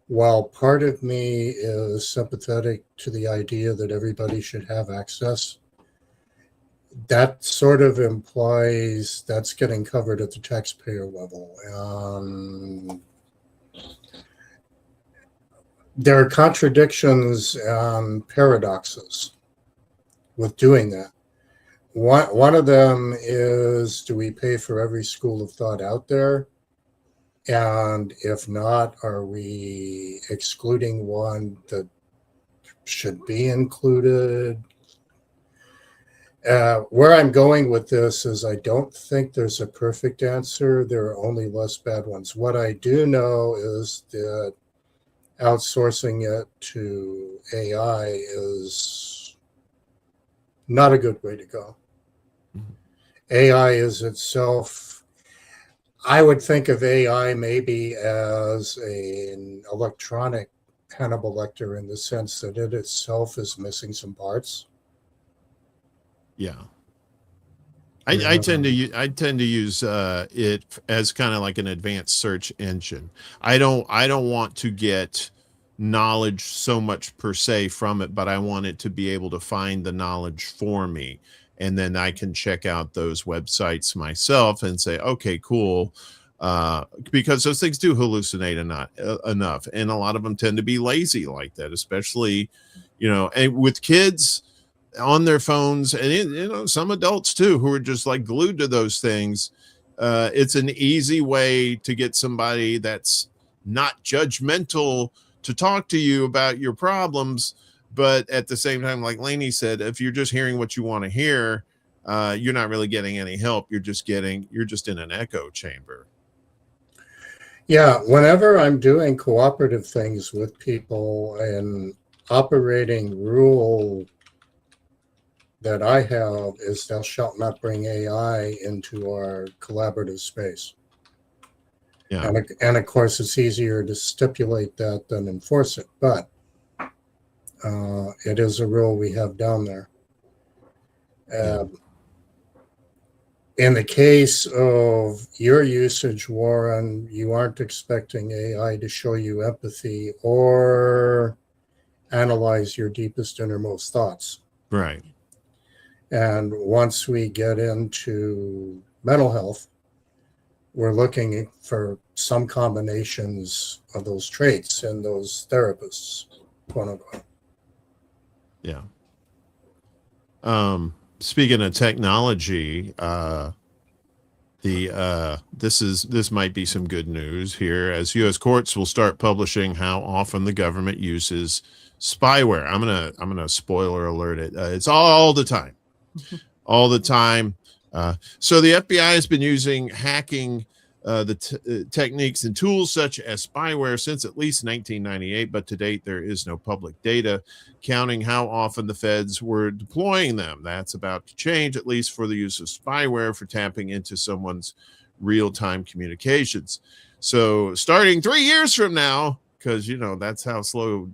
Speaker 3: while part of me is sympathetic to the idea that everybody should have access, that sort of implies that's getting covered at the taxpayer level. There are contradictions and paradoxes with doing that. One of them is, do we pay for every school of thought out there? And if not, are we excluding one that should be included? Where I'm going with this is, I don't think there's a perfect answer. There are only less bad ones. What I do know is that outsourcing it to AI is not a good way to go. AI is itself, I would think of AI maybe as an electronic Hannibal Lecter, in the sense that it itself is missing some parts.
Speaker 2: Yeah. I tend to use it as kind of like an advanced search engine. I don't want to get knowledge so much per se from it, but I want it to be able to find the knowledge for me. And then I can check out those websites myself and say, okay, cool. Because those things do hallucinate enough. And a lot of them tend to be lazy like that, especially, and with kids on their phones, and some adults too, who are just like glued to those things. It's an easy way to get somebody that's not judgmental to talk to you about your problems. But at the same time, like Lainey said, if you're just hearing what you want to hear, you're not really getting any help. You're just in an echo chamber.
Speaker 3: Yeah, whenever I'm doing cooperative things with people and operating rule that I have is, thou shalt not bring AI into our collaborative space. Yeah. And of course, it's easier to stipulate that than enforce it, but it is a rule we have down there. In the case of your usage, Warren, you aren't expecting AI to show you empathy or analyze your deepest, innermost thoughts.
Speaker 2: Right.
Speaker 3: And once we get into mental health, we're looking for some combinations of those traits in those therapists, quote unquote.
Speaker 2: Yeah. Speaking of technology, this might be some good news here, as U.S. courts will start publishing how often the government uses spyware. I'm gonna spoiler alert it. It's all the time, all the time. So the FBI has been using hacking techniques and tools such as spyware since at least 1998, but to date there is no public data counting how often the feds were deploying them. That's about to change, at least for the use of spyware for tapping into someone's real-time communications. So starting 3 years from now, because that's how slow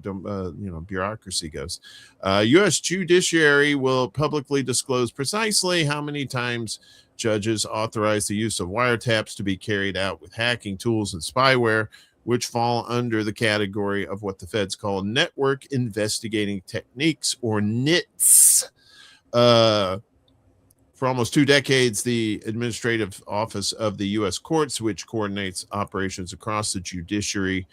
Speaker 2: bureaucracy goes, U.S. judiciary will publicly disclose precisely how many times judges authorize the use of wiretaps to be carried out with hacking tools and spyware, which fall under the category of what the feds call network investigating techniques, or NITS. For almost 2 decades, the Administrative Office of the U.S. Courts, which coordinates operations across the judiciary,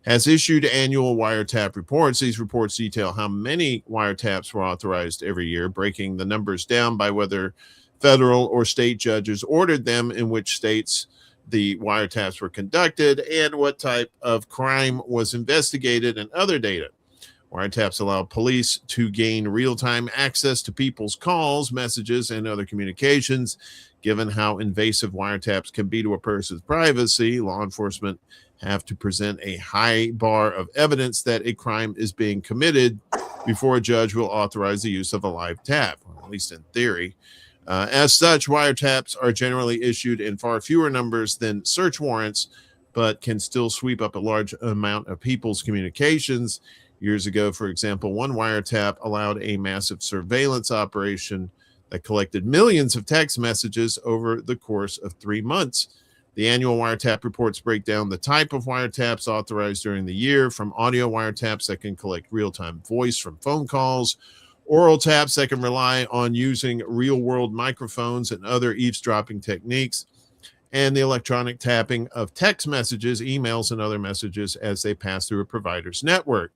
Speaker 2: has issued annual wiretap reports. These reports detail how many wiretaps were authorized every year, breaking the numbers down by whether federal or state judges ordered them, in which states the wiretaps were conducted, and what type of crime was investigated, and other data. Wiretaps allow police to gain real-time access to people's calls, messages, and other communications. Given how invasive wiretaps can be to a person's privacy, law enforcement have to present a high bar of evidence that a crime is being committed before a judge will authorize the use of a live tap, or at least in theory. As such, wiretaps are generally issued in far fewer numbers than search warrants, but can still sweep up a large amount of people's communications. Years ago, for example, one wiretap allowed a massive surveillance operation that collected millions of text messages over the course of 3 months. The annual wiretap reports break down the type of wiretaps authorized during the year, from audio wiretaps that can collect real-time voice from phone calls, oral taps that can rely on using real-world microphones and other eavesdropping techniques, and the electronic tapping of text messages, emails, and other messages as they pass through a provider's network.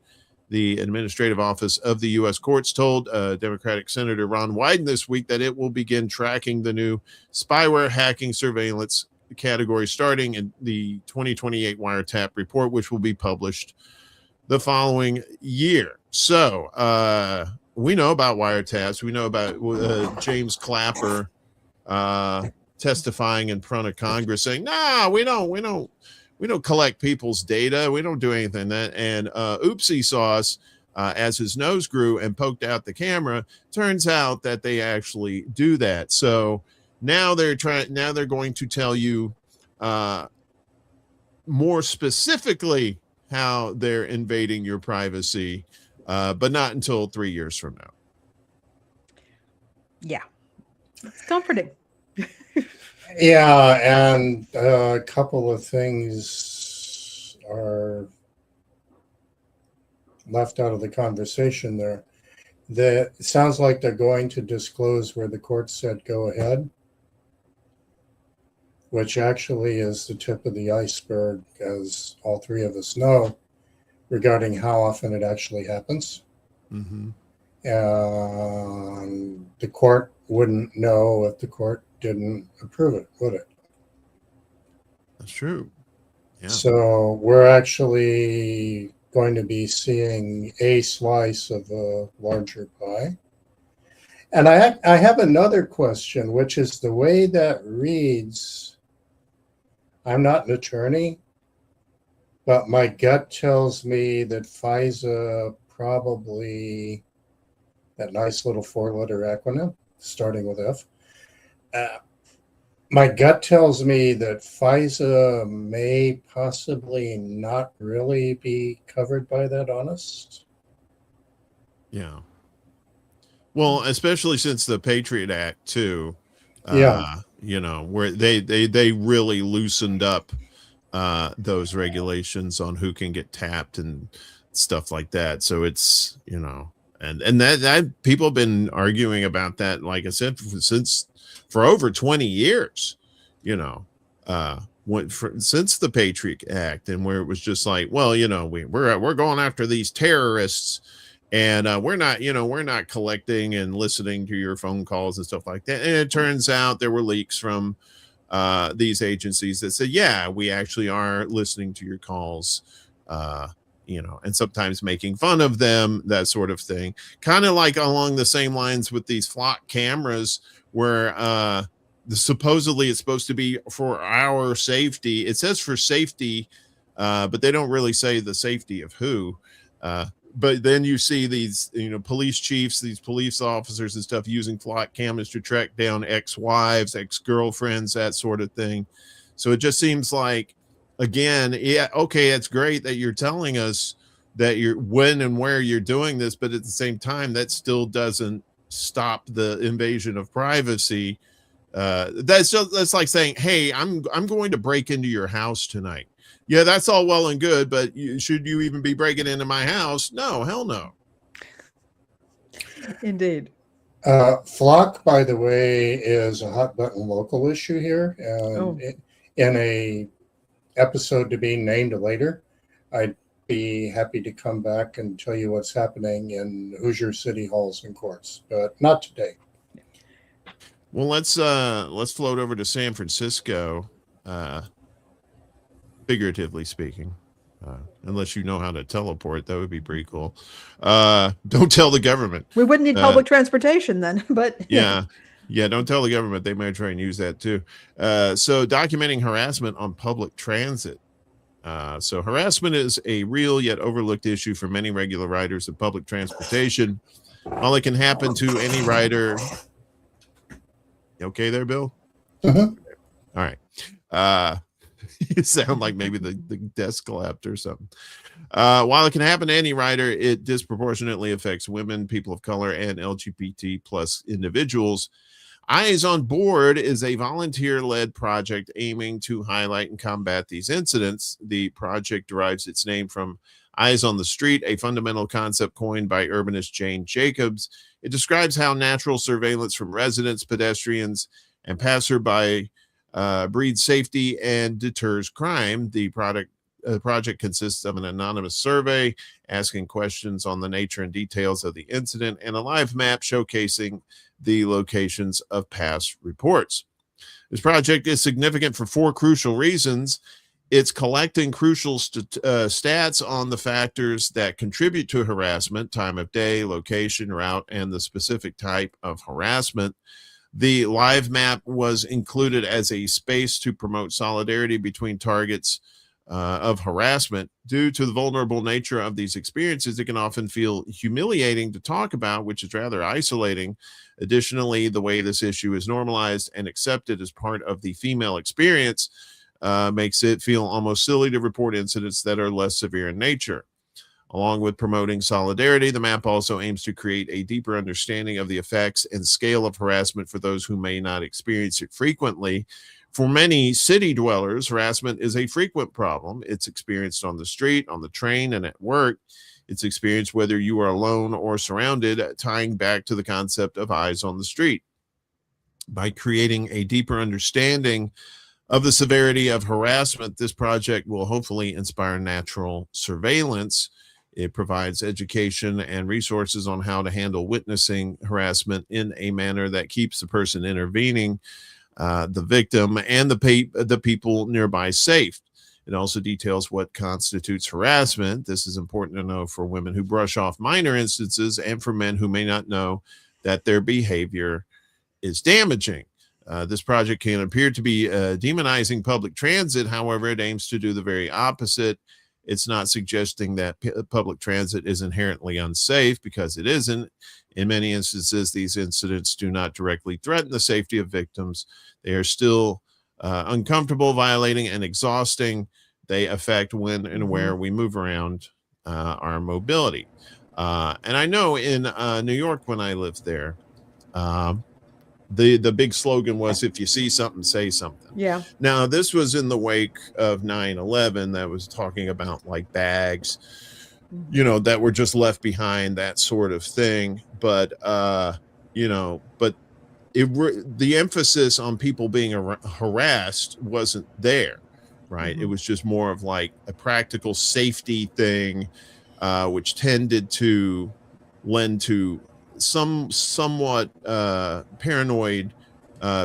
Speaker 2: The Administrative Office of the U.S. Courts told Democratic Senator Ron Wyden this week that it will begin tracking the new spyware hacking surveillance category starting in the 2028 wiretap report, which will be published the following year. So we know about wiretaps. We know about James Clapper testifying in front of Congress saying, "No, we don't collect people's data. We don't do anything." And oopsie sauce, as his nose grew and poked out the camera, turns out that they actually do that. So now they're going to tell you more specifically how they're invading your privacy, but not until 3 years from now.
Speaker 1: Yeah. It's comforting.
Speaker 3: Yeah, and a couple of things are left out of the conversation there. It sounds like they're going to disclose where the court said go ahead, which actually is the tip of the iceberg, as all three of us know, regarding how often it actually happens.
Speaker 2: Mm-hmm.
Speaker 3: And the court wouldn't know if the court didn't approve it, would it?
Speaker 2: That's true. Yeah.
Speaker 3: So we're actually going to be seeing a slice of a larger pie. And I have another question, which is the way that reads. I'm not an attorney, but my gut tells me that FISA probably, that nice little 4-letter acronym starting with F. My gut tells me that FISA may possibly not really be covered by that, honest.
Speaker 2: Yeah. Well, especially since the Patriot Act too. Where they really loosened up those regulations on who can get tapped and stuff like that. So it's, and that people have been arguing about that, like I said, for over 20 years, since the Patriot Act, and where it was just like, well, we're going after these terrorists, and we're not collecting and listening to your phone calls and stuff like that. And it turns out there were leaks from these agencies that said, yeah, we actually are listening to your calls, and sometimes making fun of them, that sort of thing. Kind of like along the same lines with these flock cameras where supposedly it's supposed to be for our safety. It says for safety, but they don't really say the safety of who. But then you see these, police chiefs, these police officers and stuff using flock cameras to track down ex-wives, ex-girlfriends, that sort of thing. So it just seems like, again, yeah, okay, it's great that you're telling us that you're when and where you're doing this, but at the same time, that still doesn't stop the invasion of privacy. That's like saying, hey, I'm going to break into your house tonight. Yeah, that's all well and good, but should you even be breaking into my house? No, hell no.
Speaker 1: Indeed.
Speaker 3: Flock, by the way, is a hot button local issue here, and in a episode to be named later, I'd be happy to come back and tell you what's happening in Hoosier city halls and courts, but not today.
Speaker 2: Well, let's float over to San Francisco, figuratively speaking, unless you know how to teleport. That would be pretty cool. Don't tell the government.
Speaker 1: We wouldn't need public transportation then, but
Speaker 2: yeah, don't tell the government. They might try and use that too. So documenting harassment on public transit. So harassment is a real yet overlooked issue for many regular riders of public transportation. While it can happen to any rider. You okay there, Bill?
Speaker 3: Uh-huh.
Speaker 2: All right. You sound like maybe the desk collapsed or something. While it can happen to any rider, it disproportionately affects women, people of color, and LGBT plus individuals. Eyes on Board is a volunteer-led project aiming to highlight and combat these incidents. The project derives its name from Eyes on the Street, a fundamental concept coined by urbanist Jane Jacobs. It describes how natural surveillance from residents, pedestrians, and passerby breeds safety and deters crime. The project consists of an anonymous survey asking questions on the nature and details of the incident and a live map showcasing the locations of past reports. This project is significant for 4 crucial reasons. It's collecting crucial stats on the factors that contribute to harassment: time of day, location, route, and the specific type of harassment. The live map was included as a space to promote solidarity between targets of harassment. Due to the vulnerable nature of these experiences, it can often feel humiliating to talk about, which is rather isolating. Additionally, the way this issue is normalized and accepted as part of the female experience makes it feel almost silly to report incidents that are less severe in nature. Along with promoting solidarity, the map also aims to create a deeper understanding of the effects and scale of harassment for those who may not experience it frequently. For many city dwellers, harassment is a frequent problem. It's experienced on the street, on the train, and at work. It's experienced whether you are alone or surrounded, tying back to the concept of eyes on the street. By creating a deeper understanding of the severity of harassment, this project will hopefully inspire natural surveillance. It provides education and resources on how to handle witnessing harassment in a manner that keeps the person intervening, the victim, and the people nearby safe. It also details what constitutes harassment. This is important to know for women who brush off minor instances and for men who may not know that their behavior is damaging. This project can appear to be demonizing public transit. However, it aims to do the very opposite. It's not suggesting that public transit is inherently unsafe, because it isn't. In many instances, these incidents do not directly threaten the safety of victims. They are still uncomfortable, violating, and exhausting. They affect when and where we move around our mobility. And I know in New York, when I lived there, the big slogan was, if you see something, say something.
Speaker 1: Yeah.
Speaker 2: Now, this was in the wake of 9/11 that was talking about like bags, that were just left behind, that sort of thing. But, but the emphasis on people being harassed wasn't there, right?
Speaker 1: Mm-hmm.
Speaker 2: It was just more of like a practical safety thing, which tended to lend to somewhat paranoid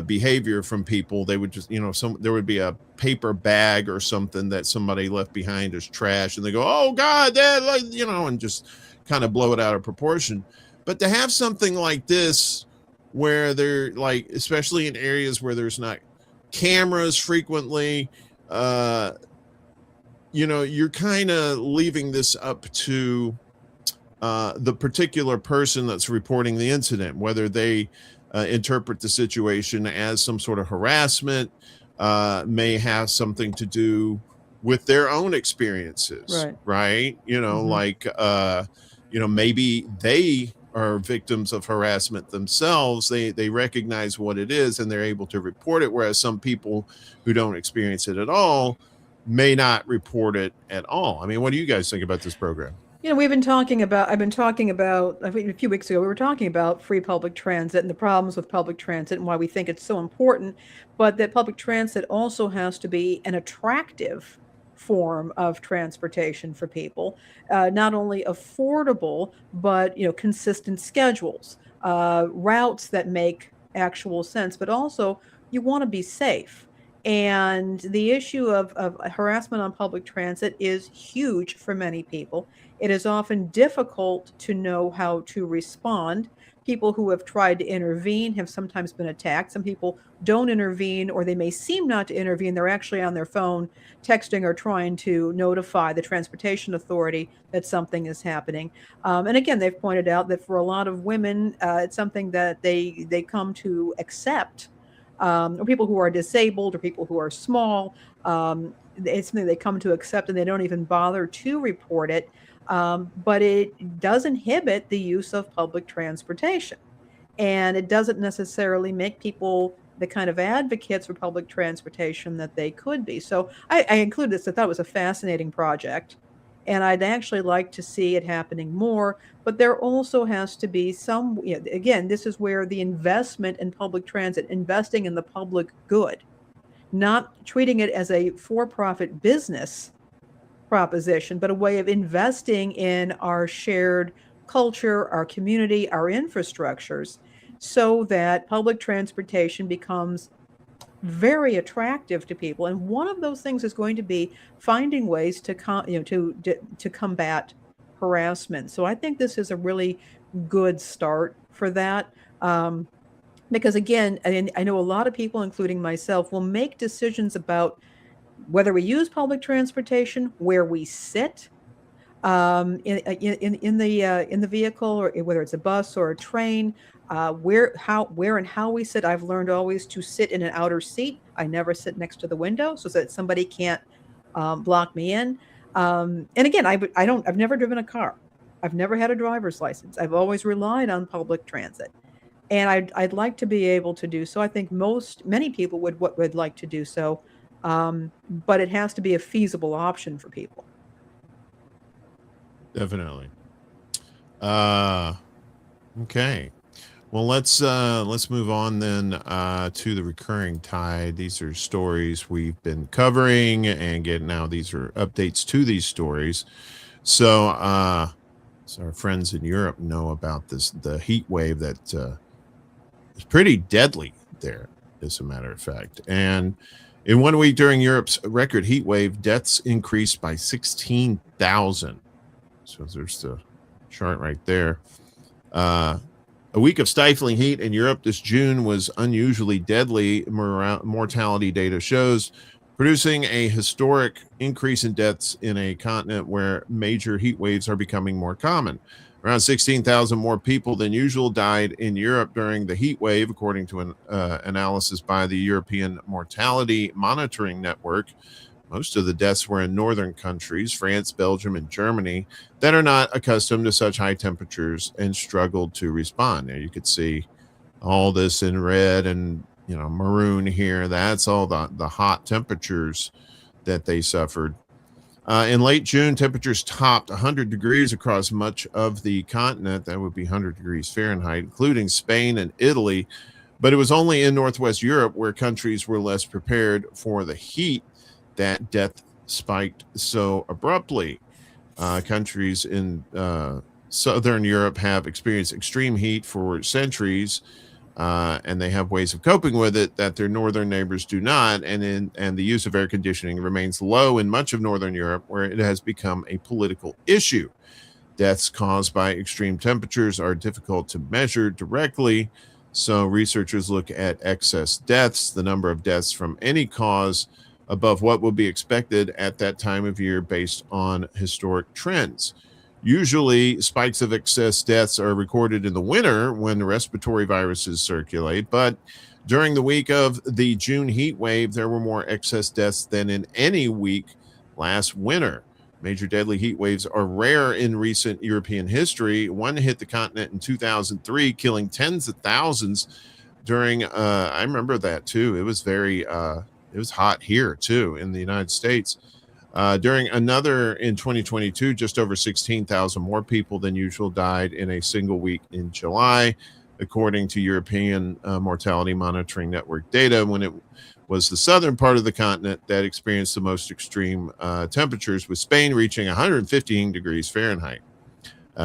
Speaker 2: behavior from people. They would just, there would be a paper bag or something that somebody left behind as trash, and they go, "Oh God, that," and just kind of blow it out of proportion. But to have something like this, where they're like, especially in areas where there's not cameras frequently, you're kind of leaving this up to the particular person that's reporting the incident, whether they interpret the situation as some sort of harassment, may have something to do with their own experiences, right? Like, maybe they are victims of harassment themselves. They recognize what it is and they're able to report it, whereas some people who don't experience it at all may not report it at all. I mean, what do you guys think about this program?
Speaker 1: I've been talking about, I think a few weeks ago, we were talking about free public transit and the problems with public transit and why we think it's so important, but that public transit also has to be an attractive form of transportation for people, not only affordable, but, consistent schedules, routes that make actual sense, but also you want to be safe. And the issue of harassment on public transit is huge for many people. It is often difficult to know how to respond. People who have tried to intervene have sometimes been attacked. Some people don't intervene, or they may seem not to intervene. They're actually on their phone texting or trying to notify the transportation authority that something is happening. And again, they've pointed out that for a lot of women, it's something that they come to accept. Or people who are disabled or people who are small, it's something they come to accept and they don't even bother to report it. But it does inhibit the use of public transportation. And it doesn't necessarily make people the kind of advocates for public transportation that they could be. So I included this. I thought it was a fascinating project. And I'd actually like to see it happening more. But there also has to be some, again, this is where the investment in public transit, investing in the public good, not treating it as a for-profit business proposition, but a way of investing in our shared culture, our community, our infrastructures, so that public transportation becomes very attractive to people. And one of those things is going to be finding ways to combat harassment. So I think this is a really good start for that. Because again, I know a lot of people, including myself, will make decisions about whether we use public transportation, where we sit in the vehicle, or whether it's a bus or a train, where and how we sit. I've learned always to sit in an outer seat. I never sit next to the window so that somebody can't block me in. And again, I've never driven a car. I've never had a driver's license. I've always relied on public transit. And I'd like to be able to do so. I think many people would like to do so. But it has to be a feasible option for people.
Speaker 2: Definitely. Okay. Well, let's move on then to the recurring tide. These are stories we've been covering, and these are updates to these stories. So our friends in Europe know about the heat wave that is pretty deadly there, as a matter of fact. And in 1 week during Europe's record heat wave, deaths increased by 16,000. So there's the chart right there. A week of stifling heat in Europe this June was unusually deadly, mortality data shows, producing a historic increase in deaths in a continent where major heat waves are becoming more common. Around 16,000 more people than usual died in Europe during the heat wave, according to an analysis by the European Mortality Monitoring Network. Most of the deaths were in northern countries, France, Belgium, and Germany, that are not accustomed to such high temperatures and struggled to respond. Now you could see all this in red and maroon here. That's all the hot temperatures that they suffered. In late June, temperatures topped 100 degrees across much of the continent. That would be 100 degrees Fahrenheit, including Spain and Italy. But it was only in Northwest Europe, where countries were less prepared for the heat, that death spiked so abruptly. Countries in Southern Europe have experienced extreme heat for centuries, and they have ways of coping with it that their northern neighbors do not. And the use of air conditioning remains low in much of Northern Europe, where it has become a political issue. Deaths caused by extreme temperatures are difficult to measure directly, so researchers look at excess deaths, the number of deaths from any cause above what would be expected at that time of year based on historic trends. Usually, spikes of excess deaths are recorded in the winter when respiratory viruses circulate, but during the week of the June heat wave, there were more excess deaths than in any week last winter. Major deadly heat waves are rare in recent European history. One hit the continent in 2003, killing tens of thousands during, I remember that too. It was it was hot here too in the United States. During another in 2022, just over 16,000 more people than usual died in a single week in July, according to European Mortality Monitoring Network data, when it was the southern part of the continent that experienced the most extreme temperatures, with Spain reaching 115 degrees Fahrenheit.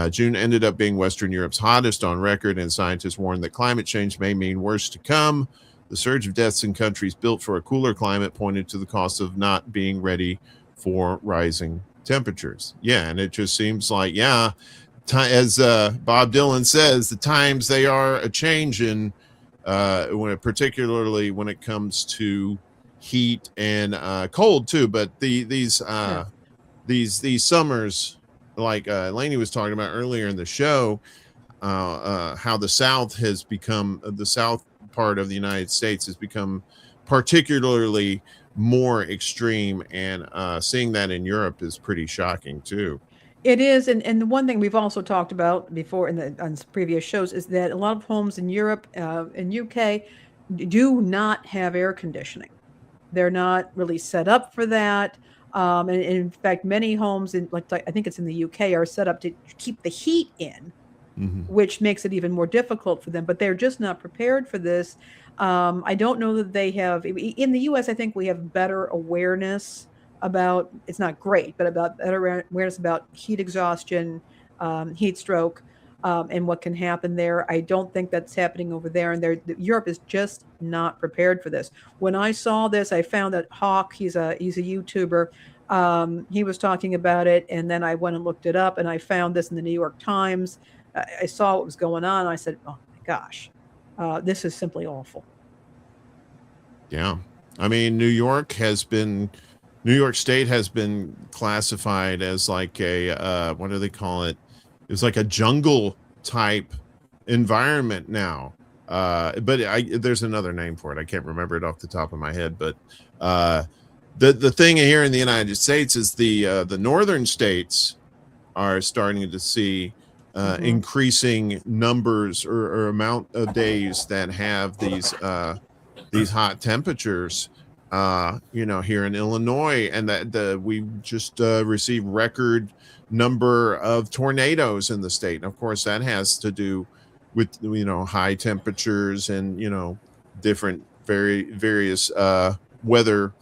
Speaker 2: June ended up being Western Europe's hottest on record, and scientists warn that climate change may mean worse to come. The surge of deaths in countries built for a cooler climate pointed to the cost of not being ready for rising temperatures. Yeah, and it just seems like, as Bob Dylan says, the times they are a changing, particularly when it comes to heat and cold too. But these summers, like Lainey was talking about earlier in the show, how the South has become, the South part of the United States has become particularly more extreme, and seeing that in Europe is pretty shocking too.
Speaker 1: It is, and the one thing we've also talked about before on previous shows is that a lot of homes in Europe and UK do not have air conditioning. They're not really set up for that. And in fact, many homes in, like I think it's in the UK, are set up to keep the heat in, which makes it even more difficult for them. But they're just not prepared for this. I don't know that they have, in the US, I think we have better awareness about, it's not great, but about better awareness about heat exhaustion, heat stroke, and what can happen there. I don't think that's happening over there. And Europe is just not prepared for this. When I saw this, I found that Hawk, he's a YouTuber, he was talking about it. And then I went and looked it up, and I found this in the New York Times. I saw what was going on. And I said, oh my gosh. This is simply awful.
Speaker 2: Yeah. I mean, New York State has been classified as like a, what do they call it? It's like a jungle type environment now. But there's another name for it. I can't remember it off the top of my head, but the thing here in the United States is the northern states are starting to see increasing numbers or amount of days that have these hot temperatures, here in Illinois, and that we just received record number of tornadoes in the state. And of course, that has to do with, high temperatures and, different various weather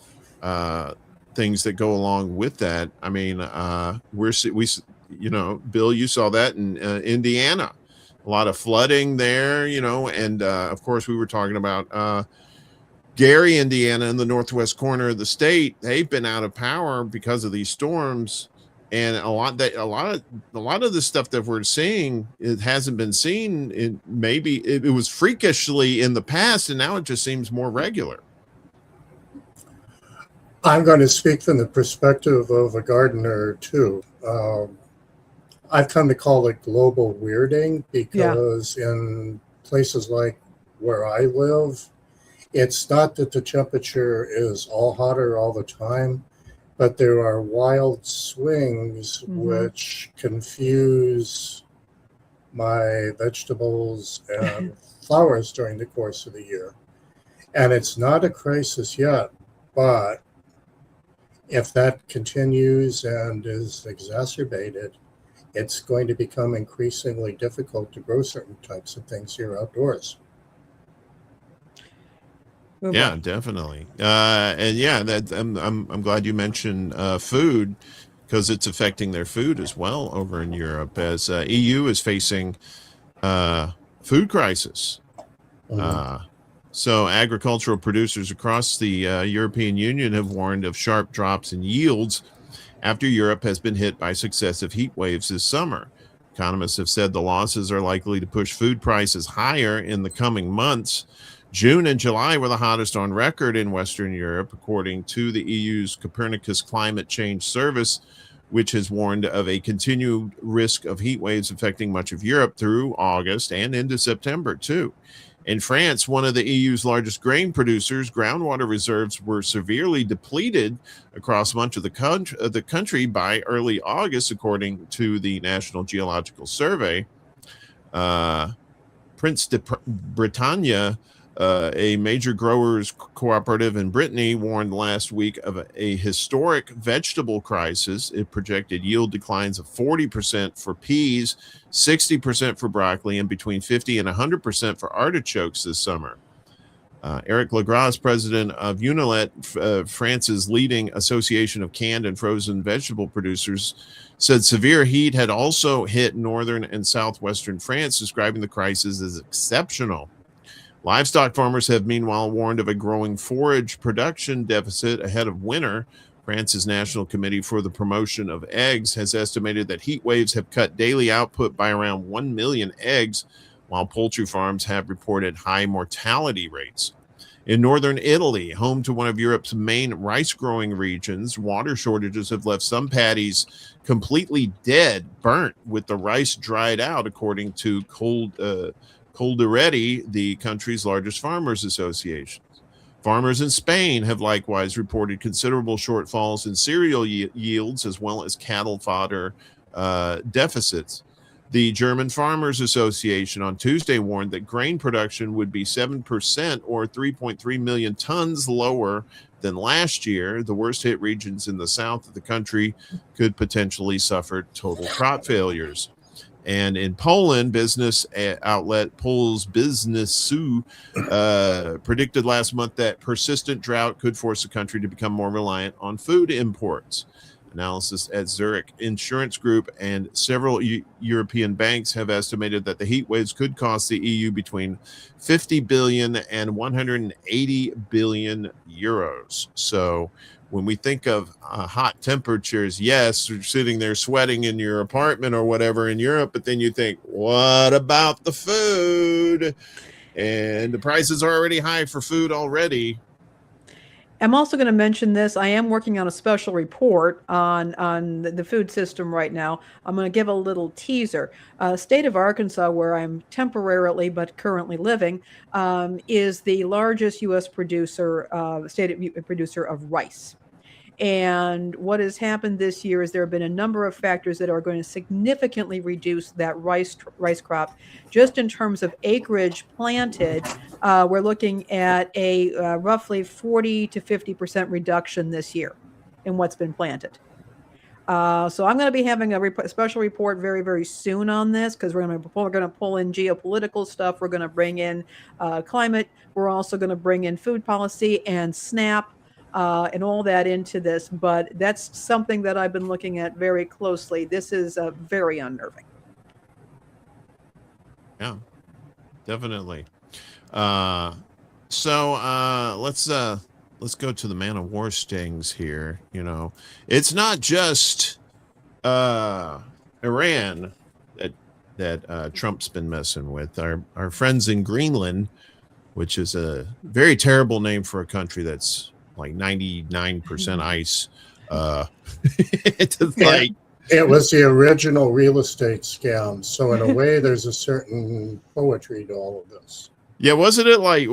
Speaker 2: things that go along with that. I mean, Bill, you saw that in Indiana, a lot of flooding there, and of course we were talking about Gary, Indiana, in the northwest corner of the state. They've been out of power because of these storms, and a lot of the stuff that we're seeing, it hasn't been seen in, maybe it was freakishly in the past, and now it just seems more regular.
Speaker 3: I'm going to speak from the perspective of a gardener too. I've come to call it global weirding, because in places like where I live, it's not that the temperature is all hotter all the time, but there are wild swings which confuse my vegetables and flowers during the course of the year. And it's not a crisis yet, but if that continues and is exacerbated, it's going to become increasingly difficult to grow certain types of things here outdoors.
Speaker 2: Yeah, definitely. And yeah, that I'm glad you mentioned food, because it's affecting their food as well over in Europe, as EU is facing food crisis. So agricultural producers across the European Union have warned of sharp drops in yields after Europe has been hit by successive heat waves this summer. Economists have said the losses are likely to push food prices higher in the coming months. June and July were the hottest on record in Western Europe, according to the EU's Copernicus Climate Change Service, which has warned of a continued risk of heat waves affecting much of Europe through August and into September, too. In France, one of the EU's largest grain producers, groundwater reserves were severely depleted across much of the country by early August, according to the National Geological Survey. Prince de Bretagne, a major growers cooperative in Brittany, warned last week of a historic vegetable crisis. It projected yield declines of 40% for peas, 60% for broccoli, and between 50 and 100% for artichokes this summer. Eric Legras, president of Yoninah, France's leading association of canned and frozen vegetable producers, said severe heat had also hit northern and southwestern France, describing the crisis as exceptional. Livestock farmers have meanwhile warned of a growing forage production deficit ahead of winter. France's National Committee for the Promotion of Eggs has estimated that heat waves have cut daily output by around 1 million eggs, while poultry farms have reported high mortality rates. In northern Italy, home to one of Europe's main rice-growing regions, water shortages have left some paddies completely dead, burnt, with the rice dried out, according to Coldiretti, the country's largest farmers association. Farmers in Spain have likewise reported considerable shortfalls in cereal yields, as well as cattle fodder deficits. The German Farmers Association on Tuesday warned that grain production would be 7% or 3.3 million tons lower than last year. The worst hit regions in the south of the country could potentially suffer total crop failures. And in Poland, business outlet Pol's Biznesu predicted last month that persistent drought could force the country to become more reliant on food imports. Analysis at Zurich Insurance Group and several European banks have estimated that the heat waves could cost the EU between 50 billion and 180 billion euros. So when we think of hot temperatures, yes, you're sitting there sweating in your apartment or whatever in Europe, but then you think, what about the food? And the prices are already high for food already.
Speaker 1: I'm also going to mention this. I am working on a special report on the food system right now. I'm going to give a little teaser. State of Arkansas, where I'm temporarily but currently living, is the largest U.S. producer, producer of rice. And what has happened this year is there have been a number of factors that are going to significantly reduce that rice crop. Just in terms of acreage planted, we're looking at a roughly 40 to 50% reduction this year in what's been planted. So I'm going to be having a special report very, very soon on this, because we're going to pull in geopolitical stuff. We're going to bring in climate. We're also going to bring in food policy and SNAP. And all that into this, but that's something that I've been looking at very closely. This is very unnerving.
Speaker 2: Yeah, definitely. So let's go to the Man of War stings here. You know, it's not just Iran that Trump's been messing with. Our friends in Greenland, which is a very terrible name for a country that's like 99% ice. It's like,
Speaker 3: it was the original real estate scam. So in a way, there's a certain poetry to all of this.
Speaker 2: Yeah, wasn't it like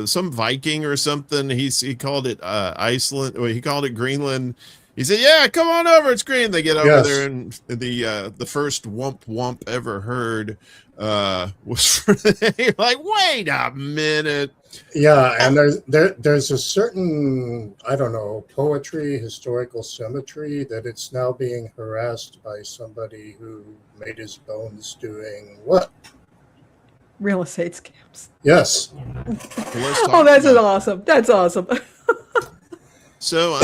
Speaker 2: some Viking or something? He called it Iceland, or he called it Greenland. He said, "Yeah, come on over. It's green." They get over there, and the first whump ever heard was for you're like, wait a minute.
Speaker 3: Yeah, and there's a certain, I don't know, poetry, historical symmetry that it's now being harassed by somebody who made his bones doing what?
Speaker 1: Real estate scams.
Speaker 3: Yes.
Speaker 1: Oh, that's awesome. That's awesome.
Speaker 2: So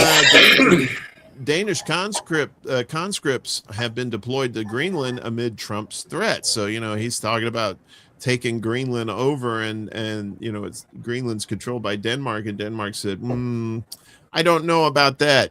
Speaker 2: Danish conscripts have been deployed to Greenland amid Trump's threats. So, you know, he's talking about taking Greenland over, and you know, it's Greenland's controlled by Denmark, and Denmark said, I don't know about that,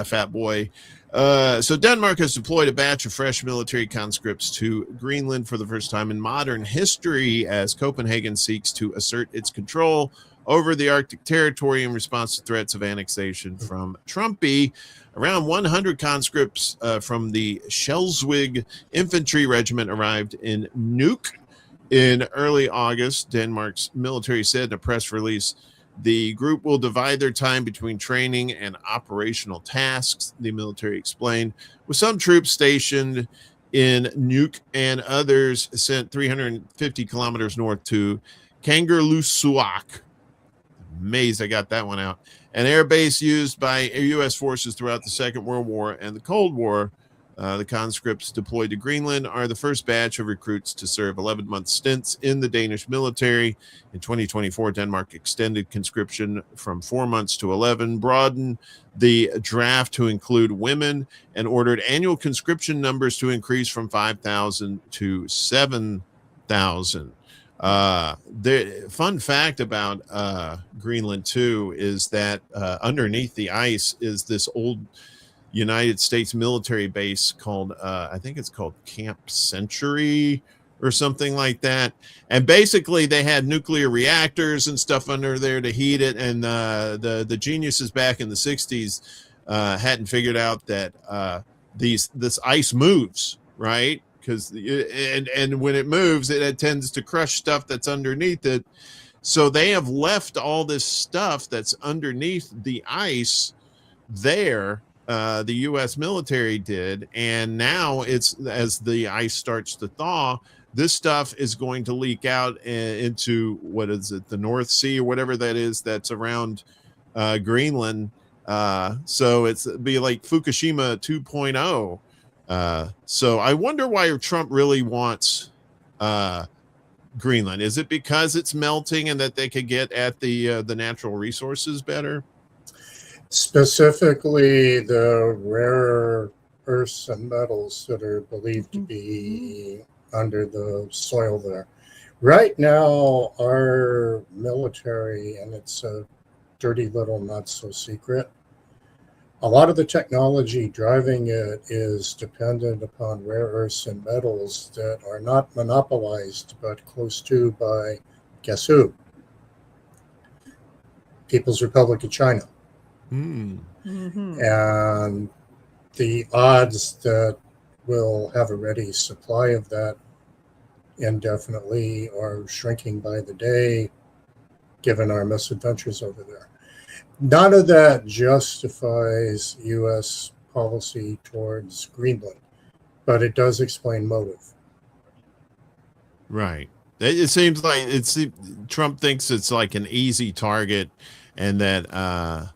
Speaker 2: fat boy. So Denmark has deployed a batch of fresh military conscripts to Greenland for the first time in modern history as Copenhagen seeks to assert its control over the Arctic territory in response to threats of annexation from Trumpy. Around 100 conscripts from the Schleswig Infantry Regiment arrived in Nuuk in early August. Denmark's military said in a press release, the group will divide their time between training and operational tasks, the military explained, with some troops stationed in Nuuk and others sent 350 kilometers north to Kangerlussuaq. Amazed I got that one out. An air base used by U.S. forces throughout the Second World War and the Cold War. The conscripts deployed to Greenland are the first batch of recruits to serve 11-month stints in the Danish military. In 2024, Denmark extended conscription from 4 months to 11, broadened the draft to include women, and ordered annual conscription numbers to increase from 5,000 to 7,000. The fun fact about Greenland too is that underneath the ice is this old United States military base called I think it's called Camp Century or something like that, and basically they had nuclear reactors and stuff under there to heat it, and the geniuses back in the 60s hadn't figured out that this ice moves, right? Because and when it moves, it tends to crush stuff that's underneath it. So they have left all this stuff that's underneath the ice there. The U.S. military did, and now it's, as the ice starts to thaw, this stuff is going to leak out into, what is it, the North Sea or whatever that is that's around Greenland. So it's be like Fukushima 2.0. So I wonder why Trump really wants Greenland. Is it because it's melting and that they could get at the natural resources better?
Speaker 3: Specifically, the rare earths and metals that are believed to be under the soil there. Right now, our military, and it's a dirty little not so secret, a lot of the technology driving it is dependent upon rare earths and metals that are not monopolized, but close to by, guess who? People's Republic of China. And the odds that we'll have a ready supply of that indefinitely are shrinking by the day, given our misadventures over there. None of that justifies U.S. policy towards Greenland, but it does explain motive.
Speaker 2: Right. It seems like Trump thinks it's like an easy target, and that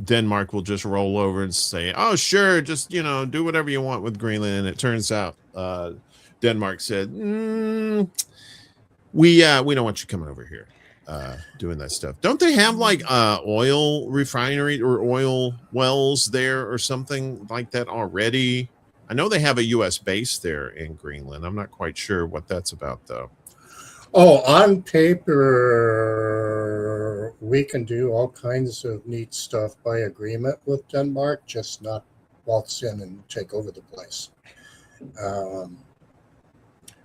Speaker 2: Denmark will just roll over and say, oh, sure, just, do whatever you want with Greenland. And it turns out Denmark said, we don't want you coming over here doing that stuff. Don't they have like oil refinery or oil wells there or something like that already? I know they have a U.S. base there in Greenland. I'm not quite sure what that's about, though.
Speaker 3: Oh, on paper, we can do all kinds of neat stuff by agreement with Denmark, just not waltz in and take over the place.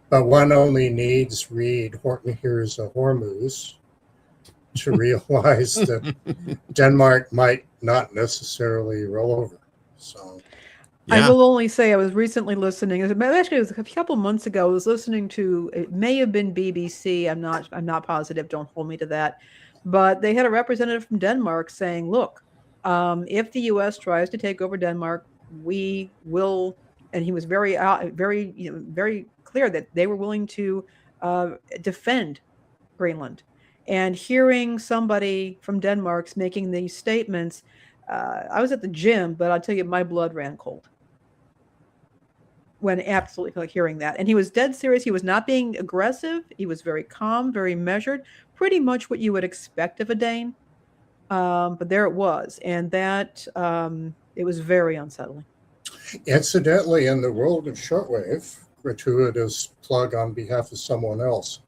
Speaker 3: But one only needs read Horton Hears a Hormuz to realize that Denmark might not necessarily roll over. So.
Speaker 1: Yeah. I will only say I was recently listening. Actually, it was a couple months ago. I was listening to, it may have been BBC. I'm not positive. Don't hold me to that. But they had a representative from Denmark saying, "Look, if the U.S. tries to take over Denmark, we will." And he was very clear that they were willing to defend Greenland. And hearing somebody from Denmark making these statements, I was at the gym, but I'll tell you, my blood ran cold when absolutely like hearing that. And he was dead serious. He was not being aggressive. He was very calm, very measured, pretty much what you would expect of a Dane. But there it was. And that it was very unsettling.
Speaker 3: Incidentally, in the world of shortwave, gratuitous plug on behalf of someone else,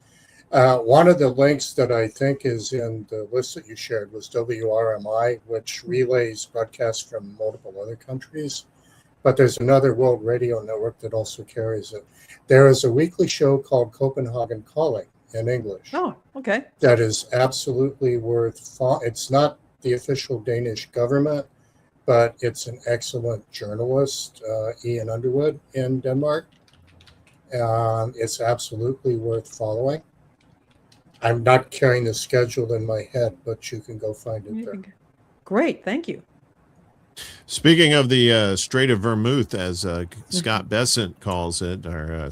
Speaker 3: One of the links that I think is in the list that you shared was WRMI, which relays broadcasts from multiple other countries. But there's another world radio network that also carries it. There is a weekly show called Copenhagen Calling in English.
Speaker 1: Oh, okay.
Speaker 3: That is absolutely worth. It's not the official Danish government, but it's an excellent journalist, Ian Underwood in Denmark. It's absolutely worth following. I'm not carrying the schedule in my head, but you can go find it there.
Speaker 1: Great, thank you.
Speaker 2: Speaking of the Strait of Vermouth, as Scott Bessent calls it, our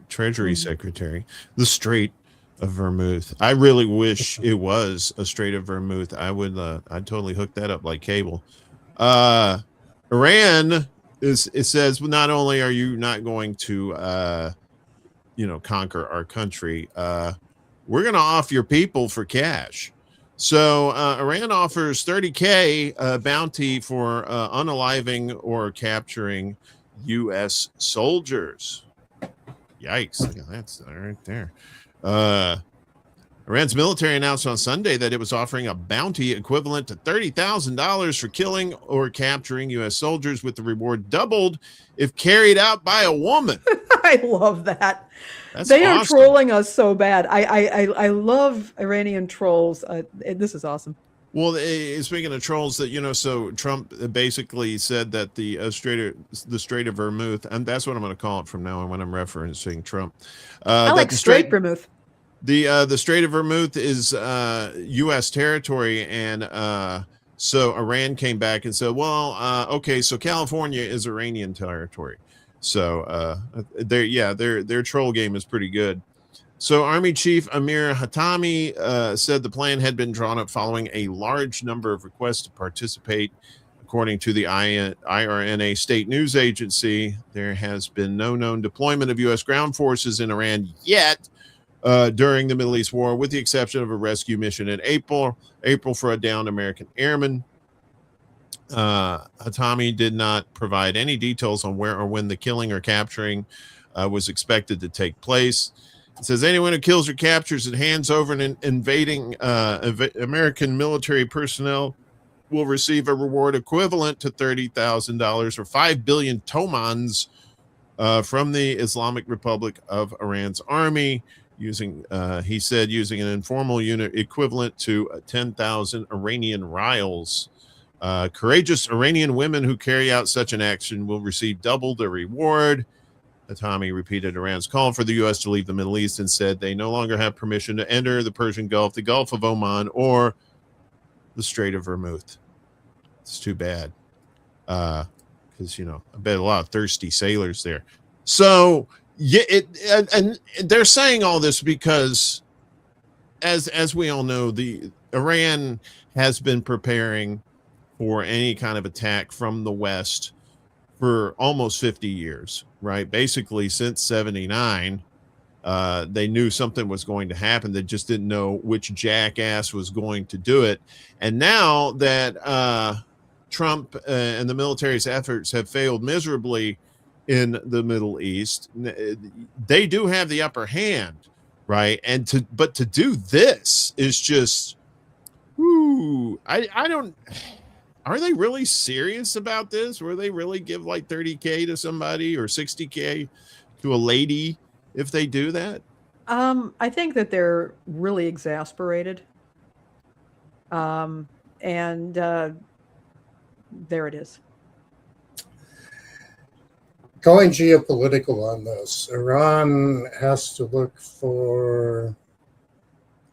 Speaker 2: Treasury Secretary, the Strait of Vermouth. I really wish it was a Strait of Vermouth. I'd totally hook that up like cable. Iran it says, well, not only are you not going to conquer our country, we're going to off your people for cash. So Iran offers $30K bounty for unaliving or capturing U.S. soldiers. Yikes. Look at that right there. Iran's military announced on Sunday that it was offering a bounty equivalent to $30,000 for killing or capturing U.S. soldiers, with the reward doubled if carried out by a woman.
Speaker 1: I love that.
Speaker 2: They
Speaker 1: are trolling us so bad. I love Iranian trolls. This is awesome.
Speaker 2: Well, speaking of trolls, that so Trump basically said that the Strait of Vermouth, and that's what I'm going to call it from now on when I'm referencing Trump.
Speaker 1: I like straight vermouth.
Speaker 2: The Strait of Vermouth is U.S. territory, and so Iran came back and said, well, okay, so California is Iranian territory. So their troll game is pretty good. So Army Chief Amir Hatami said the plan had been drawn up following a large number of requests to participate. According to the IRNA state news agency, there has been no known deployment of U.S. ground forces in Iran yet during the Middle East war, with the exception of a rescue mission in April for a downed American airman. Hatami did not provide any details on where or when the killing or capturing was expected to take place. It says anyone who kills or captures and hands over an invading American military personnel will receive a reward equivalent to $30,000 or 5 billion tomans from the Islamic Republic of Iran's army, he said, using an informal unit equivalent to 10,000 Iranian rials. Courageous Iranian women who carry out such an action will receive double the reward. Hatami repeated Iran's call for the U.S. to leave the Middle East and said they no longer have permission to enter the Persian Gulf, the Gulf of Oman, or the Strait of Vermouth. It's too bad. Because, I bet a lot of thirsty sailors there. So, and they're saying all this because, as we all know, Iran has been preparing for any kind of attack from the West for almost 50 years, right? Basically, since 79, they knew something was going to happen. They just didn't know which jackass was going to do it. And now that Trump and the military's efforts have failed miserably in the Middle East, they do have the upper hand, right? But to do this is just, I don't. Are they really serious about this? Will they really give like $30K to somebody or $60K to a lady if they do that?
Speaker 1: I think that they're really exasperated. And there it is.
Speaker 3: Going geopolitical on this, Iran has to look for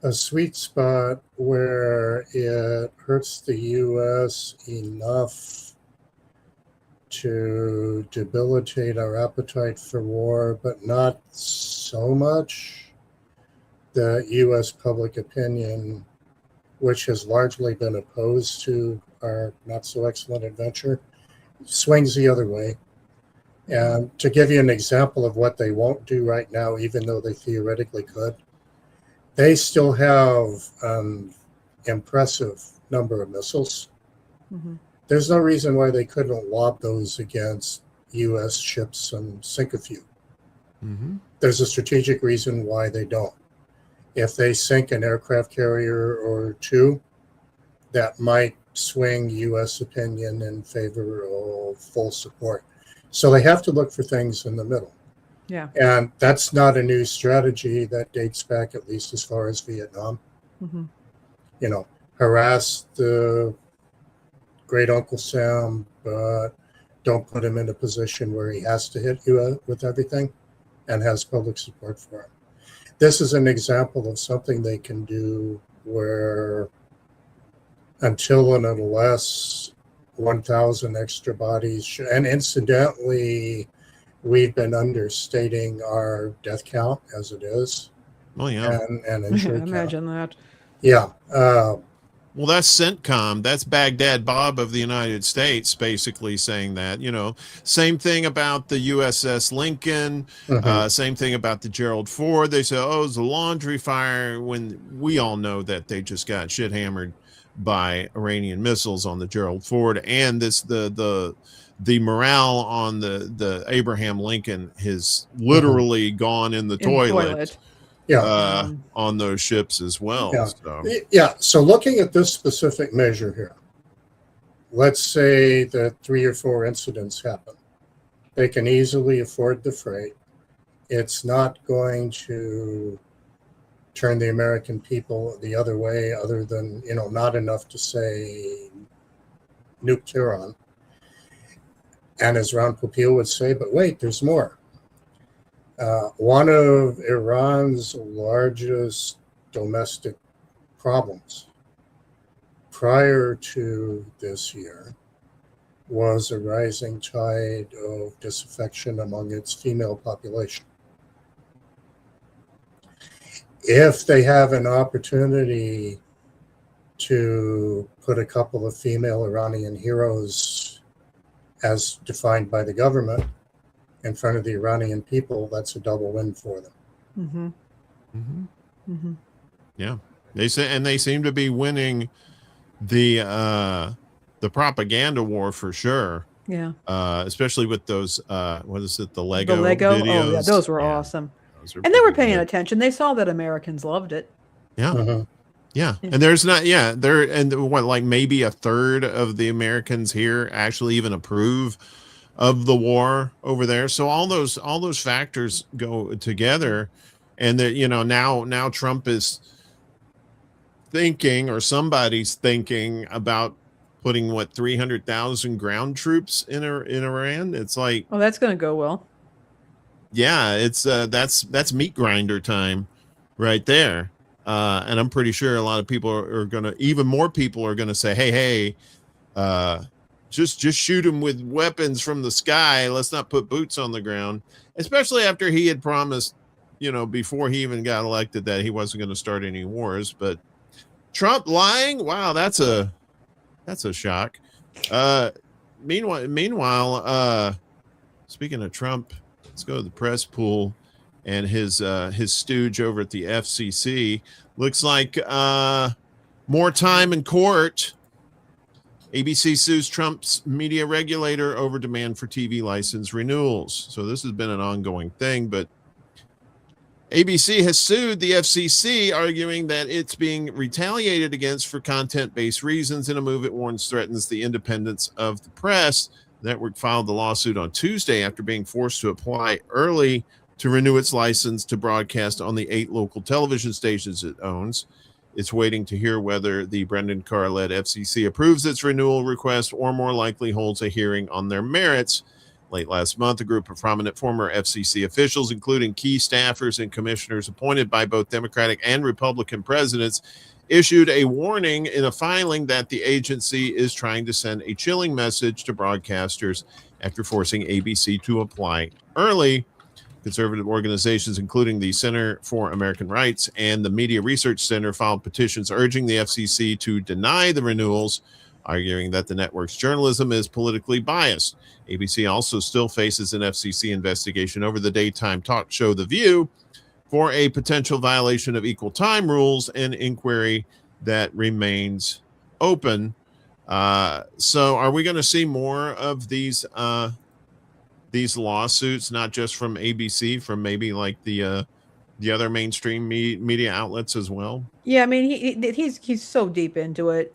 Speaker 3: a sweet spot where it hurts the U.S. enough to debilitate our appetite for war, but not so much that U.S. public opinion, which has largely been opposed to our not so excellent adventure, swings the other way. And to give you an example of what they won't do right now, even though they theoretically could, they still have an impressive number of missiles.
Speaker 1: Mm-hmm.
Speaker 3: There's no reason why they couldn't lob those against U.S. ships and sink a few.
Speaker 2: Mm-hmm.
Speaker 3: There's a strategic reason why they don't. if they sink an aircraft carrier or two, that might swing U.S. opinion in favor of full support. So they have to look for things in the middle.
Speaker 1: Yeah.
Speaker 3: And that's not a new strategy. That dates back at least as far as Vietnam.
Speaker 1: Mm-hmm.
Speaker 3: You know, harass the great Uncle Sam, but don't put him in a position where he has to hit you with everything and has public support for him. This is an example of something they can do where until and unless 1,000 extra bodies, and incidentally, we've been understating our death count as it is.
Speaker 2: Oh, yeah.
Speaker 3: And injury count.
Speaker 1: Imagine that.
Speaker 3: Yeah.
Speaker 2: Well, that's CENTCOM. That's Baghdad Bob of the United States basically saying that, you know, same thing about the USS Lincoln, same thing about the Gerald Ford. They say, oh, it's a laundry fire, when we all know that they just got shit hammered by Iranian missiles on the Gerald Ford. And this, the morale on the Abraham Lincoln has literally gone in the toilet.
Speaker 3: Yeah.
Speaker 2: On those ships as well.
Speaker 3: Yeah.
Speaker 2: So.
Speaker 3: Yeah. So looking at this specific measure here, let's say that 3 or 4 incidents happen. They can easily afford the freight. It's not going to turn the American people the other way, other than, you know, not enough to say nuke Tehran. And as Ron Popeil would say, but wait, there's more. One of Iran's largest domestic problems prior to this year was a rising tide of disaffection among its female population. If they have an opportunity to put a couple of female Iranian heroes, as defined by the government, in front of the Iranian people, that's a double win for them.
Speaker 1: Mm-hmm.
Speaker 2: Mm-hmm.
Speaker 1: Mm-hmm.
Speaker 2: Yeah, they say, and they seem to be winning the propaganda war for sure.
Speaker 1: Yeah.
Speaker 2: Especially with those what is it, the Lego
Speaker 1: videos?
Speaker 2: Oh
Speaker 1: yeah, those were awesome. And they were paying attention. They saw that Americans loved it.
Speaker 2: Yeah. Yeah. And there's not, what, like maybe a third of the Americans here actually even approve of the war over there. So all those factors go together, and that, you know, now Trump is thinking, or somebody's thinking about putting 300,000 ground troops in Iran. It's like,
Speaker 1: oh, that's going to go well.
Speaker 2: Yeah, it's that's meat grinder time right there. And I'm pretty sure a lot of people are gonna, even more people are gonna say, hey, just shoot him with weapons from the sky. Let's not put boots on the ground. Especially after he had promised, you know, before he even got elected, that he wasn't going to start any wars. But Trump lying, wow, that's a shock. Meanwhile, speaking of Trump, let's go to the press pool and his stooge over at the FCC. Looks like more time in court. ABC sues Trump's media regulator over demand for TV license renewals. So this has been an ongoing thing, but ABC has sued the FCC, arguing that it's being retaliated against for content-based reasons in a move it warns threatens the independence of the press. The network filed the lawsuit on Tuesday after being forced to apply early to renew its license to broadcast on the 8 local television stations it owns. It's waiting to hear whether the Brendan Carr-led FCC approves its renewal request, or more likely holds a hearing on their merits. Late last month, a group of prominent former FCC officials, including key staffers and commissioners appointed by both Democratic and Republican presidents, issued a warning in a filing that the agency is trying to send a chilling message to broadcasters after forcing ABC to apply early. Conservative organizations, including the Center for American Rights and the Media Research Center, filed petitions urging the FCC to deny the renewals, arguing that the network's journalism is politically biased. ABC also still faces an FCC investigation over the daytime talk show The View for a potential violation of equal time rules, an inquiry that remains open. So are we going to see more of these lawsuits, not just from ABC, from maybe like the the other mainstream media outlets as well?
Speaker 1: Yeah, I mean, he's so deep into it.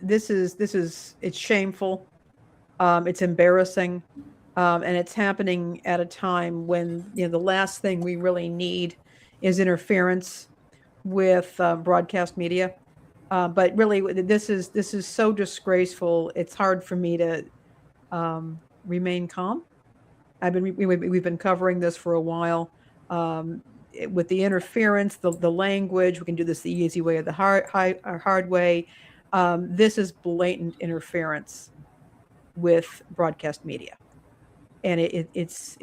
Speaker 1: This is it's shameful. It's embarrassing, and it's happening at a time when the last thing we really need is interference with broadcast media. But really, this is so disgraceful. It's hard for me to remain calm. We've been covering this for a while. With the interference, the language, we can do this the easy way or the hard way. This is blatant interference with broadcast media, and it's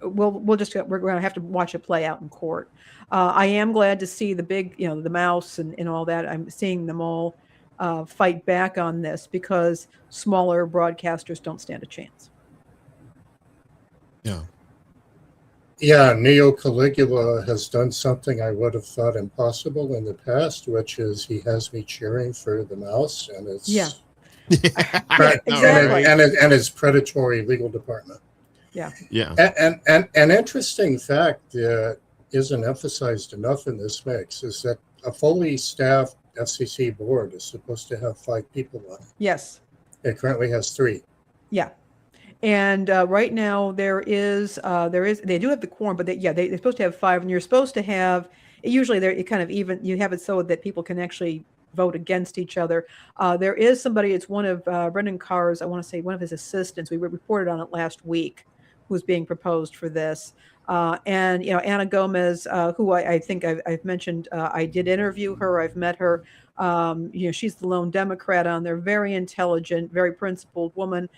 Speaker 1: we're going to have to watch it play out in court. I am glad to see the big, the mouse and all that. I'm seeing them all fight back on this because smaller broadcasters don't stand a chance.
Speaker 2: Yeah.
Speaker 3: Yeah, Neo Caligula has done something I would have thought impossible in the past, which is he has me cheering for the mouse and its
Speaker 1: exactly.
Speaker 3: and its predatory legal department.
Speaker 2: Yeah.
Speaker 3: And an interesting fact that isn't emphasized enough in this mix is that a fully staffed FCC board is supposed to have 5 people on it.
Speaker 1: Yes.
Speaker 3: It currently has 3.
Speaker 1: Yeah. And right now there is they do have the quorum, but they're supposed to have 5, and you're supposed to have usually it kind of even, you have it so that people can actually vote against each other. There is somebody, it's one of Brendan Carr's, I want to say one of his assistants. We reported on it last week, who's being proposed for this. And Anna Gomez, who I think I've mentioned, I did interview her. I've met her. She's the lone Democrat on there. Very intelligent, very principled woman.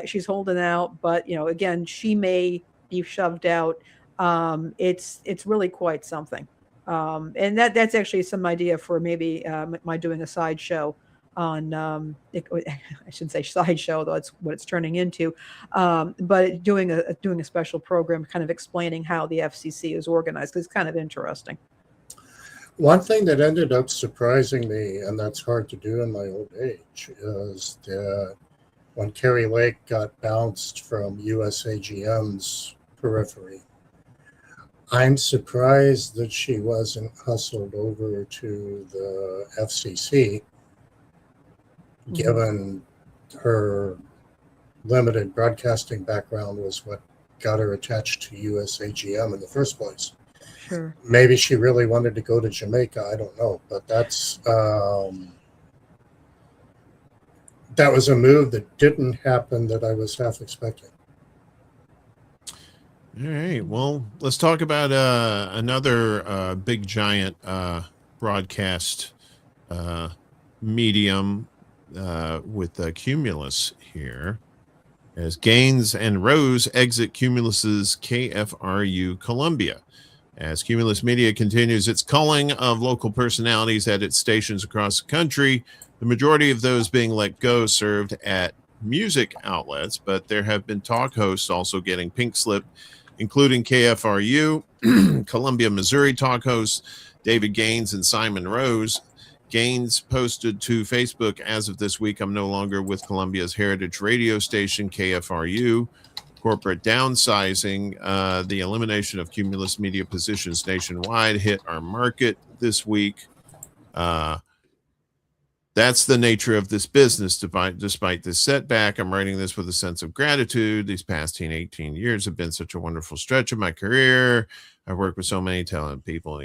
Speaker 1: She's holding out, but again, she may be shoved out. It's really quite something. And that's actually some idea for maybe my doing a sideshow on I shouldn't say sideshow, though it's what it's turning into, but doing a special program kind of explaining how the FCC is organized. It's kind of interesting.
Speaker 3: One thing that ended up surprising me, and that's hard to do in my old age, is that when Carrie Lake got bounced from USAGM's periphery, I'm surprised that she wasn't hustled over to the FCC, given her limited broadcasting background was what got her attached to USAGM in the first place.
Speaker 1: Sure.
Speaker 3: Maybe she really wanted to go to Jamaica. I don't know, but that's that was a move that didn't happen that I was half expecting.
Speaker 2: All right. Well, let's talk about another big giant broadcast medium with Cumulus here, as Gaines and Rose exit Cumulus's KFRU Columbia. As Cumulus Media continues its culling of local personalities at its stations across the country, the majority of those being let go served at music outlets, but there have been talk hosts also getting pink slipped, including KFRU, Columbia, Missouri talk hosts David Gaines and Simon Rose. Gaines posted to Facebook, as of this week, I'm no longer with Columbia's heritage radio station, KFRU. Corporate downsizing, the elimination of Cumulus Media positions nationwide hit our market this week. That's the nature of this business. Despite this setback, I'm writing this with a sense of gratitude. These past 18 years have been such a wonderful stretch of my career. I've worked with so many talented people.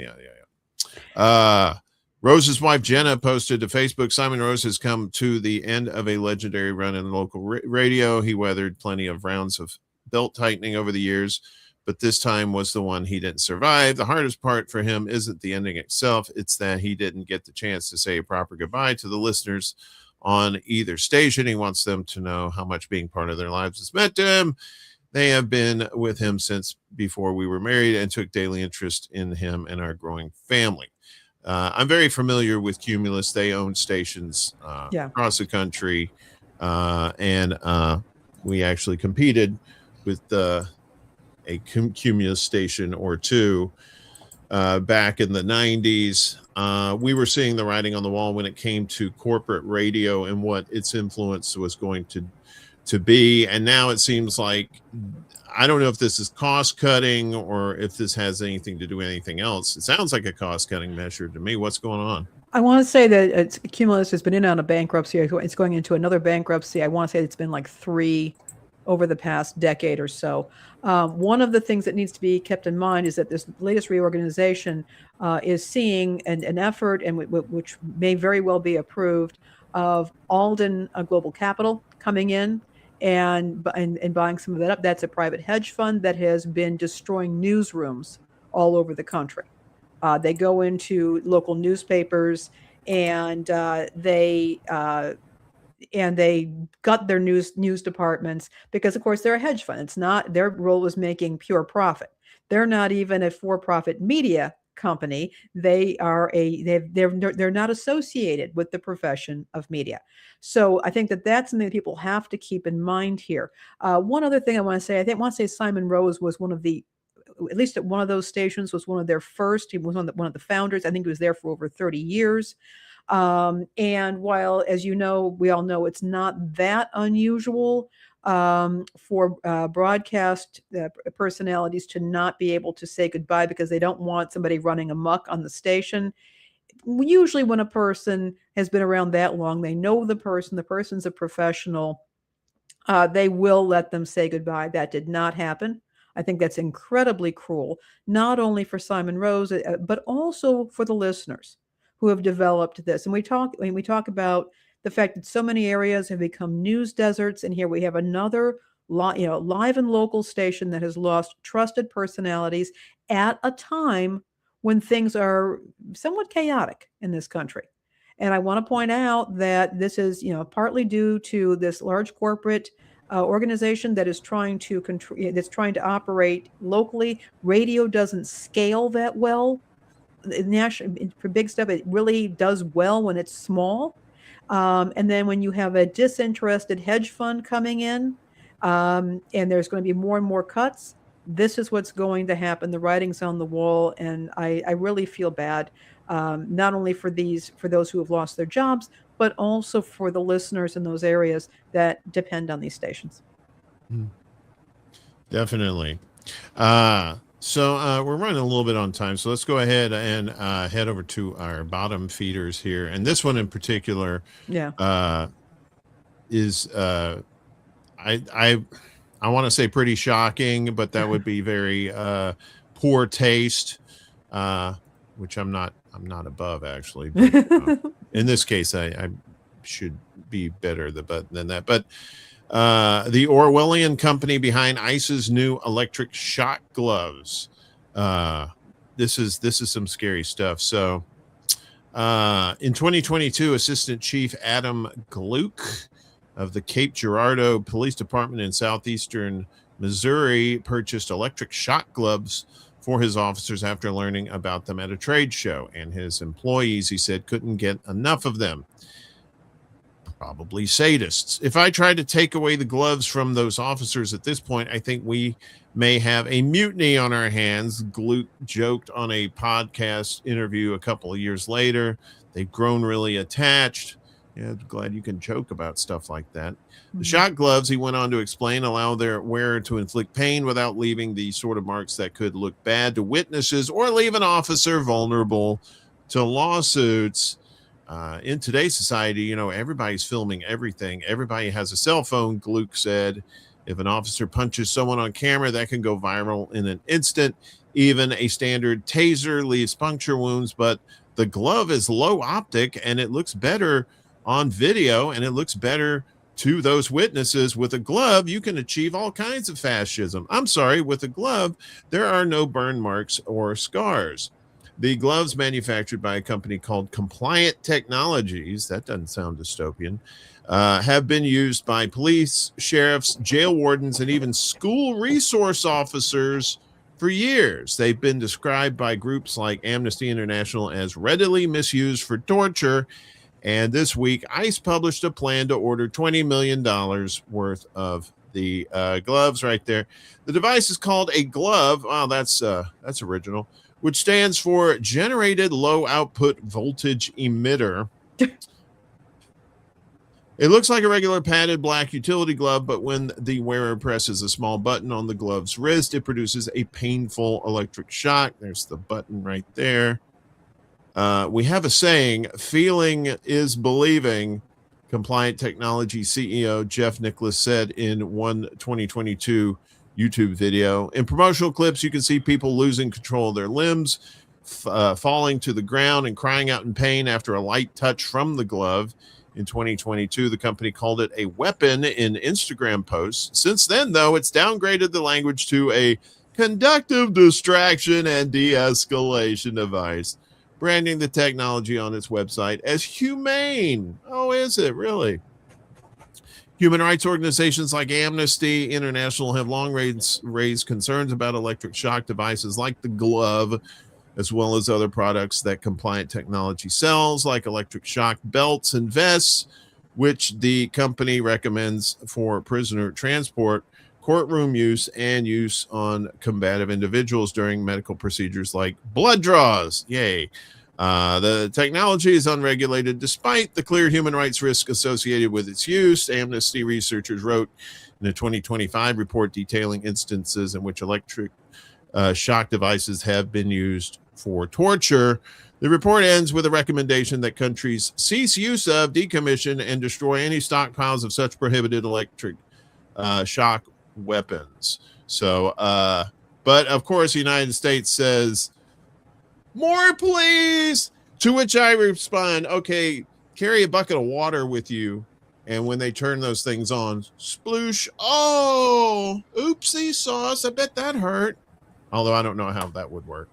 Speaker 2: Rose's wife, Jenna, posted to Facebook, Simon Rose has come to the end of a legendary run in local radio. He weathered plenty of rounds of belt tightening over the years, but this time was the one he didn't survive. The hardest part for him isn't the ending itself. It's that he didn't get the chance to say a proper goodbye to the listeners on either station. He wants them to know how much being part of their lives has meant to him. They have been with him since before we were married and took daily interest in him and our growing family. I'm very familiar with Cumulus. They own stations across the country, and we actually competed with a Cumulus station or two back in the 90s. We were seeing the writing on the wall when it came to corporate radio and what its influence was going to be. And now it seems like I don't know if this is cost cutting or if this has anything to do with anything else. It sounds like a cost cutting measure to me. What's going on?
Speaker 1: I want to say that Cumulus has been in on a bankruptcy. It's going into another bankruptcy. I want to say it's been like 3 over the past decade or so. One of the things that needs to be kept in mind is that this latest reorganization is seeing an effort, and which may very well be approved, of Alden Global Capital coming in and buying some of that up. That's a private hedge fund that has been destroying newsrooms all over the country. They go into local newspapers and they gut their news departments because, of course, they're a hedge fund. It's not their role is making pure profit. They're not even a for-profit media company. They're not associated with the profession of media. So I think that that's something that people have to keep in mind here. One other thing I want to say, Simon Rose was one of the, at least at one of those stations, was one of their first. He was one of the founders. I think he was there for over 30 years. And while, as you know, we all know it's not that unusual for broadcast personalities to not be able to say goodbye because they don't want somebody running amok on the station. Usually when a person has been around that long, they know the person's a professional, they will let them say goodbye. That did not happen. I think that's incredibly cruel, not only for Simon Rose, but also for the listeners who have developed this. And we talk about the fact that so many areas have become news deserts, and here we have another live and local station that has lost trusted personalities at a time when things are somewhat chaotic in this country. And I want to point out that this is, partly due to this large corporate organization that is trying to operate locally. Radio doesn't scale that well. National, for big stuff, it really does well when it's small. And then when you have a disinterested hedge fund coming in, and there's going to be more and more cuts, this is what's going to happen. The writing's on the wall, and I really feel bad, not only for those who have lost their jobs, but also for the listeners in those areas that depend on these stations.
Speaker 2: Definitely. So we're running a little bit on time, so let's go ahead and head over to our bottom feeders here. And this one in particular, is I want to say pretty shocking, but that would be very poor taste, which I'm not above, actually. But, in this case, I should be better than that. But the Orwellian company behind ICE's new electric shock gloves. This is some scary stuff. So in 2022, Assistant Chief Adam Gluck of the Cape Girardeau Police Department in southeastern Missouri purchased electric shock gloves for his officers after learning about them at a trade show. And his employees, he said, couldn't get enough of them. Probably sadists. If I tried to take away the gloves from those officers at this point, I think we may have a mutiny on our hands. Gluck joked on a podcast interview a couple of years later. They've grown really attached. Yeah, I'm glad you can joke about stuff like that. The shock gloves, he went on to explain, allow their wearer to inflict pain without leaving the sort of marks that could look bad to witnesses or leave an officer vulnerable to lawsuits. In today's society, everybody's filming everything. Everybody has a cell phone, Gluck said. If an officer punches someone on camera, that can go viral in an instant. Even a standard taser leaves puncture wounds, but the glove is low optic and it looks better on video and it looks better to those witnesses. With a glove, you can achieve all kinds of fascism. With a glove, there are no burn marks or scars. The gloves, manufactured by a company called Compliant Technologies, that doesn't sound dystopian, have been used by police, sheriffs, jail wardens, and even school resource officers for years. They've been described by groups like Amnesty International as readily misused for torture. And this week, ICE published a plan to order $20 million worth of the gloves right there. The device is called a glove. Wow, that's original. Which stands for Generated Low Output Voltage Emitter. It looks like a regular padded black utility glove, but when the wearer presses a small button on the glove's wrist, it produces a painful electric shock. There's the button right there. We have a saying, feeling is believing. Compliant Technology CEO Jeff Nicholas said in one 2022 YouTube video. In promotional clips, you can see people losing control of their limbs, falling to the ground and crying out in pain after a light touch from the glove. In 2022, the company called it a weapon in Instagram posts. Since then, though, it's downgraded the language to a conductive distraction and de-escalation device, branding the technology on its website as humane. Oh, is it really? Human rights organizations like Amnesty International have long raised concerns about electric shock devices like the glove, as well as other products that Compliant Technology sells, like electric shock belts and vests, which the company recommends for prisoner transport, courtroom use, and use on combative individuals during medical procedures like blood draws. Yay. The technology is unregulated despite the clear human rights risk associated with its use. Amnesty researchers wrote in a 2025 report detailing instances in which electric shock devices have been used for torture. The report ends with a recommendation that countries cease use of, decommission, and destroy any stockpiles of such prohibited electric shock weapons. So, but of course, the United States says, more, please. To which I respond, okay, carry a bucket of water with you. And when they turn those things on, sploosh. Oh, oopsie sauce. I bet that hurt. Although I don't know how that would work,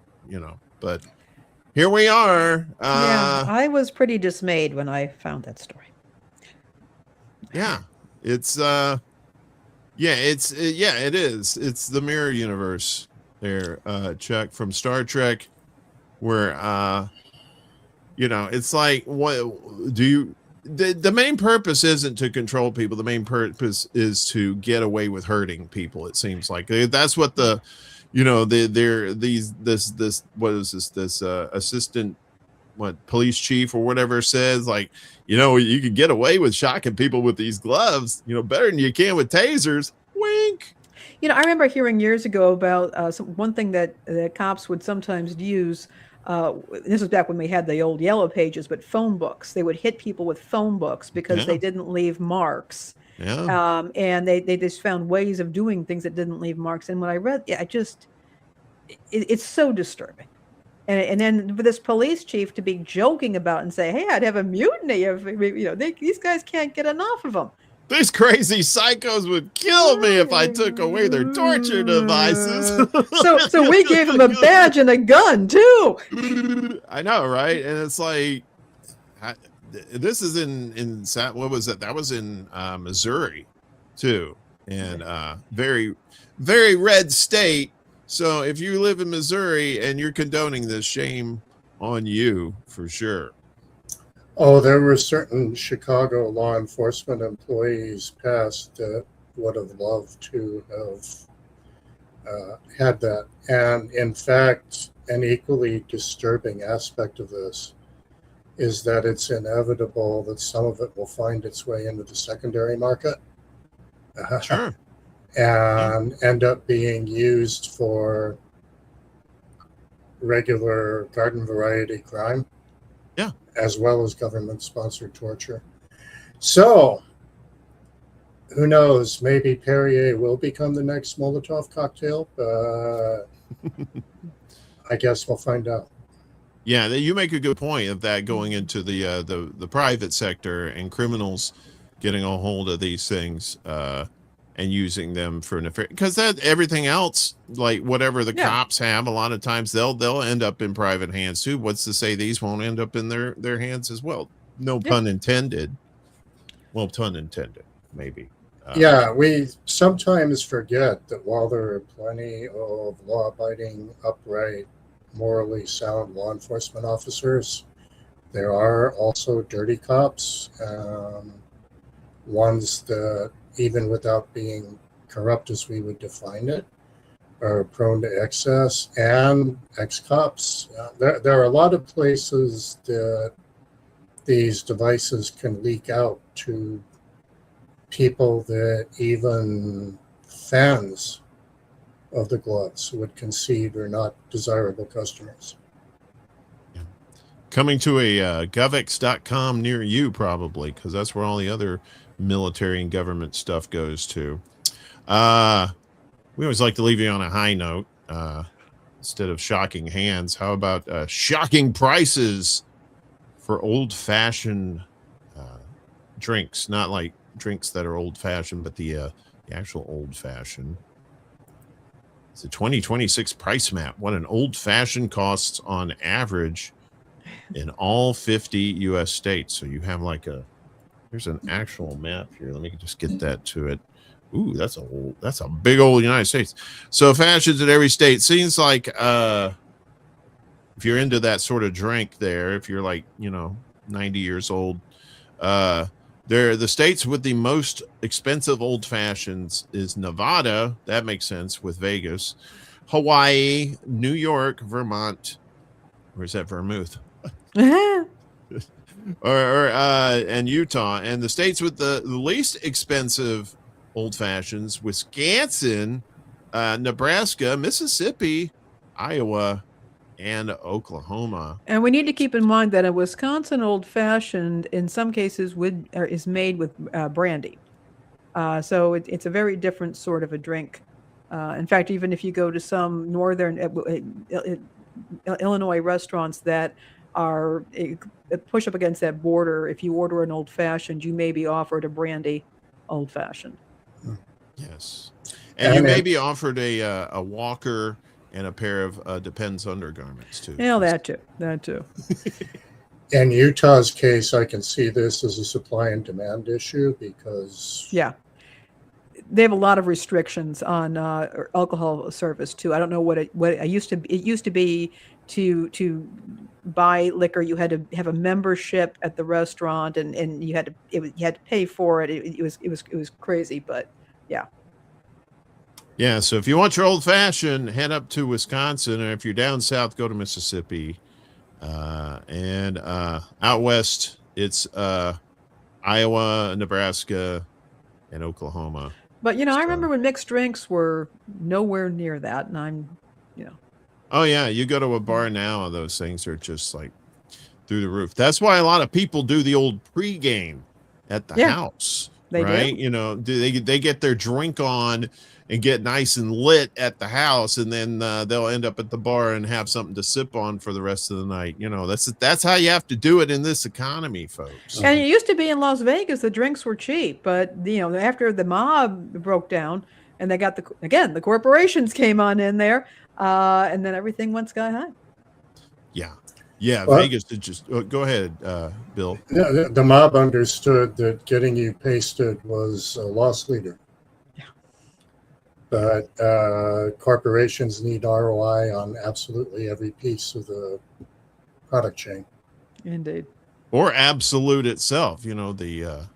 Speaker 2: but here we are.
Speaker 1: Yeah, I was pretty dismayed when I found that story.
Speaker 2: Yeah, it is. It's the mirror universe there, Chuck, from Star Trek, where, it's like, what do you, the main purpose isn't to control people. The main purpose is to get away with hurting people. It seems like that's what the, assistant, police chief or whatever says, like, you can get away with shocking people with these gloves, better than you can with tasers. Wink.
Speaker 1: I remember hearing years ago about one thing that cops would sometimes use. This was back when we had the old yellow pages, but phone books. They would hit people with phone books because they didn't leave marks.
Speaker 2: Yeah.
Speaker 1: And they just found ways of doing things that didn't leave marks. And when I read, it's so disturbing. And then for this police chief to be joking about and say, "Hey, I'd have a mutiny if these guys can't get enough of them."
Speaker 2: These crazy psychos would kill me if I took away their torture devices.
Speaker 1: so we gave them a badge and a gun too.
Speaker 2: I know, right? And it's like, this is in what was it? That was in Missouri too, and very, very red state. So if you live in Missouri and you're condoning this, shame on you for sure.
Speaker 3: Oh, there were certain Chicago law enforcement employees past that would have loved to have had that. And in fact, an equally disturbing aspect of this is that it's inevitable that some of it will find its way into the secondary market.
Speaker 2: Sure.
Speaker 3: And end up being used for regular garden variety crime.
Speaker 2: Yeah.
Speaker 3: As well as government-sponsored torture. So, who knows? Maybe Perrier will become the next Molotov cocktail. I guess we'll find out.
Speaker 2: Yeah, you make a good point of that going into the private sector and criminals getting a hold of these things and using them for nefarious. Because that everything else, like whatever the cops have, a lot of times they'll end up in private hands too. What's to say these won't end up in their hands as well? No pun intended. Well, pun intended, maybe.
Speaker 3: We sometimes forget that while there are plenty of law-abiding, upright, morally sound law enforcement officers, there are also dirty cops, ones that, even without being corrupt as we would define it, are prone to excess, and ex-cops. There are a lot of places that these devices can leak out to people that even fans of the gloves would concede are not desirable customers.
Speaker 2: Coming to a govx.com near you, probably, because that's where all the other military and government stuff goes to. We always like to leave you on a high note. Instead of shocking hands, how about shocking prices for old-fashioned drinks? Not like drinks that are old-fashioned, but the actual old-fashioned. It's a 2026 price map. What an old-fashioned costs on average in all 50 U.S. states. So you have like here's an actual map here. Let me just get that to it. Ooh, that's a big old United States. So fashions in every state. Seems like if you're into that sort of drink there, if you're like, 90 years old, they're the states with the most expensive old fashions is Nevada. That makes sense with Vegas, Hawaii, New York, Vermont. Where's that Vermouth? And Utah. And the states with the least expensive old fashions: Wisconsin, Nebraska, Mississippi, Iowa, and Oklahoma.
Speaker 1: And we need to keep in mind that a Wisconsin old fashioned, in some cases, is made with brandy. So it's a very different sort of a drink. In fact, even if you go to some northern Illinois restaurants that are push up against that border, if you order an old fashioned, you may be offered a brandy old fashioned.
Speaker 2: Yes, and you may be offered a walker and a pair of Depends undergarments too.
Speaker 1: Yeah, that too.
Speaker 3: In Utah's case, I can see this as a supply and demand issue because
Speaker 1: they have a lot of restrictions on alcohol service too. I don't know what it used to be. It used to be to buy liquor, you had to have a membership at the restaurant, and you had to pay for it. It was crazy, but
Speaker 2: yeah. So if you want your old fashioned, head up to Wisconsin, or if you're down south, go to Mississippi, and out west it's Iowa, Nebraska, and Oklahoma.
Speaker 1: But I remember when mixed drinks were nowhere near that, and
Speaker 2: oh yeah, you go to a bar now, those things are just like through the roof. That's why a lot of people do the old pregame at the house, right? Do. They get their drink on and get nice and lit at the house, and then they'll end up at the bar and have something to sip on for the rest of the night. That's how you have to do it in this economy, folks.
Speaker 1: And it used to be in Las Vegas, the drinks were cheap, but after the mob broke down and they got the corporations came on in there, and then everything went sky high.
Speaker 2: Yeah, well, Vegas did just go ahead, Bill.
Speaker 3: The mob understood that getting you pasted was a loss leader. But corporations need ROI on absolutely every piece of the product chain.
Speaker 1: Indeed.
Speaker 2: Or Absolute itself, the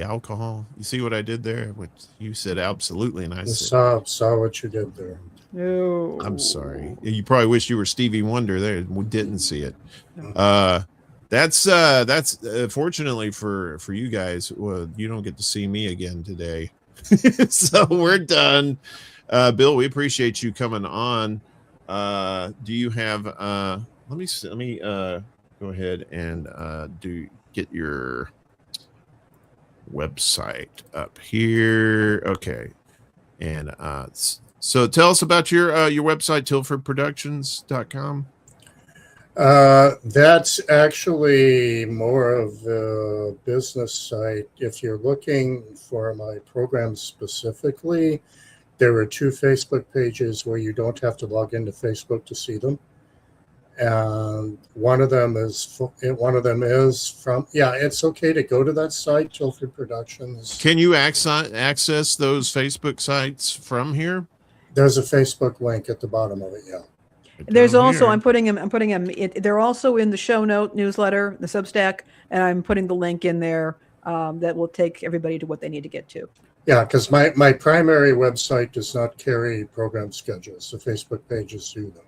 Speaker 2: alcohol. You see what I did there? What you said, absolutely, and I
Speaker 3: saw what you did there.
Speaker 1: No,
Speaker 2: I'm sorry. You probably wish you were Stevie Wonder there. We didn't see it. No. That's fortunately for you guys. Well, you don't get to see me again today. So we're done. Bill, we appreciate you coming on. Do you have let me go ahead and get your website up here. Okay. And so tell us about your website, tilfordproductions.com.
Speaker 3: That's actually more of a business site. If you're looking for my program specifically, there are 2 Facebook pages where you don't have to log into Facebook to see them. And one of them is from, it's okay to go to that site, Tilford Productions.
Speaker 2: Can you access those Facebook sites from here?
Speaker 3: There's a Facebook link at the bottom of it,
Speaker 1: There's also, I'm putting them, they're also in the show note newsletter, the Substack, and I'm putting the link in there that will take everybody to what they need to get to.
Speaker 3: Yeah, because my primary website does not carry program schedules. The Facebook pages do them.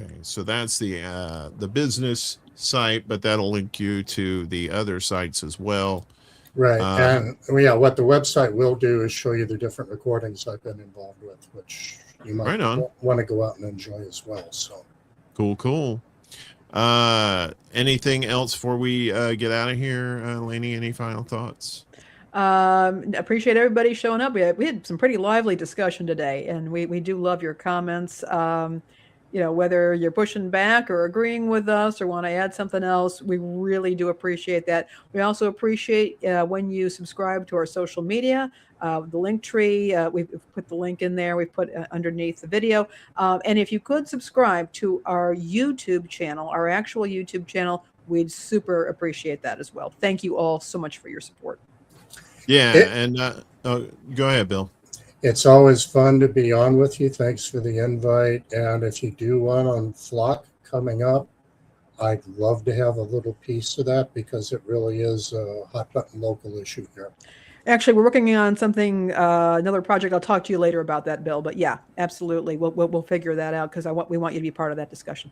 Speaker 2: Okay, so that's the business site, but that'll link you to the other sites as well.
Speaker 3: Right.
Speaker 2: Uh,
Speaker 3: And yeah, what the website will do is show you the different recordings I've been involved with, which you might
Speaker 2: Right on.
Speaker 3: want to go out and enjoy as well. So
Speaker 2: cool. Anything else before we get out of here, Lainey? Any final thoughts?
Speaker 1: Appreciate everybody showing up. We had some pretty lively discussion today, and we do love your comments. You know, whether you're pushing back or agreeing with us or want to add something else, we really do appreciate that. We also appreciate when you subscribe to our social media. The link tree, we've put the link in there. We've put underneath the video. And if you could subscribe to our YouTube channel, our actual YouTube channel, we'd super appreciate that as well. Thank you all so much for your support.
Speaker 2: Yeah, and go ahead, Bill.
Speaker 3: It's always fun to be on with you. Thanks for the invite. And if you do one on Flock coming up, I'd love to have a little piece of that because it really is a hot button local issue here.
Speaker 1: Actually, we're working on something, another project. I'll talk to you later about that, Bill. But yeah, absolutely, we'll figure that out because we want you to be part of that discussion.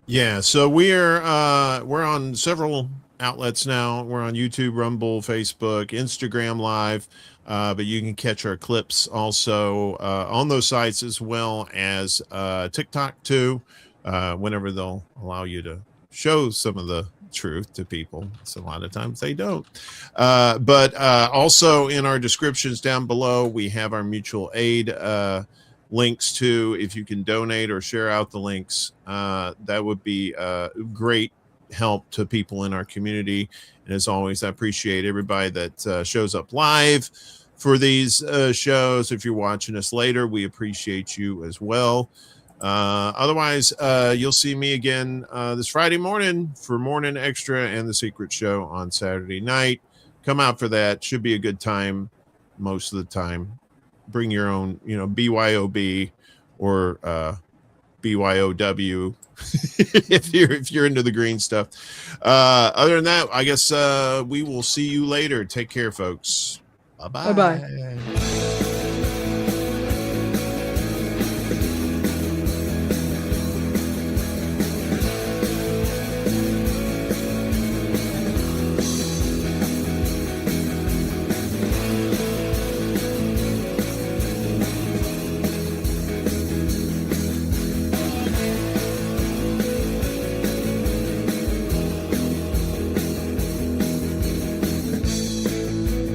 Speaker 2: Yeah, so we're on several outlets now. We're on YouTube, Rumble, Facebook, Instagram Live, but you can catch our clips also on those sites as well as TikTok too, whenever they'll allow you to show some of the truth to people. So a lot of times they don't. But also in our descriptions down below, we have our mutual aid links to, if you can donate or share out the links, that would be great help to people in our community. And as always, I appreciate everybody that shows up live for these shows. If you're watching us later, we appreciate you as well. Otherwise, you'll see me again this Friday morning for Morning Extra and the Secret Show on Saturday night. Come out for that. Should be a good time most of the time. Bring your own, BYOB or BYOW if you're into the green stuff. Other than that, I guess we will see you later. Take care, folks. Bye-bye.
Speaker 1: Bye-bye.